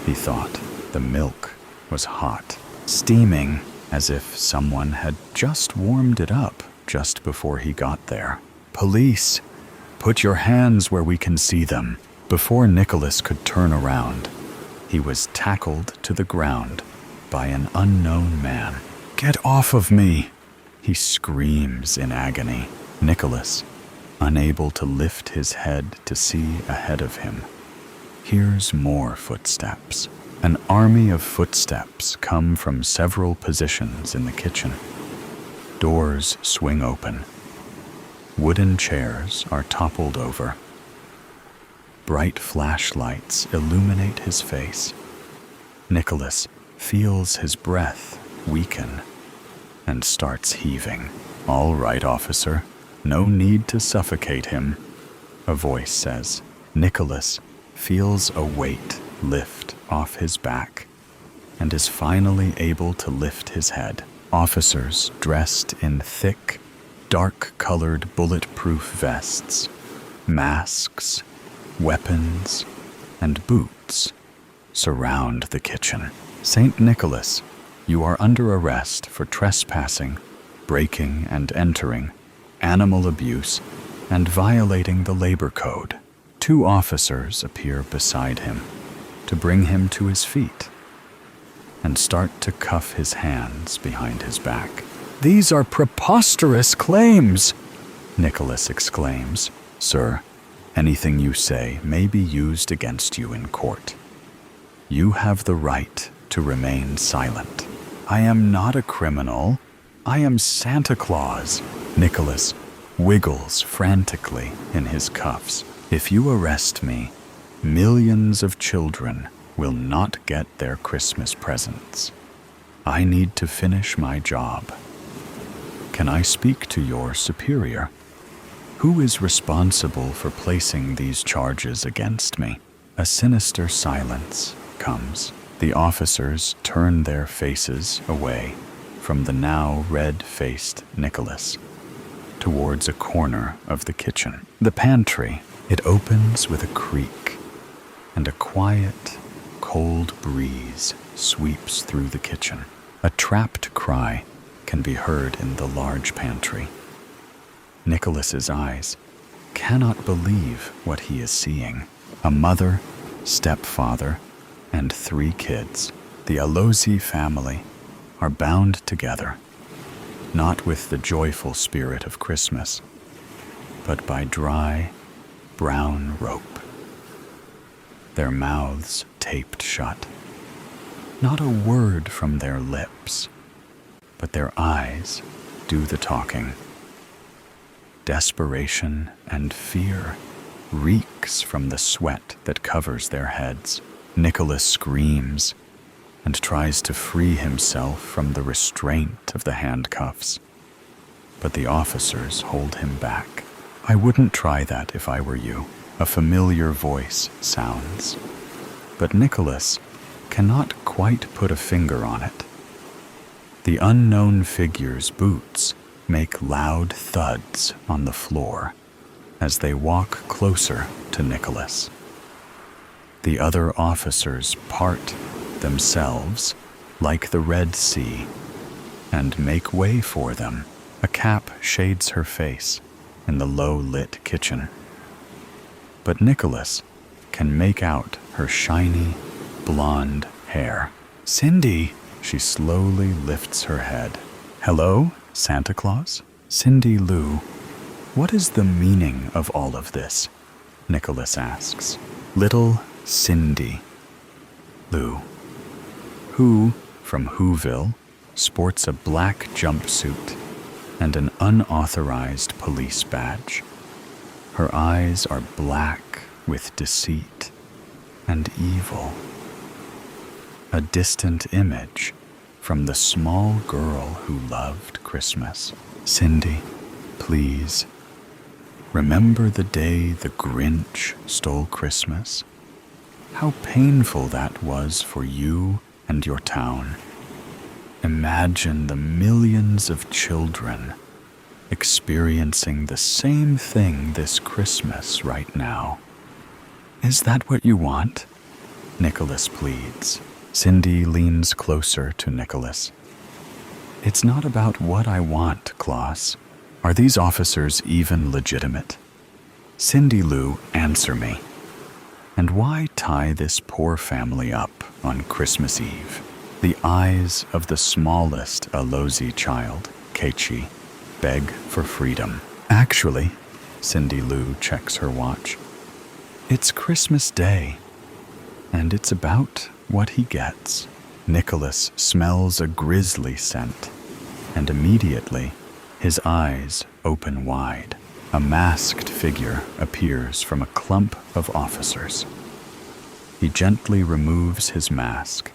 he thought. The milk was hot, steaming as if someone had just warmed it up just before he got there. Police! Put your hands where we can see them. Before Nicholas could turn around, he was tackled to the ground by an unknown man. Get off of me! He screams in agony. Nicholas, unable to lift his head to see ahead of him, hears more footsteps. An army of footsteps come from several positions in the kitchen. Doors swing open. Wooden chairs are toppled over. Bright flashlights illuminate his face. Nicholas feels his breath weaken and starts heaving. All right, officer. No need to suffocate him, a voice says. Nicholas feels a weight lift off his back and is finally able to lift his head. Officers dressed in thick, dark-colored bulletproof vests, masks, weapons, and boots surround the kitchen. St. Nicholas, you are under arrest for trespassing, breaking and entering, animal abuse, and violating the labor code. 2 officers appear beside him to bring him to his feet and start to cuff his hands behind his back. These are preposterous claims, Nicholas exclaims. Sir, anything you say may be used against you in court. You have the right to remain silent. I am not a criminal. I am Santa Claus. Nicholas wiggles frantically in his cuffs. If you arrest me, millions of children will not get their Christmas presents. I need to finish my job. Can I speak to your superior? Who is responsible for placing these charges against me? A sinister silence comes. The officers turn their faces away from the now red-faced Nicholas towards a corner of the kitchen. The pantry, it opens with a creak, and a quiet, cold breeze sweeps through the kitchen. A trapped cry can be heard in the large pantry. Nicholas's eyes cannot believe what he is seeing. A mother, stepfather, and 3 kids, the Alozi family, are bound together, not with the joyful spirit of Christmas, but by dry, brown rope. Their mouths taped shut. Not a word from their lips, but their eyes do the talking. Desperation and fear reeks from the sweat that covers their heads. Nicholas screams and tries to free himself from the restraint of the handcuffs, but the officers hold him back. "I wouldn't try that if I were you," a familiar voice sounds. But Nicholas cannot quite put a finger on it. The unknown figure's boots make loud thuds on the floor as they walk closer to Nicholas. The other officers part themselves like the Red Sea and make way for them. A cap shades her face in the low-lit kitchen, but Nicholas can make out her shiny, blonde hair. "Cindy!" She slowly lifts her head. "Hello, Santa Claus?" "Cindy Lou, what is the meaning of all of this?" Nicholas asks. "Little Cindy Lou, who, from Whoville, sports a black jumpsuit and an unauthorized police badge. Her eyes are black with deceit and evil. A distant image from the small girl who loved Christmas. Cindy, please, remember the day the Grinch stole Christmas? How painful that was for you and your town. Imagine the millions of children experiencing the same thing this Christmas right now. Is that what you want?" Nicholas pleads. Cindy leans closer to Nicholas. "It's not about what I want, Claus. Are these officers even legitimate? Cindy Lou, answer me. And why tie this poor family up on Christmas Eve?" The eyes of the smallest Alozi child, Kechi, beg for freedom. "Actually," Cindy Lou checks her watch, "it's Christmas Day, and it's about what he gets." Nicholas smells a grisly scent, and immediately his eyes open wide. A masked figure appears from a clump of officers. He gently removes his mask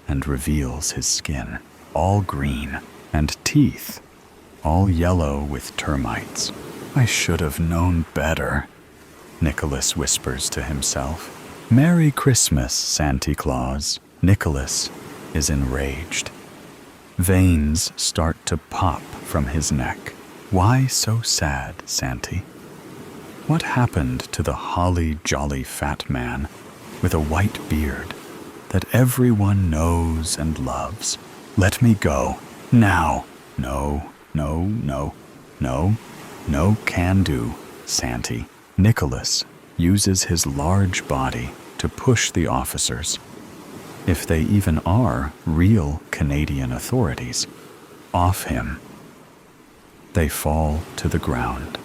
and reveals his skin, all green, and teeth, all yellow with termites. "I should have known better," Nicholas whispers to himself. "Merry Christmas, Santa Claus." Nicholas is enraged. Veins start to pop from his neck. Why so sad, Santy? What happened to the holly jolly fat man with a white beard that everyone knows and loves? Let me go, now. No, no, no, no, no can do, Santy. Nicholas uses his large body to push the officers, if they even are real Canadian authorities, off him. They fall to the ground,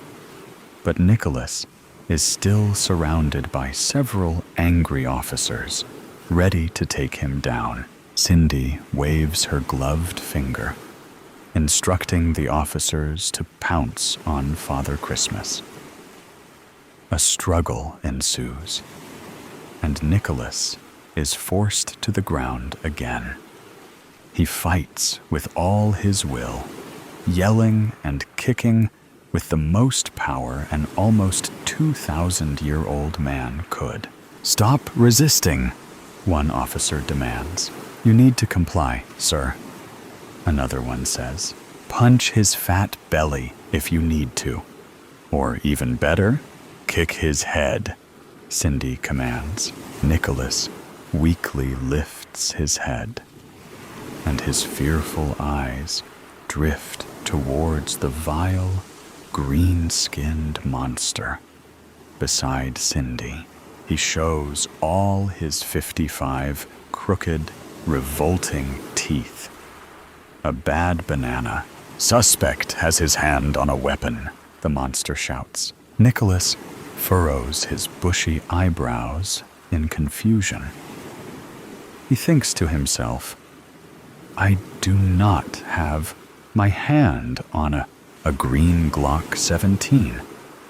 but Nicholas is still surrounded by several angry officers, ready to take him down. Cindy waves her gloved finger, instructing the officers to pounce on Father Christmas. A struggle ensues, and Nicholas is forced to the ground again. He fights with all his will, yelling and kicking with the most power an almost 2,000-year-old man could. "Stop resisting," one officer demands. "You need to comply, sir," another one says. "Punch his fat belly if you need to. Or even better, kick his head," Cindy commands. Nicholas weakly lifts his head, and his fearful eyes drift towards the vile, green-skinned monster beside Cindy. He shows all his 55 crooked, revolting teeth. A bad banana. Suspect has his hand on a weapon, the monster shouts. Nicholas furrows his bushy eyebrows in confusion. He thinks to himself, I do not have my hand on a green Glock 17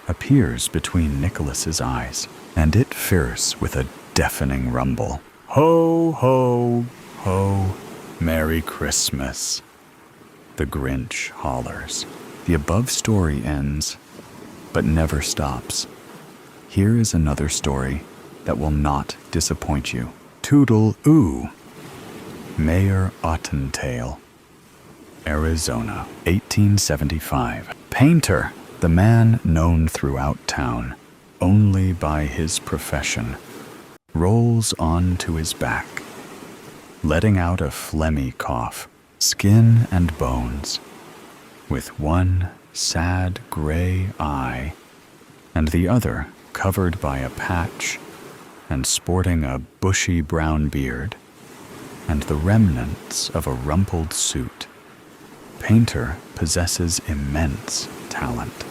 appears between Nicholas's eyes, and it fierce with a deafening rumble. Ho, ho, ho, Merry Christmas. The Grinch hollers. The above story ends, but never stops. Here is another story that will not disappoint you. Toodle-oo. Mayor Ottentail, Arizona, 1875. Painter, the man known throughout town only by his profession, rolls onto his back, letting out a phlegmy cough, skin and bones, with one sad gray eye and the other covered by a patch and sporting a bushy brown beard and the remnants of a rumpled suit. Painter possesses immense talent.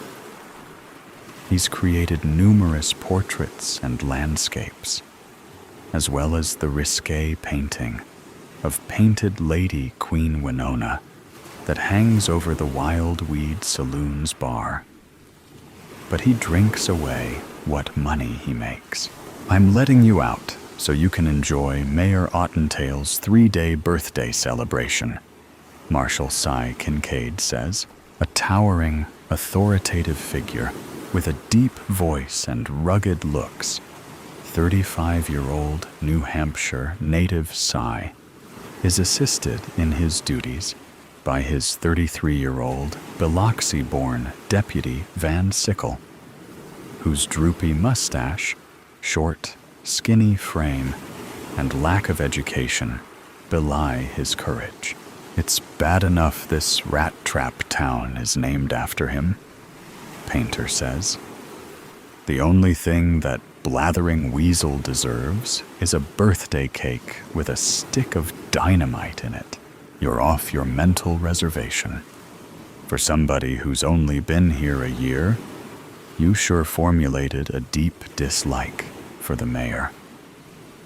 He's created numerous portraits and landscapes, as well as the risque painting of Painted Lady Queen Winona that hangs over the Wild Weed Saloon's bar. But he drinks away what money he makes. I'm letting you out so you can enjoy Mayor Ottentail's 3-day birthday celebration, Marshall Cy Kincaid says, a towering, authoritative figure with a deep voice and rugged looks. 35-year-old New Hampshire native Cy is assisted in his duties by his 33-year-old Biloxi-born Deputy Van Sickle, whose droopy mustache, short, skinny frame, and lack of education belie his courage. It's bad enough this rat trap town is named after him, Painter says. The only thing that blathering weasel deserves is a birthday cake with a stick of dynamite in it. You're off your mental reservation. For somebody who's only been here a year, you sure formulated a deep dislike for the mayor,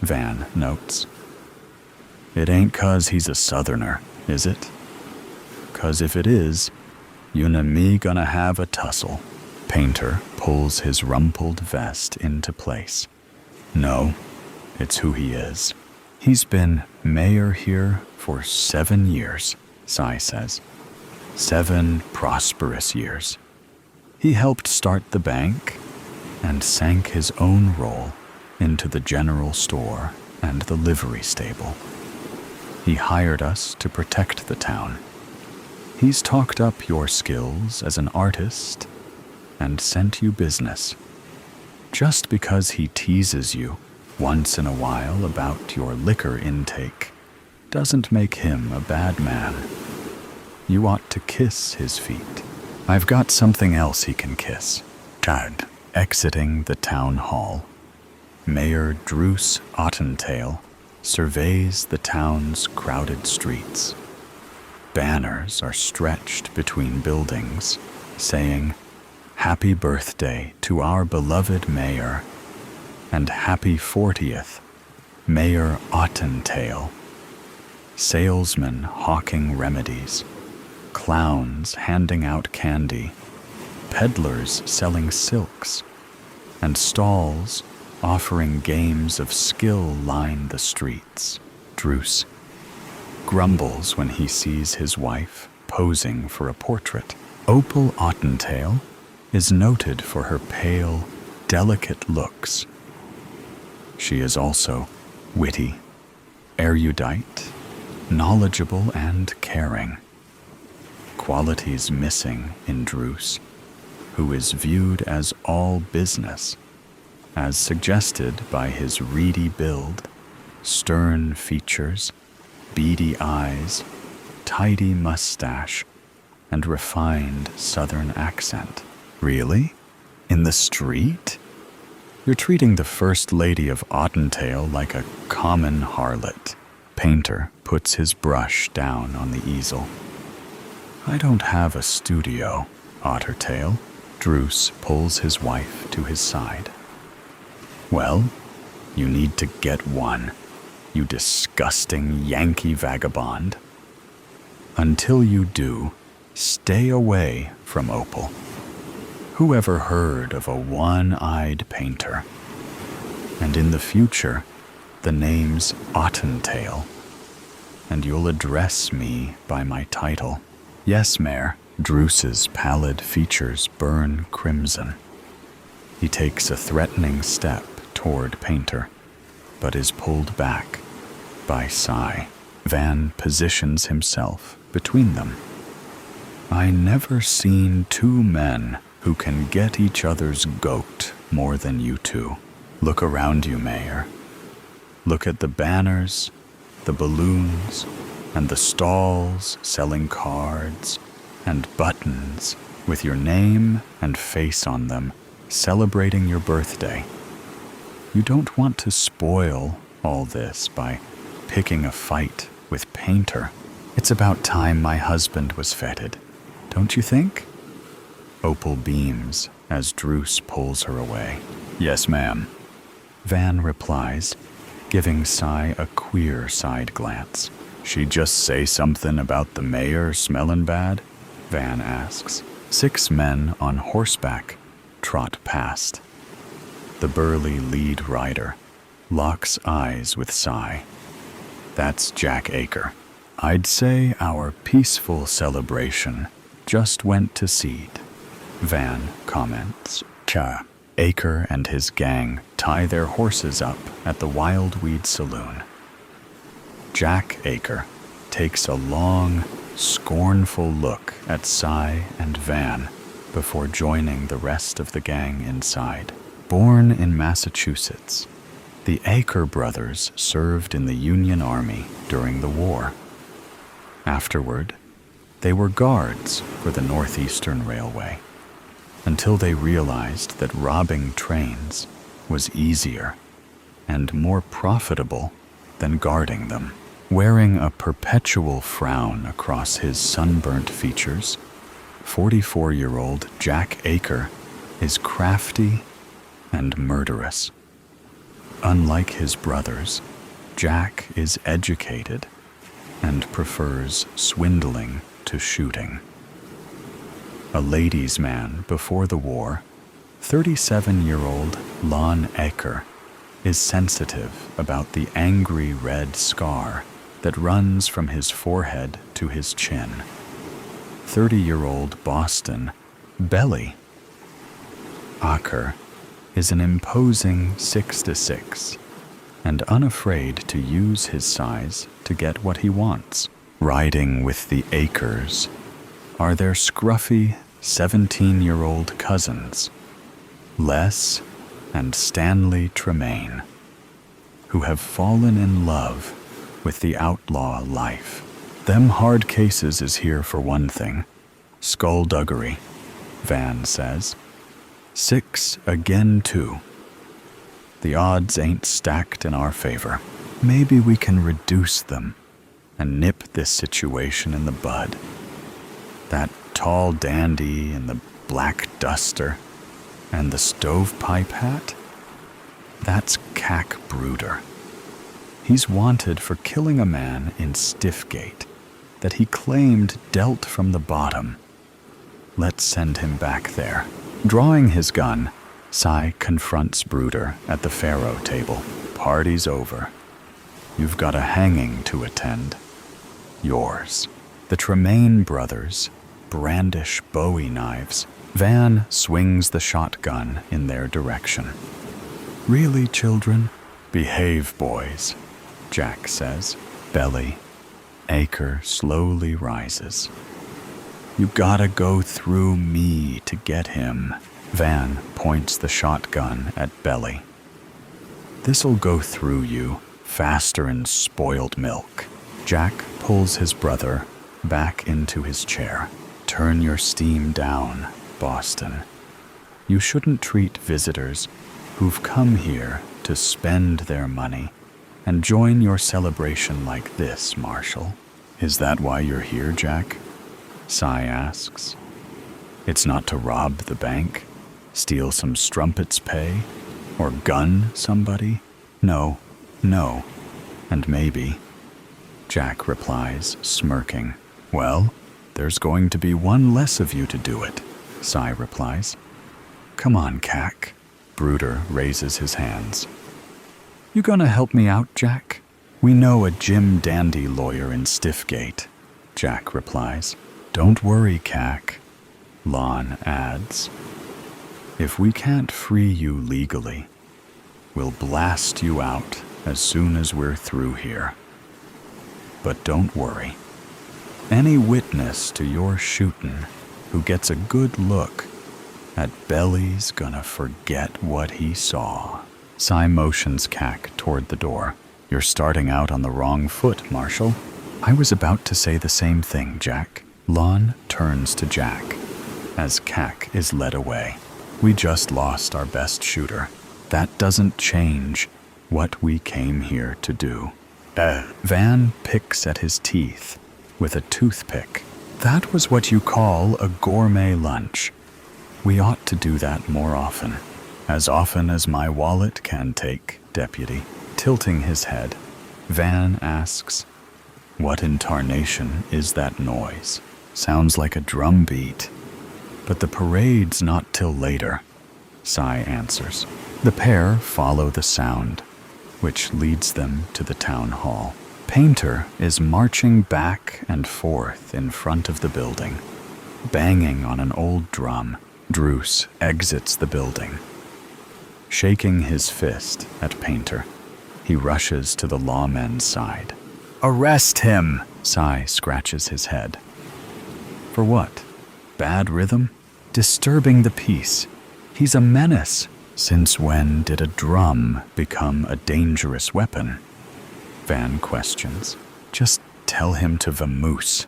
Van notes. It ain't 'cause he's a southerner, is it? 'Cause if it is, you and me gonna have a tussle. Painter pulls his rumpled vest into place. No, it's who he is. He's been mayor here for 7 years, Cy says. 7 prosperous years. He helped start the bank and sank his own role into the general store and the livery stable. He hired us to protect the town. He's talked up your skills as an artist and sent you business. Just because he teases you once in a while about your liquor intake doesn't make him a bad man. You ought to kiss his feet. I've got something else he can kiss. Chad. Exiting the town hall, Mayor Druce Ottentail surveys the town's crowded streets. Banners are stretched between buildings, saying, "Happy birthday to our beloved mayor," and "Happy 40th, Mayor Ottentail." Salesmen hawking remedies, clowns handing out candy, peddlers selling silks, and stalls offering games of skill line the streets. Druce grumbles when he sees his wife posing for a portrait. Opal Ottentail is noted for her pale, delicate looks. She is also witty, erudite, knowledgeable, and caring. Qualities missing in Druce, who is viewed as all business, as suggested by his reedy build, stern features, beady eyes, tidy mustache, and refined southern accent. Really? In the street? You're treating the First Lady of Ottentail like a common harlot. Painter puts his brush down on the easel. I don't have a studio, Ottertail. Druce pulls his wife to his side. Well, you need to get one, you disgusting Yankee vagabond. Until you do, stay away from Opal. Who ever heard of a one-eyed painter? And in the future, the name's Ottentail, and you'll address me by my title. Yes, Mayor. Druce's pallid features burn crimson. He takes a threatening step toward Painter, but is pulled back by Sigh. Van positions himself between them. I never seen two men who can get each other's goat more than you two. Look around you, Mayor. Look at the banners, the balloons, and the stalls selling cards and buttons with your name and face on them, celebrating your birthday. You don't want to spoil all this by picking a fight with Painter. It's about time my husband was feted, don't you think? Opal beams as Druce pulls her away. Yes, ma'am. Van replies, giving Sigh a queer side glance. She just say something about the mayor smellin' bad? Van asks. 6 men on horseback trot past. The burly lead rider locks eyes with Sigh. That's Jack Aker. I'd say our peaceful celebration just went to seed, Van comments. Cha. Aker and his gang tie their horses up at the Wildweed Saloon. Jack Aker takes a long, scornful look at Sigh and Van before joining the rest of the gang inside. Born in Massachusetts, the Aker brothers served in the Union Army during the war. Afterward, they were guards for the Northeastern Railway until they realized that robbing trains was easier and more profitable than guarding them. Wearing a perpetual frown across his sunburnt features, 44-year-old Jack Aker is crafty and murderous. Unlike his brothers, Jack is educated and prefers swindling to shooting. A ladies' man before the war, 37-year-old Lon Aker is sensitive about the angry red scar that runs from his forehead to his chin. 30-year-old Boston Belly Aker is an imposing 6'6" and unafraid to use his size to get what he wants. Riding with the Akers are their scruffy 17-year-old cousins, Les and Stanley Tremaine, who have fallen in love with the outlaw life. Them hard cases is here for one thing, skullduggery, Van says. 6 again 2. The odds ain't stacked in our favor. Maybe we can reduce them and nip this situation in the bud. That tall dandy in the black duster and the stovepipe hat, that's Cack Bruder. He's wanted for killing a man in Stiffgate that he claimed dealt from the bottom. Let's send him back there. Drawing his gun, Sigh confronts Bruder at the faro table. Party's over. You've got a hanging to attend. Yours. The Tremaine brothers brandish Bowie knives. Van swings the shotgun in their direction. Really, children? Behave, boys, Jack says. Belly. Aker slowly rises. You gotta go through me to get him. Van points the shotgun at Belly. This'll go through you faster'n spoiled milk. Jack pulls his brother back into his chair. Turn your steam down, Boston. You shouldn't treat visitors who've come here to spend their money and join your celebration like this, Marshall. Is that why you're here, Jack? Cy asks. It's not to rob the bank, steal some strumpet's pay, or gun somebody? No, and maybe. Jack replies, smirking. Well, there's going to be one less of you to do it, Cy replies. Come on, Cac. Bruder raises his hands. You gonna help me out, Jack? We know a Jim Dandy lawyer in Stiffgate, Jack replies. Don't worry, Cac, Lon adds. If we can't free you legally, we'll blast you out as soon as we're through here. But don't worry. Any witness to your shootin' who gets a good look at Belly's gonna forget what he saw. Cy motions Cac toward the door. You're starting out on the wrong foot, Marshall. I was about to say the same thing, Jack. Lon turns to Jack as Cac is led away. We just lost our best shooter. That doesn't change what we came here to do. Van picks at his teeth with a toothpick. That was what you call a gourmet lunch. We ought to do that more often. As often as my wallet can take, Deputy. Tilting his head, Van asks, what in tarnation is that noise? Sounds like a drum beat. But the parade's not till later, Cy answers. The pair follow the sound, which leads them to the town hall. Painter is marching back and forth in front of the building, banging on an old drum. Druce exits the building. Shaking his fist at Painter, he rushes to the lawmen's side. Arrest him! Cy scratches his head. For what? Bad rhythm? Disturbing the peace. He's a menace. Since when did a drum become a dangerous weapon? Van questions. Just tell him to vamoose.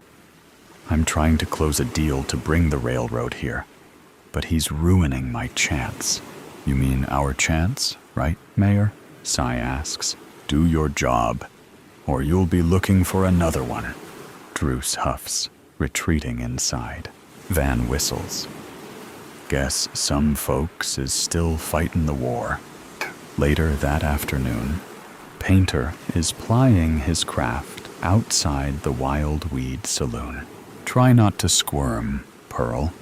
I'm trying to close a deal to bring the railroad here, but he's ruining my chance. You mean our chance, right, Mayor? Cy asks. Do your job, or you'll be looking for another one. Druce huffs, retreating inside. Van whistles. Guess some folks is still fightin' the war. Later that afternoon, Painter is plying his craft outside the Wild Weed Saloon. Try not to squirm, Pearl,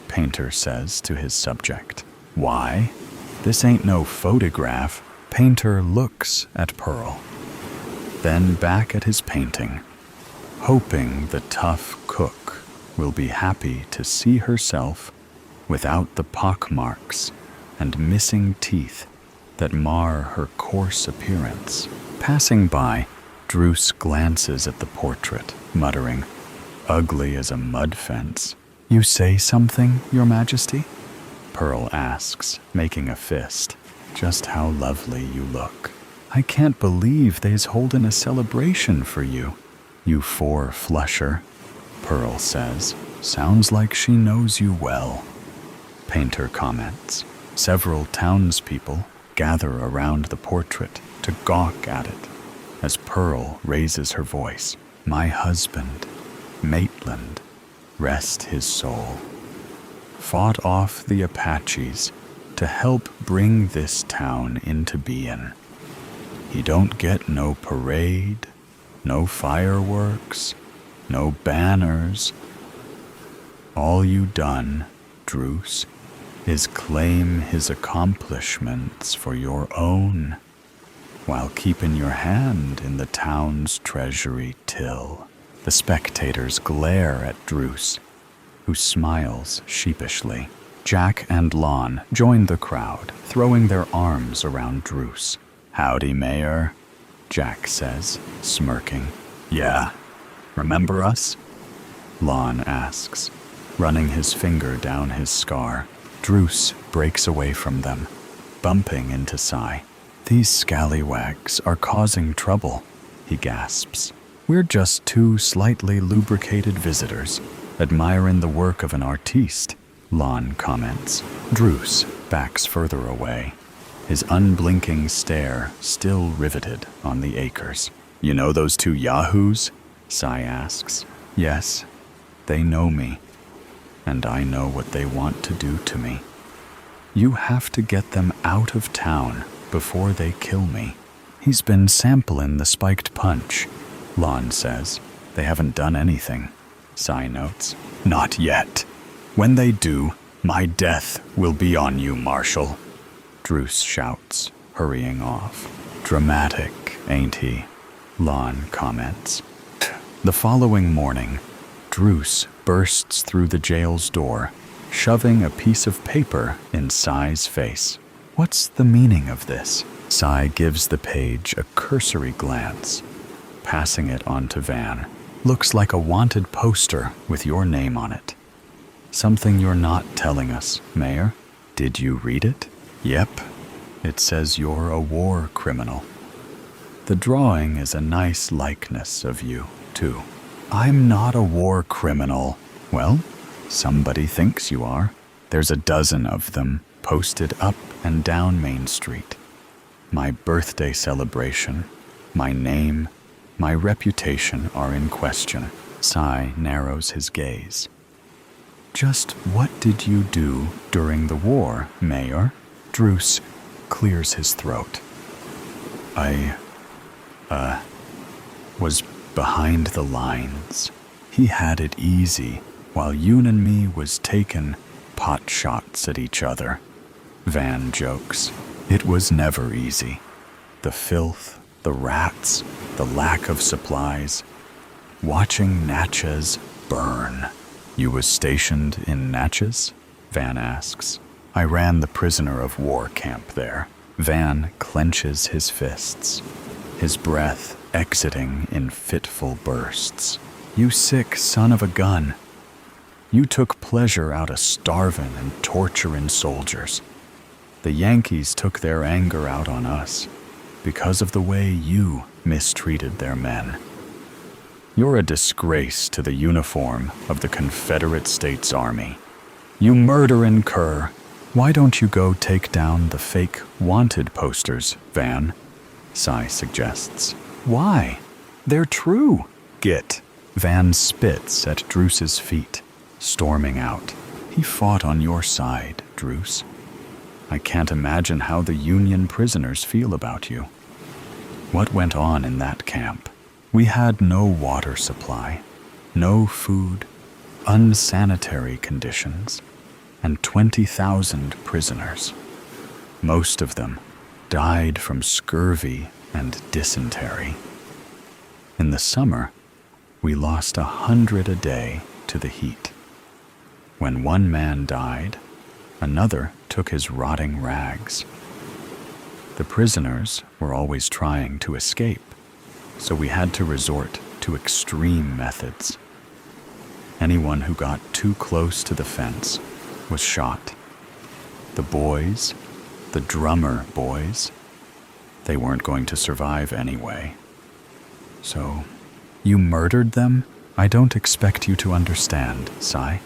Painter says to his subject. Why? This ain't no photograph. Painter looks at Pearl, then back at his painting, hoping the tough cook will be happy to see herself without the pockmarks and missing teeth that mar her coarse appearance. Passing by, Druce glances at the portrait, muttering, ugly as a mud fence. You say something, Your Majesty? Pearl asks, making a fist. Just how lovely you look. I can't believe they's holding a celebration for you. You four-flusher, Pearl says. Sounds like she knows you well. Painter comments. Several townspeople gather around the portrait to gawk at it as Pearl raises her voice. My husband, Maitland, rest his soul, fought off the Apaches to help bring this town into being. He don't get no parade, no fireworks, no banners. All you done, Druce, is claim his accomplishments for your own, while keeping your hand in the town's treasury till. The spectators glare at Druce, who smiles sheepishly. Jack and Lon join the crowd, throwing their arms around Druce. Howdy, Mayor, Jack says, smirking. Yeah, remember us? Lon asks, running his finger down his scar. Druce breaks away from them, bumping into Cy. These scallywags are causing trouble, he gasps. We're just two slightly lubricated visitors, admiring the work of an artiste, Lon comments. Druce backs further away, his unblinking stare still riveted on the acres. You know those two yahoos? Sai asks. Yes, they know me, and I know what they want to do to me. You have to get them out of town before they kill me. He's been sampling the spiked punch, Lon says. They haven't done anything, Sai notes. Not yet. When they do, my death will be on you, Marshal, Druce shouts, hurrying off. Dramatic, ain't he? Lon comments. The following morning, Druce bursts through the jail's door, shoving a piece of paper in Sai's face. What's the meaning of this? Sai gives the page a cursory glance, passing it on to Van. Looks like a wanted poster with your name on it. Something you're not telling us, Mayor. Did you read it? Yep. It says you're a war criminal. The drawing is a nice likeness of you, too. I'm not a war criminal. Well, somebody thinks you are. There's a dozen of them posted up and down Main Street. My birthday celebration, my name, my reputation are in question. Sai narrows his gaze. Just what did you do during the war, Mayor? Druce clears his throat. I was behind the lines. He had it easy while Yoon and me was taking pot shots at each other. Van jokes. It was never easy. The filth, the rats, the lack of supplies. Watching Natchez burn. You was stationed in Natchez? Van asks. I ran the prisoner of war camp there. Van clenches his fists, his breath exiting in fitful bursts. You sick son of a gun. You took pleasure out of starving and torturing soldiers. The Yankees took their anger out on us because of the way you mistreated their men. You're a disgrace to the uniform of the Confederate States Army. You murdering cur. Why don't you go take down the fake wanted posters, Van? Sai suggests. Why? They're true. Git. Van spits at Druce's feet, storming out. He fought on your side, Druce. I can't imagine how the Union prisoners feel about you. What went on in that camp? We had no water supply, no food, unsanitary conditions, and 20,000 prisoners. Most of them died from scurvy and dysentery. In the summer, we lost 100 a day to the heat. When one man died, another took his rotting rags. The prisoners were always trying to escape, so we had to resort to extreme methods. Anyone who got too close to the fence was shot. The boys, the drummer boys, they weren't going to survive anyway. So, you murdered them? I don't expect you to understand, Sai.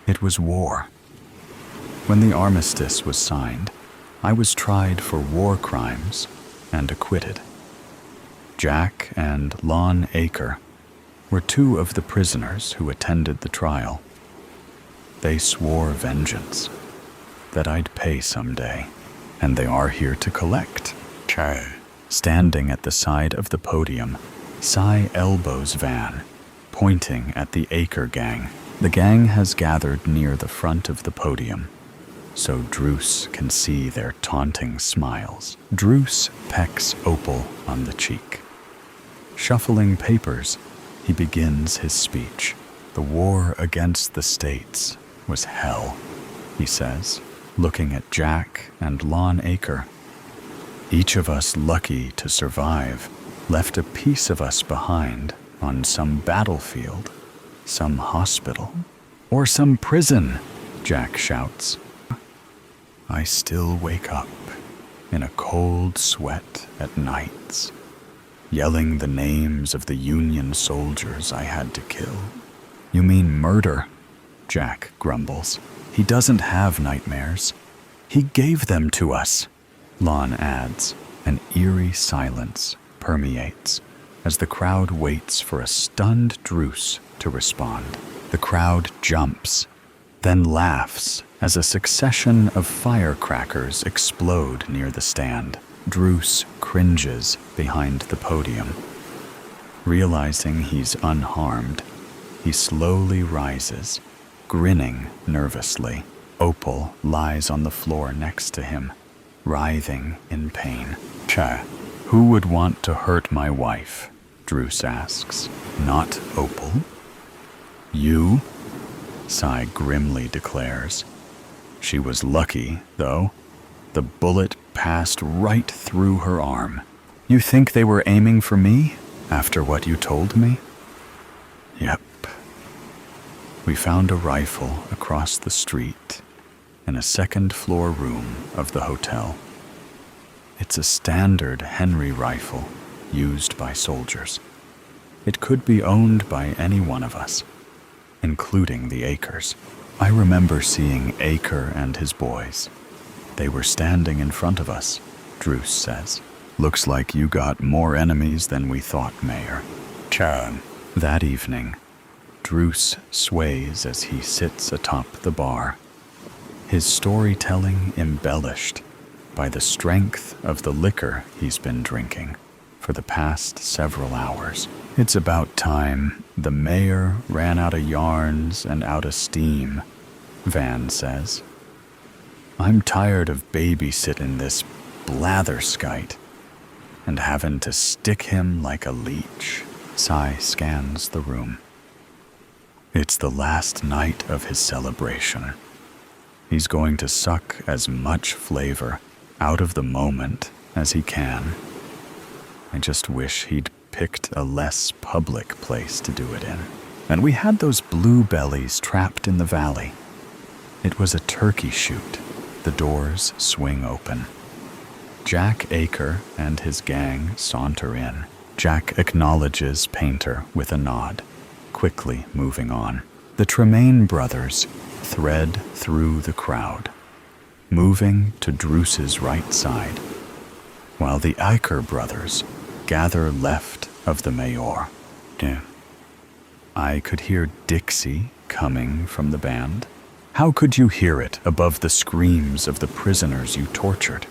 It was war. When the armistice was signed, I was tried for war crimes and acquitted. Jack and Lon Aker were two of the prisoners who attended the trial. They swore vengeance, that I'd pay someday, and they are here to collect. Standing at the side of the podium, Sai elbows Van, pointing at the Aker gang. The gang has gathered near the front of the podium, so Druce can see their taunting smiles. Druce pecks Opal on the cheek. Shuffling papers, he begins his speech. The war against the states was hell, he says, looking at Jack and Lon Aker. Each of us lucky to survive left a piece of us behind on some battlefield, some hospital, or some prison, Jack shouts. I still wake up in a cold sweat at nights, yelling the names of the Union soldiers I had to kill. You mean murder? Jack grumbles. He doesn't have nightmares. He gave them to us, Lon adds. An eerie silence permeates as the crowd waits for a stunned Druce to respond. The crowd jumps, then laughs as a succession of firecrackers explode near the stand. Druce cringes behind the podium. Realizing he's unharmed, he slowly rises, grinning nervously. Opal lies on the floor next to him, writhing in pain. Who would want to hurt my wife? Druce asks. Not Opal? You? Sai grimly declares. She was lucky, though. The bullet passed right through her arm. You think they were aiming for me, after what you told me? Yep. We found a rifle across the street in a second-floor room of the hotel. It's a standard Henry rifle used by soldiers. It could be owned by any one of us, including the Akers. I remember seeing Aker and his boys. They were standing in front of us, Druce says. Looks like you got more enemies than we thought, Mayor. Chan. That evening, Druce sways as he sits atop the bar, his storytelling embellished by the strength of the liquor he's been drinking for the past several hours. It's about time the mayor ran out of yarns and out of steam, Van says. I'm tired of babysitting this blatherskite and having to stick him like a leech. Sai scans the room. It's the last night of his celebration. He's going to suck as much flavor out of the moment as he can. I just wish he'd picked a less public place to do it in. And we had those blue bellies trapped in the valley. It was a turkey shoot. The doors swing open. Jack Aker and his gang saunter in. Jack acknowledges Painter with a nod, quickly moving on. The Tremaine brothers thread through the crowd, moving to Druce's right side, while the Aker brothers gather left of the mayor. I could hear Dixie coming from the band. How could you hear it above the screams of the prisoners you tortured?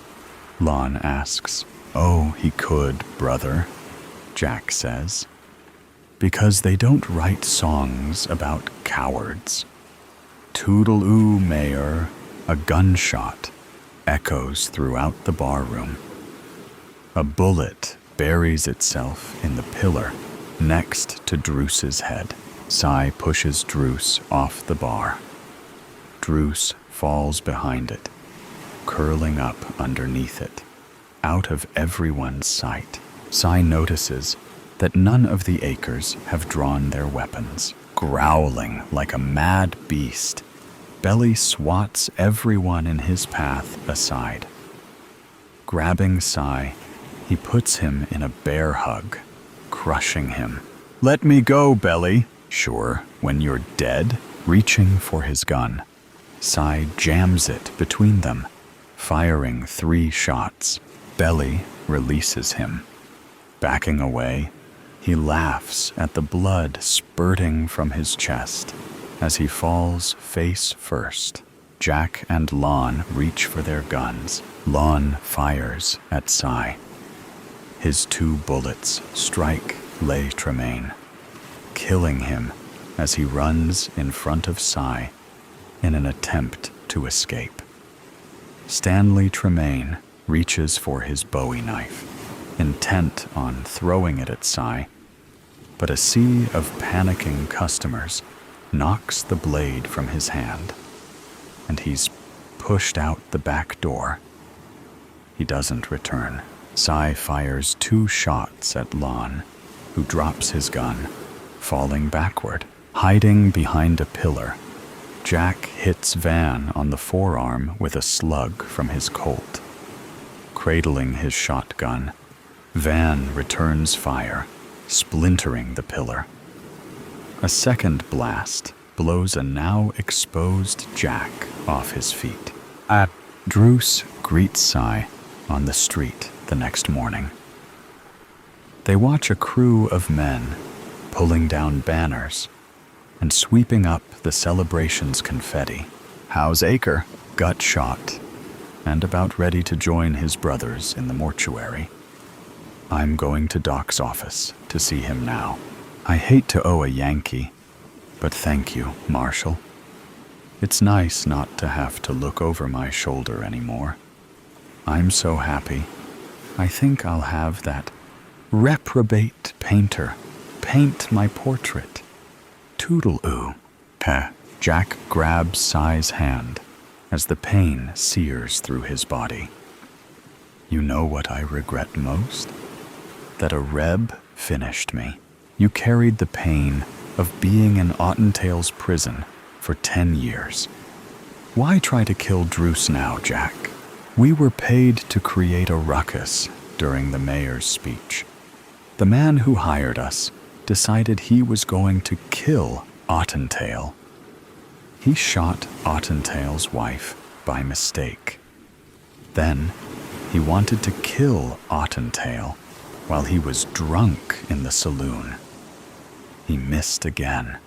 Lon asks. Oh, he could, brother, Jack says. Because they don't write songs about cowards. Toodle-oo, Mayor, a gunshot echoes throughout the barroom. A bullet buries itself in the pillar next to Druce's head. Sai pushes Druce off the bar. Druce falls behind it, curling up underneath it, out of everyone's sight. Sai notices that none of the Akers have drawn their weapons. Growling like a mad beast, Belly swats everyone in his path aside. Grabbing Sai, he puts him in a bear hug, crushing him. Let me go, Belly. Sure, when you're dead. Reaching for his gun, Sai jams it between them, firing 3 shots. Belly releases him. Backing away, he laughs at the blood spurting from his chest as he falls face first. Jack and Lon reach for their guns. Lon fires at Sai. His 2 bullets strike Le Tremaine, killing him as he runs in front of Sai in an attempt to escape. Stanley Tremaine reaches for his Bowie knife, intent on throwing it at Sai, but a sea of panicking customers knocks the blade from his hand, and he's pushed out the back door. He doesn't return. Sai fires 2 shots at Lon, who drops his gun, falling backward. Hiding behind a pillar, Jack hits Van on the forearm with a slug from his Colt. cradling his shotgun. Van returns fire, splintering the pillar. A second blast blows a now exposed Jack off his feet. Druce greets Cy on the street the next morning. They watch a crew of men pulling down banners and sweeping up the celebration's confetti. How's Acre? Gut shot and about ready to join his brothers in the mortuary. I'm going to Doc's office to see him now. I hate to owe a Yankee, but thank you, Marshal. It's nice not to have to look over my shoulder anymore. I'm so happy. I think I'll have that reprobate painter paint my portrait. Toodle-oo. Jack grabs Cy's hand as the pain sears through his body. You know what I regret most? That a Reb finished me. You carried the pain of being in Ottentail's prison for 10 years. Why try to kill Druce now, Jack? We were paid to create a ruckus during the mayor's speech. The man who hired us decided he was going to kill Ottentail. He shot Ottentail's wife by mistake. Then he wanted to kill Ottentail while he was drunk in the saloon. He missed again.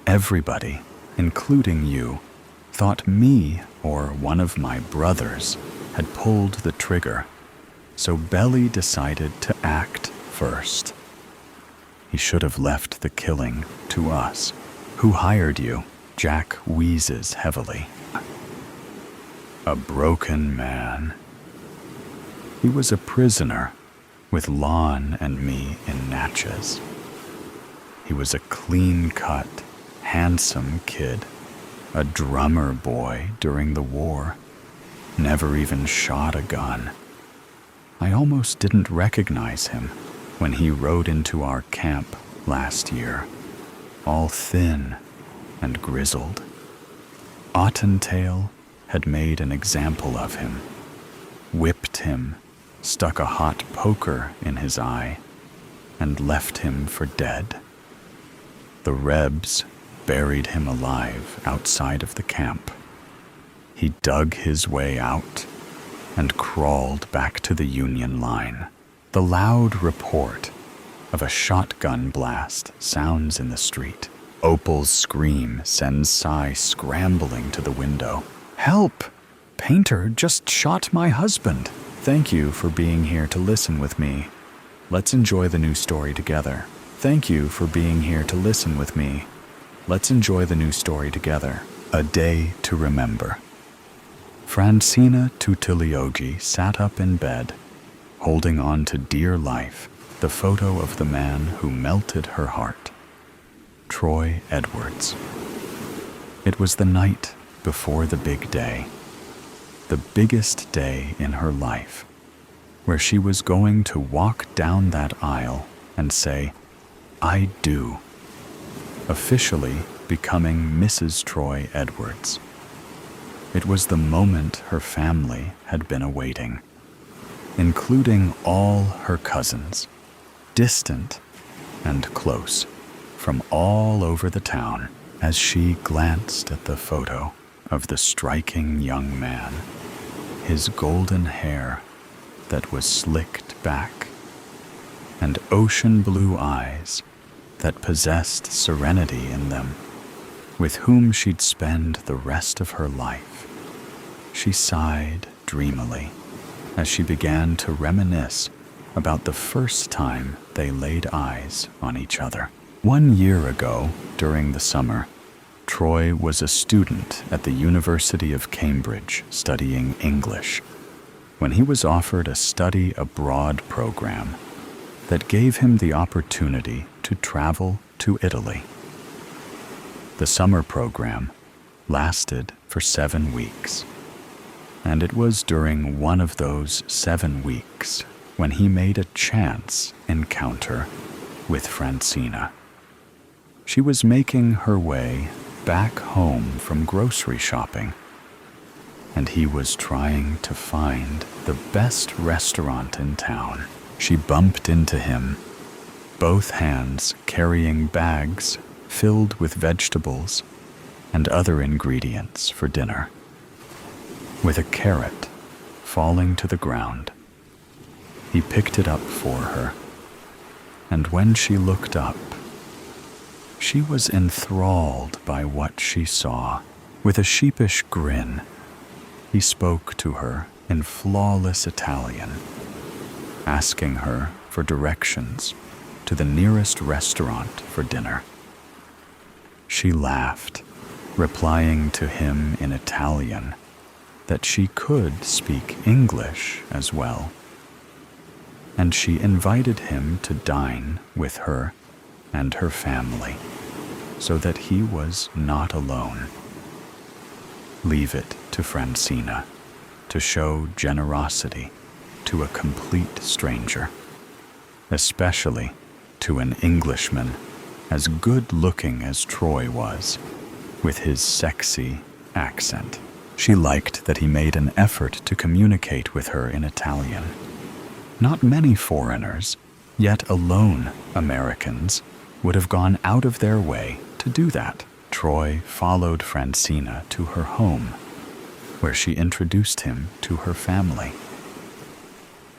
Everybody, including you, thought me or one of my brothers had pulled the trigger, so Belly decided to act first. He should have left the killing to us. Who hired you? Jack wheezes heavily. A broken man. He was a prisoner with Lon and me in Natchez. He was a clean-cut, handsome kid, a drummer boy during the war, never even shot a gun. I almost didn't recognize him when he rode into our camp last year, all thin and grizzled. Ottentail had made an example of him, whipped him, stuck a hot poker in his eye, and left him for dead. The Rebs buried him alive outside of the camp. He dug his way out and crawled back to the Union line. The loud report of a shotgun blast sounds in the street. Opal's scream sends Cy scrambling to the window. Help! Painter just shot my husband. Thank you for being here to listen with me. Let's enjoy the new story together. Thank you for being here to listen with me. Let's enjoy the new story together. A Day to Remember. Francina Tutiliogi sat up in bed, holding on to dear life the photo of the man who melted her heart, Troy Edwards. It was the night before the big day, the biggest day in her life, where she was going to walk down that aisle and say, I do, officially becoming Mrs. Troy Edwards. It was the moment her family had been awaiting, including all her cousins, distant and close, from all over the town. As she glanced at the photo of the striking young man, his golden hair that was slicked back, and ocean blue eyes that possessed serenity in them, with whom she'd spend the rest of her life, she sighed dreamily as she began to reminisce about the first time they laid eyes on each other. 1 year ago, during the summer, Troy was a student at the University of Cambridge studying English when he was offered a study abroad program that gave him the opportunity to travel to Italy. The summer program lasted for 7 weeks, and it was during one of those 7 weeks when he made a chance encounter with Francina. She was making her way back home from grocery shopping. and he was trying to find the best restaurant in town. She bumped into him, both hands carrying bags filled with vegetables and other ingredients for dinner, with a carrot falling to the ground. He picked it up for her, and when she looked up, she was enthralled by what she saw. With a sheepish grin, he spoke to her in flawless Italian, asking her for directions to the nearest restaurant for dinner. She laughed, replying to him in Italian that she could speak English as well, and she invited him to dine with her and her family so that he was not alone. Leave it to Francina to show generosity to a complete stranger, especially to an Englishman as good-looking as Troy was, with his sexy accent. She liked that he made an effort to communicate with her in Italian. Not many foreigners, yet alone Americans, would have gone out of their way to do that. Troy followed Francina to her home, where she introduced him to her family.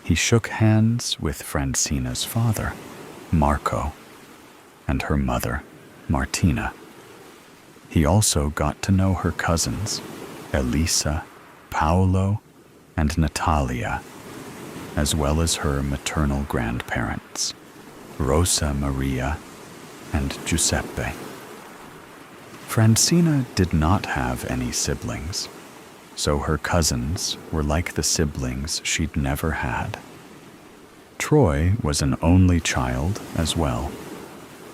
He shook hands with Francina's father, Marco, and her mother, Martina. He also got to know her cousins, Elisa, Paolo, and Natalia, as well as her maternal grandparents, Rosa Maria and Giuseppe. Francina did not have any siblings, so her cousins were like the siblings she'd never had. Troy was an only child as well,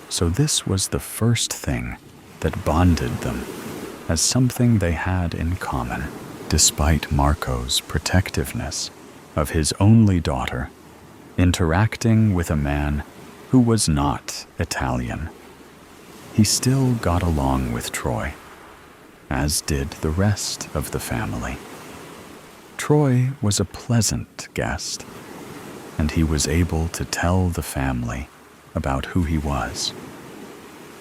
so this was the first thing that bonded them as something they had in common. Despite Marco's protectiveness of his only daughter interacting with a man who was not Italian, he still got along with Troy, as did the rest of the family. Troy was a pleasant guest, and he was able to tell the family about who he was.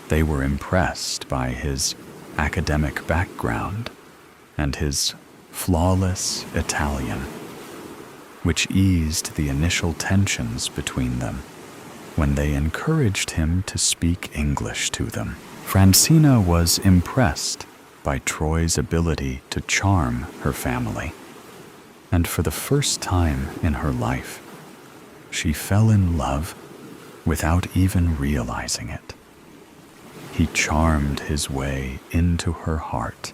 They were impressed by his academic background and his flawless Italian, which eased the initial tensions between them when they encouraged him to speak English to them. Francina was impressed by Troy's ability to charm her family, and for the first time in her life, she fell in love without even realizing it. He charmed his way into her heart,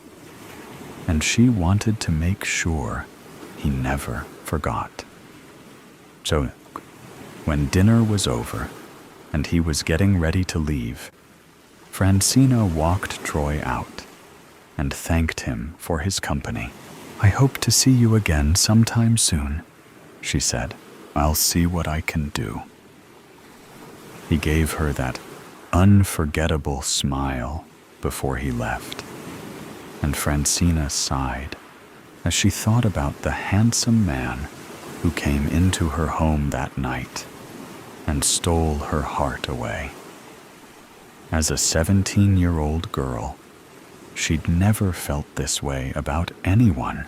and she wanted to make sure he never forgot. So, when dinner was over and he was getting ready to leave, Francina walked Troy out and thanked him for his company. "I hope to see you again sometime soon," she said. "I'll see what I can do." He gave her that unforgettable smile before he left, and Francina sighed as she thought about the handsome man who came into her home that night and stole her heart away. As a 17-year-old girl, she'd never felt this way about anyone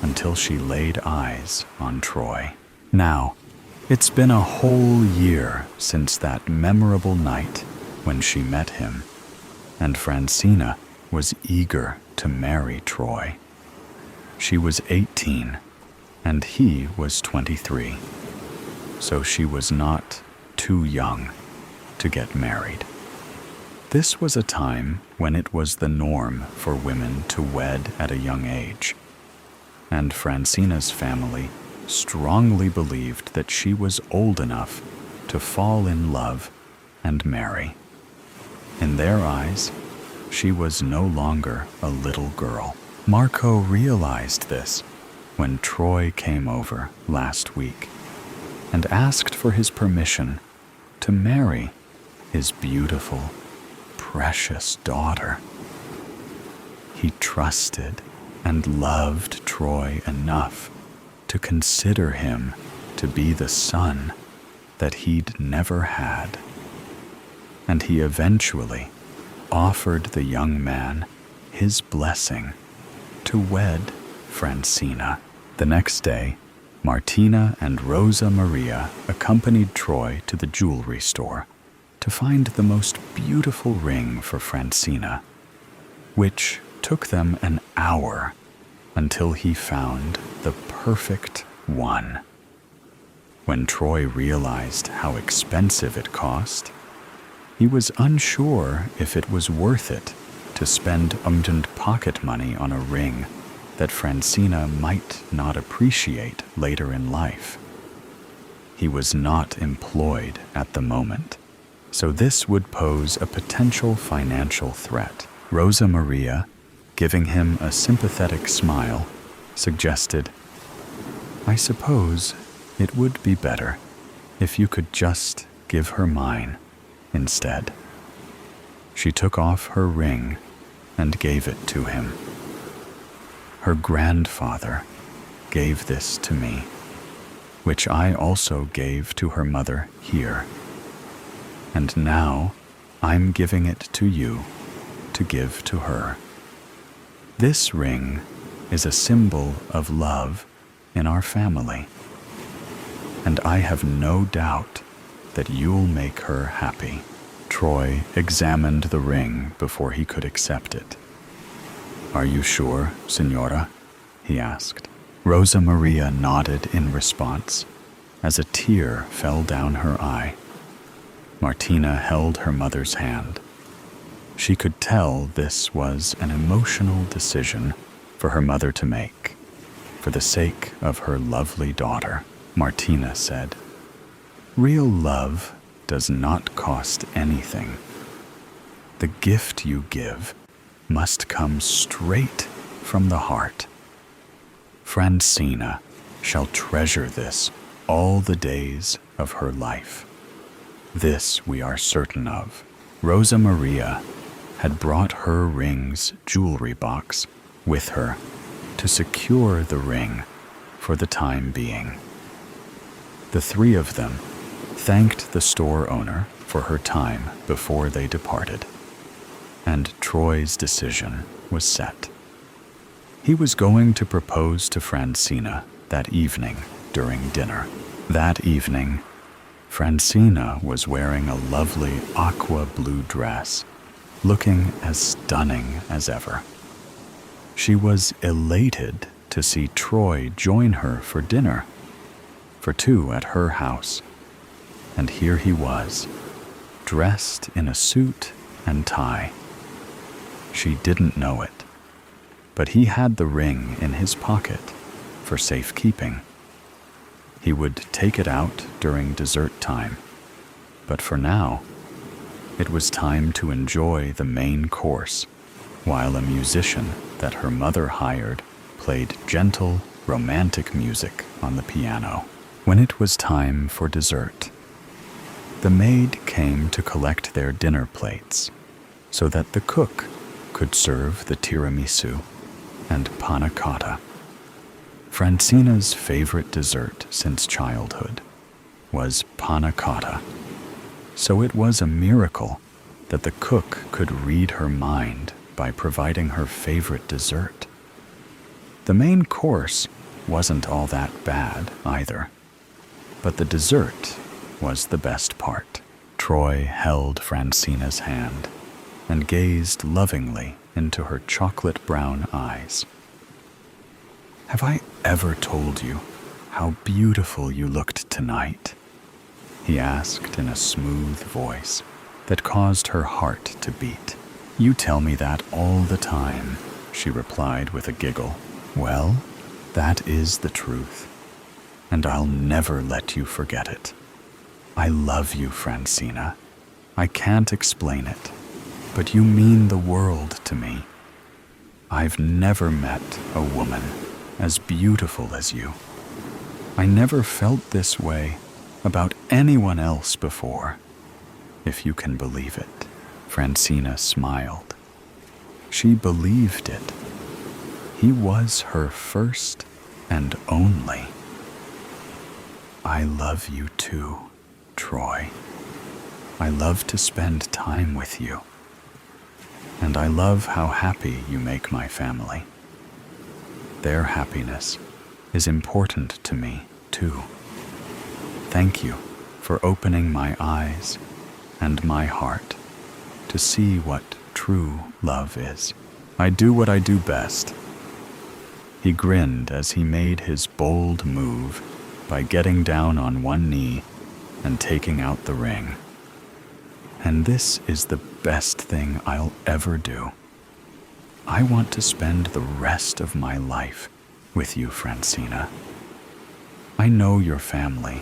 until she laid eyes on Troy. Now, it's been a whole year since that memorable night when she met him, and Francina was eager to marry Troy. She was 18, and he was 23, so she was not too young to get married. This was a time when it was the norm for women to wed at a young age, and Francina's family strongly believed that she was old enough to fall in love and marry. In their eyes, she was no longer a little girl. Marco realized this when Troy came over last week and asked for his permission to marry his beautiful, precious daughter. He trusted and loved Troy enough to consider him to be the son that he'd never had. And he eventually offered the young man his blessing to wed Francina. The next day, Martina and Rosa Maria accompanied Troy to the jewelry store to find the most beautiful ring for Francina, which took them an hour until he found the perfect one. When Troy realized how expensive it cost, he was unsure if it was worth it to spend abundant pocket money on a ring that Francina might not appreciate later in life. He was not employed at the moment, so this would pose a potential financial threat. Rosa Maria, giving him a sympathetic smile, suggested, "I suppose it would be better if you could just give her mine instead." She took off her ring and gave it to him. "Her grandfather gave this to me, which I also gave to her mother here. And now I'm giving it to you to give to her. This ring is a symbol of love in our family, and I have no doubt that you'll make her happy." Troy examined the ring before he could accept it. "Are you sure, Signora?" he asked. Rosa Maria nodded in response as a tear fell down her eye. Martina held her mother's hand. She could tell this was an emotional decision for her mother to make, for the sake of her lovely daughter. Martina said, "Real love does not cost anything. The gift you give must come straight from the heart. Francina shall treasure this all the days of her life. This we are certain of." Rosa Maria had brought her ring's jewelry box with her to secure the ring for the time being. The three of them thanked the store owner for her time before they departed, and Troy's decision was set. He was going to propose to Francina that evening during dinner. That evening, Francina was wearing a lovely aqua blue dress, looking as stunning as ever. She was elated to see Troy join her for dinner, for two at her house, and here he was, dressed in a suit and tie. She didn't know it, but he had the ring in his pocket for safekeeping. He would take it out during dessert time, but for now, it was time to enjoy the main course, while a musician that her mother hired played gentle, romantic music on the piano. When it was time for dessert, the maid came to collect their dinner plates so that the cook could serve the tiramisu and panna cotta. Francina's favorite dessert since childhood was panna cotta, so it was a miracle that the cook could read her mind by providing her favorite dessert. The main course wasn't all that bad either, but the dessert was the best part. Troy held Francina's hand and gazed lovingly into her chocolate-brown eyes. "Have I ever told you how beautiful you looked tonight?" he asked in a smooth voice that caused her heart to beat. "You tell me that all the time," she replied with a giggle. "Well, that is the truth, and I'll never let you forget it. I love you, Francina. I can't explain it, but you mean the world to me. I've never met a woman as beautiful as you. I never felt this way about anyone else before, if you can believe it." Francina smiled. She believed it. He was her first and only. I love you too, Troy. I love to spend time with you. And I love how happy you make my family. Their happiness is important to me too. Thank you for opening my eyes and my heart to see what true love is. I do what I do best. He grinned as he made his bold move by getting down on one knee and taking out the ring. And this is the best thing I'll ever do. I want to spend the rest of my life with you, Francina. I know your family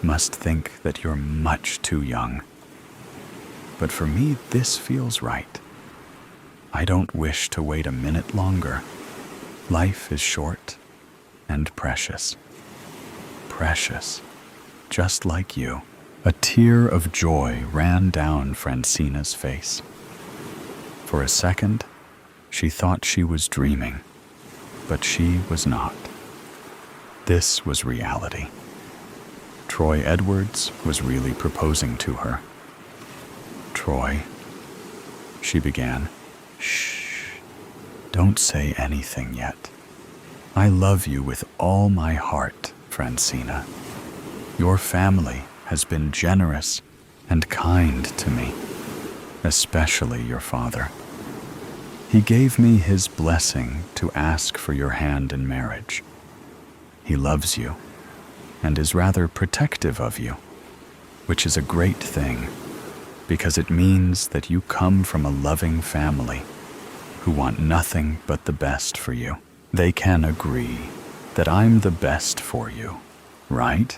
must think that you're much too young. But for me, this feels right. I don't wish to wait a minute longer. Life is short and precious. Precious, just like you. A tear of joy ran down Francina's face. For a second, she thought she was dreaming, but she was not. This was reality. Troy Edwards was really proposing to her. Troy, she began. Shh, don't say anything yet. I love you with all my heart, Francina. Your family has been generous and kind to me, especially your father. He gave me his blessing to ask for your hand in marriage. He loves you and is rather protective of you, which is a great thing because it means that you come from a loving family who want nothing but the best for you. They can agree that I'm the best for you, right?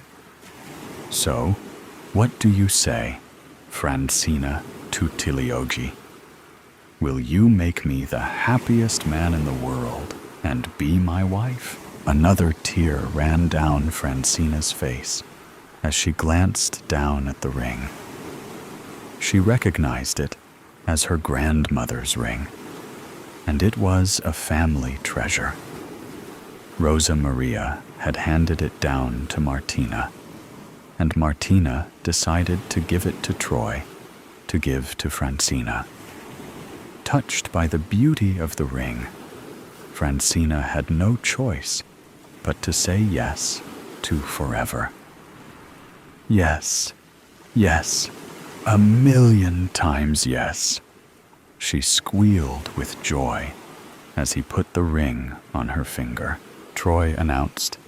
So, what do you say, Francina Tutiliogi? Will you make me the happiest man in the world and be my wife? Another tear ran down Francina's face as she glanced down at the ring. She recognized it as her grandmother's ring, and it was a family treasure. Rosa Maria had handed it down to Martina, and Martina decided to give it to Troy to give to Francina. Touched by the beauty of the ring, Francina had no choice but to say yes to forever. Yes, yes, 1,000,000 times yes, she squealed with joy as he put the ring on her finger. Troy announced.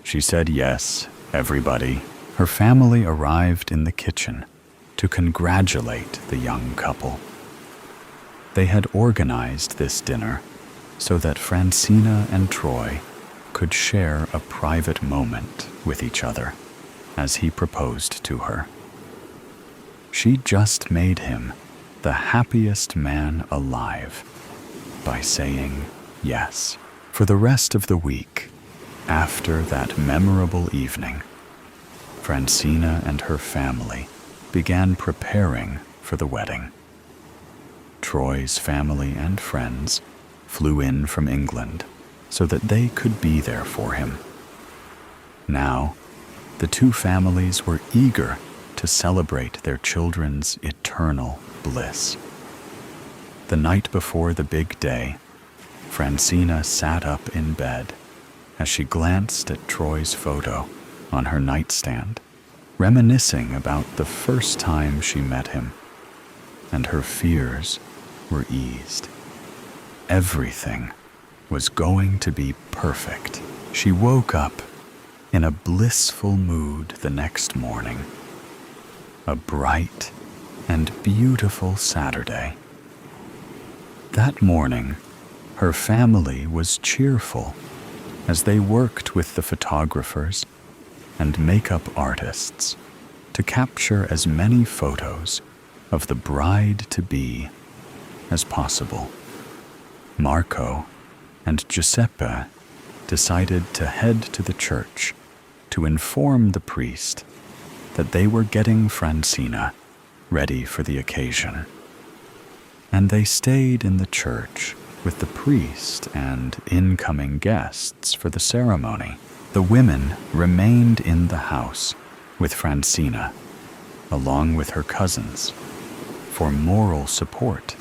She said yes, everybody. Her family arrived in the kitchen to congratulate the young couple. They had organized this dinner so that Francina and Troy could share a private moment with each other as he proposed to her. She just made him the happiest man alive by saying yes. For the rest of the week, after that memorable evening, Francina and her family began preparing for the wedding. Troy's family and friends flew in from England so that they could be there for him. Now, the two families were eager to celebrate their children's eternal bliss. The night before the big day, Francina sat up in bed as she glanced at Troy's photo on her nightstand, reminiscing about the first time she met him, and her fears were eased. Everything was going to be perfect. She woke up in a blissful mood the next morning. A bright and beautiful Saturday. That morning, her family was cheerful as they worked with the photographers and makeup artists to capture as many photos of the bride-to-be as possible. Marco and Giuseppe decided to head to the church to inform the priest that they were getting Francina ready for the occasion. And they stayed in the church with the priest and incoming guests for the ceremony. The women remained in the house with Francina, along with her cousins, for moral support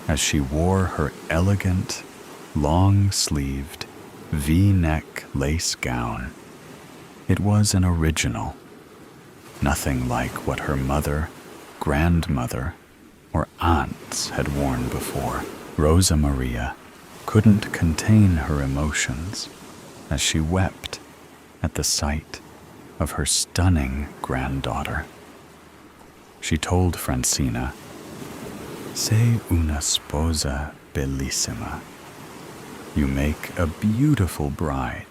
as she wore her elegant, long-sleeved, V-neck lace gown. It was an original, nothing like what her mother, grandmother, or aunts had worn before. Rosa Maria couldn't contain her emotions as she wept at the sight of her stunning granddaughter. She told Francina, "Sei una sposa bellissima. You make a beautiful bride."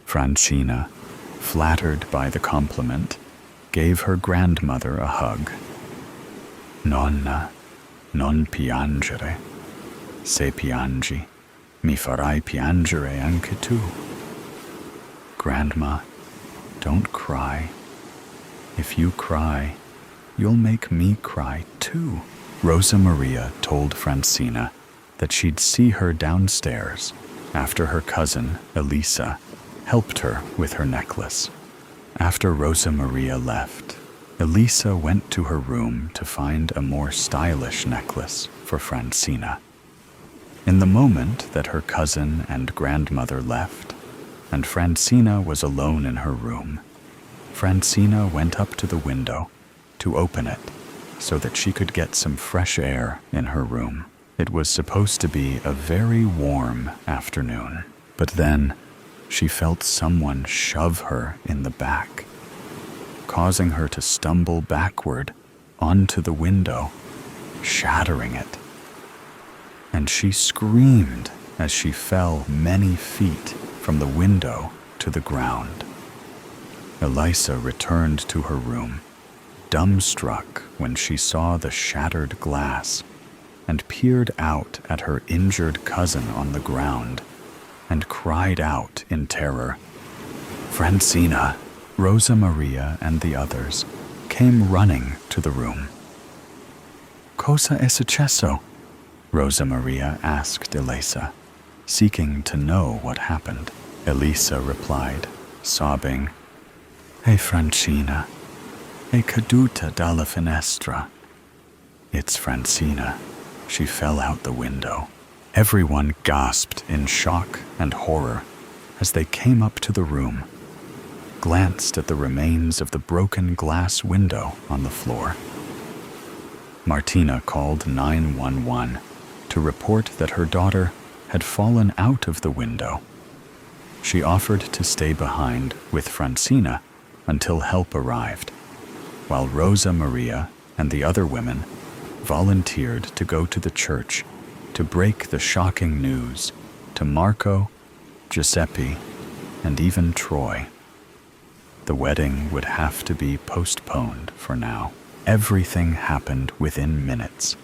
Francina, flattered by the compliment, gave her grandmother a hug. "Nonna, non piangere. Se piangi, mi farai piangere anche tu." Grandma, don't cry. If you cry, you'll make me cry too. Rosa Maria told Francina that she'd see her downstairs after her cousin, Elisa, helped her with her necklace. After Rosa Maria left, Elisa went to her room to find a more stylish necklace for Francina. In the moment that her cousin and grandmother left, and Francina was alone in her room, Francina went up to the window to open it so that she could get some fresh air in her room. It was supposed to be a very warm afternoon, but then she felt someone shove her in the back, causing her to stumble backward onto the window, shattering it. And she screamed as she fell many feet from the window to the ground. Elisa returned to her room, dumbstruck when she saw the shattered glass, and peered out at her injured cousin on the ground and cried out in terror. Francina, Rosa Maria, and the others came running to the room. "Cosa è successo?" Rosa Maria asked Elisa, seeking to know what happened. Elisa replied, sobbing, "È Francina, è caduta dalla finestra." It's Francina. She fell out the window. Everyone gasped in shock and horror as they came up to the room, glanced at the remains of the broken glass window on the floor. Martina called 911 to report that her daughter had fallen out of the window. She offered to stay behind with Francina until help arrived, while Rosa Maria and the other women volunteered to go to the church to break the shocking news to Marco, Giuseppe, and even Troy. The wedding would have to be postponed for now. Everything happened within minutes.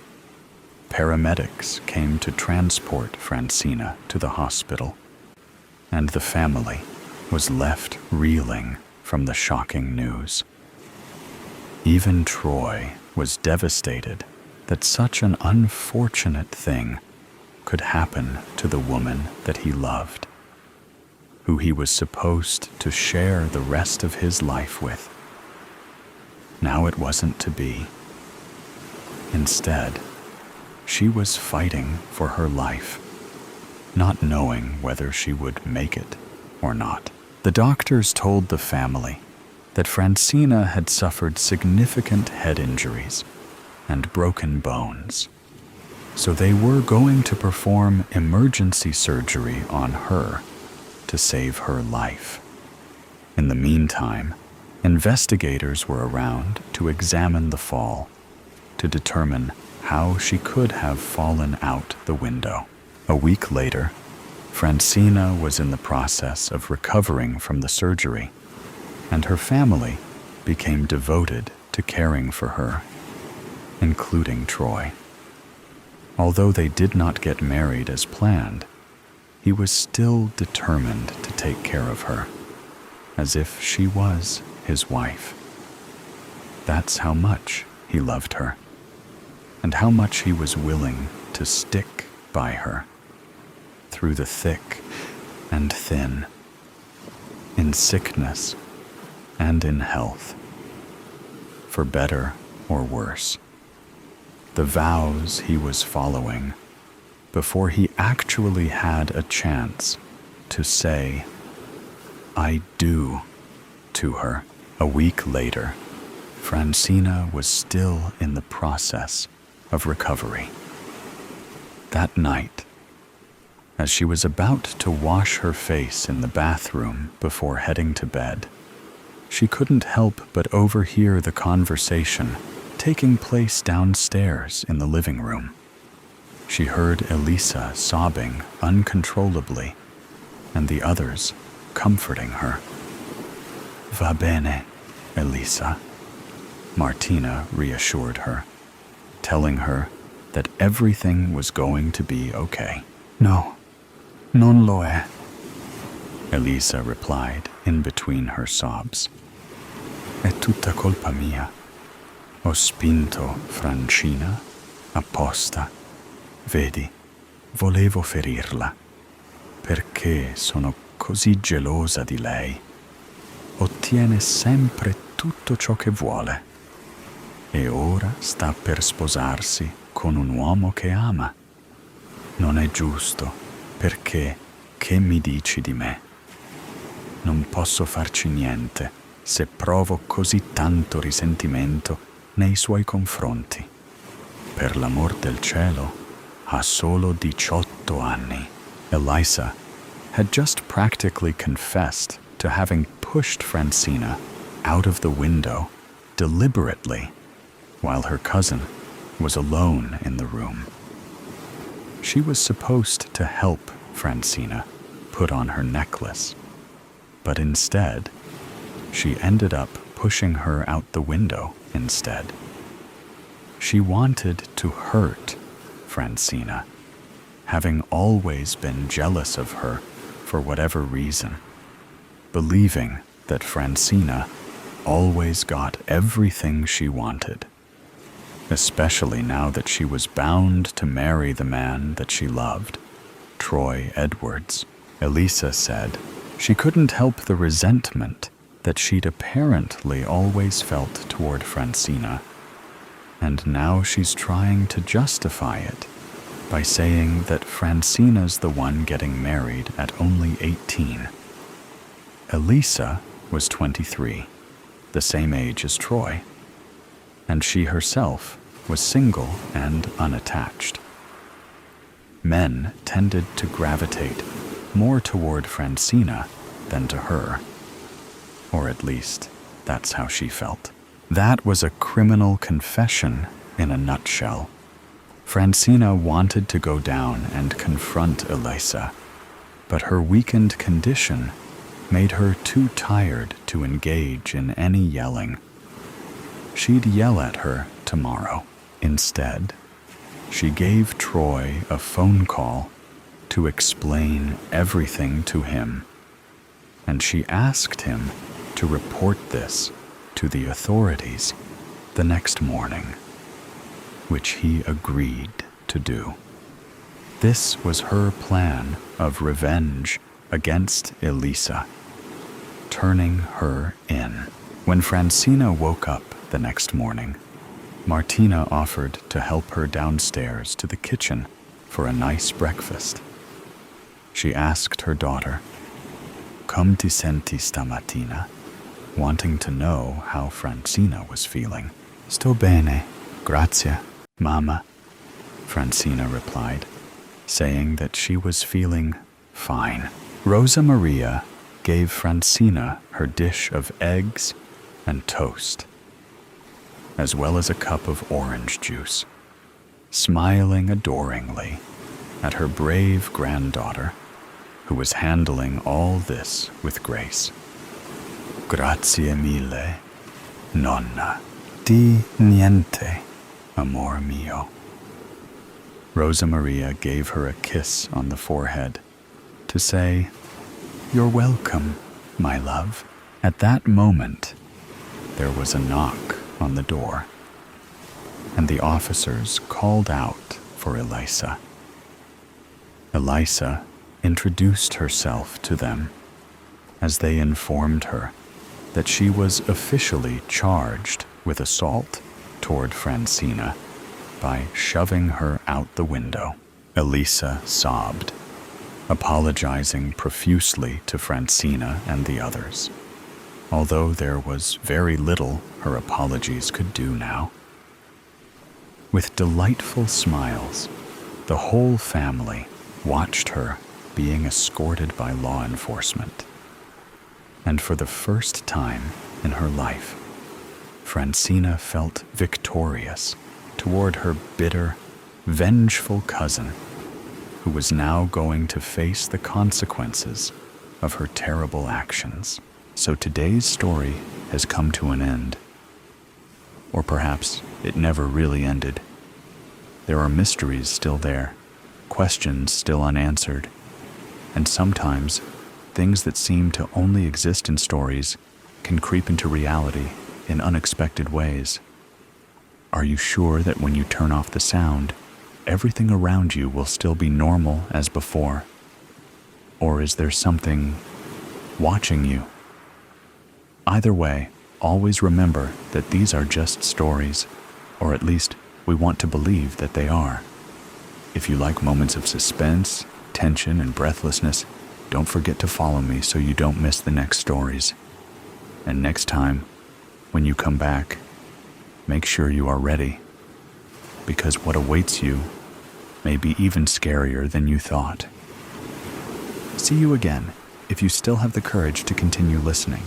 Paramedics came to transport Francina to the hospital, and the family was left reeling from the shocking news. Even Troy was devastated that such an unfortunate thing could happen to the woman that he loved, who he was supposed to share the rest of his life with. Now it wasn't to be. Instead, she was fighting for her life, not knowing whether she would make it or not. The doctors told the family that Francina had suffered significant head injuries and broken bones, so they were going to perform emergency surgery on her to save her life. In the meantime, investigators were around to examine the fall, to determine how she could have fallen out the window. A week later, Francina was in the process of recovering from the surgery, and her family became devoted to caring for her, including Troy. Although they did not get married as planned, he was still determined to take care of her, as if she was his wife. That's how much he loved her, and how much he was willing to stick by her. through the thick and thin, in sickness and in health, for better or worse. The vows he was following before he actually had a chance to say, "I do," to her. A week later, Francina was still in the process of recovery. That night, as she was about to wash her face in the bathroom before heading to bed, she couldn't help but overhear the conversation taking place downstairs in the living room. She heard Elisa sobbing uncontrollably, and the others comforting her. "Va bene, Elisa," Martina reassured her, telling her that everything was going to be okay. "No, non lo è," Elisa replied in between her sobs. "È tutta colpa mia. Ho spinto Francina apposta. Vedi, volevo ferirla, perché sono così gelosa di lei. Ottiene sempre tutto ciò che vuole. E ora sta per sposarsi con un uomo che ama. Non è giusto, perché che mi dici di me? Non posso farci niente se provo così tanto risentimento nei suoi confronti. Per l'amor del cielo, ha solo 18 anni." Elisa had just practically confessed to having pushed Francina out of the window deliberately while her cousin was alone in the room. She was supposed to help Francina put on her necklace, but instead, she ended up pushing her out the window instead. She wanted to hurt Francina, having always been jealous of her for whatever reason, believing that Francina always got everything she wanted, especially now that she was bound to marry the man that she loved, Troy Edwards. Elisa said she couldn't help the resentment that she'd apparently always felt toward Francina, and now she's trying to justify it by saying that Francina's the one getting married at only 18. Elisa was 23, the same age as Troy, and she herself was single and unattached. Men tended to gravitate more toward Francina than to her, or at least that's how she felt. That was a criminal confession in a nutshell. Francina wanted to go down and confront Elisa, but her weakened condition made her too tired to engage in any yelling. She'd yell at her tomorrow. Instead, she gave Troy a phone call to explain everything to him, and she asked him to report this to the authorities the next morning, which he agreed to do. This was her plan of revenge against Elisa, turning her in. When Francina woke up the next morning, Martina offered to help her downstairs to the kitchen for a nice breakfast. She asked her daughter, "Come ti senti stamattina?" wanting to know how Francina was feeling. "Sto bene, grazie, mamma," Francina replied, saying that she was feeling fine. Rosa Maria gave Francina her dish of eggs and toast, as well as a cup of orange juice, smiling adoringly at her brave granddaughter, who was handling all this with grace. "Grazie mille, nonna. Di niente, amor mio." Rosa Maria gave her a kiss on the forehead to say, "You're welcome, my love." At that moment, there was a knock on the door, and the officers called out for Elisa. Elisa introduced herself to them as they informed her that she was officially charged with assault toward Francina by shoving her out the window. Elisa sobbed, apologizing profusely to Francina and the others, although there was very little her apologies could do now. With delightful smiles, the whole family watched her being escorted by law enforcement. And for the first time in her life, Francina felt victorious toward her bitter, vengeful cousin, who was now going to face the consequences of her terrible actions. So today's story has come to an end. Or perhaps it never really ended. There are mysteries still there, questions still unanswered, and sometimes things that seem to only exist in stories can creep into reality in unexpected ways. Are you sure that when you turn off the sound, everything around you will still be normal as before? Or is there something watching you? Either way, always remember that these are just stories, or at least we want to believe that they are. If you like moments of suspense, tension, and breathlessness, don't forget to follow me so you don't miss the next stories. And next time, when you come back, make sure you are ready, because what awaits you may be even scarier than you thought. See you again if you still have the courage to continue listening.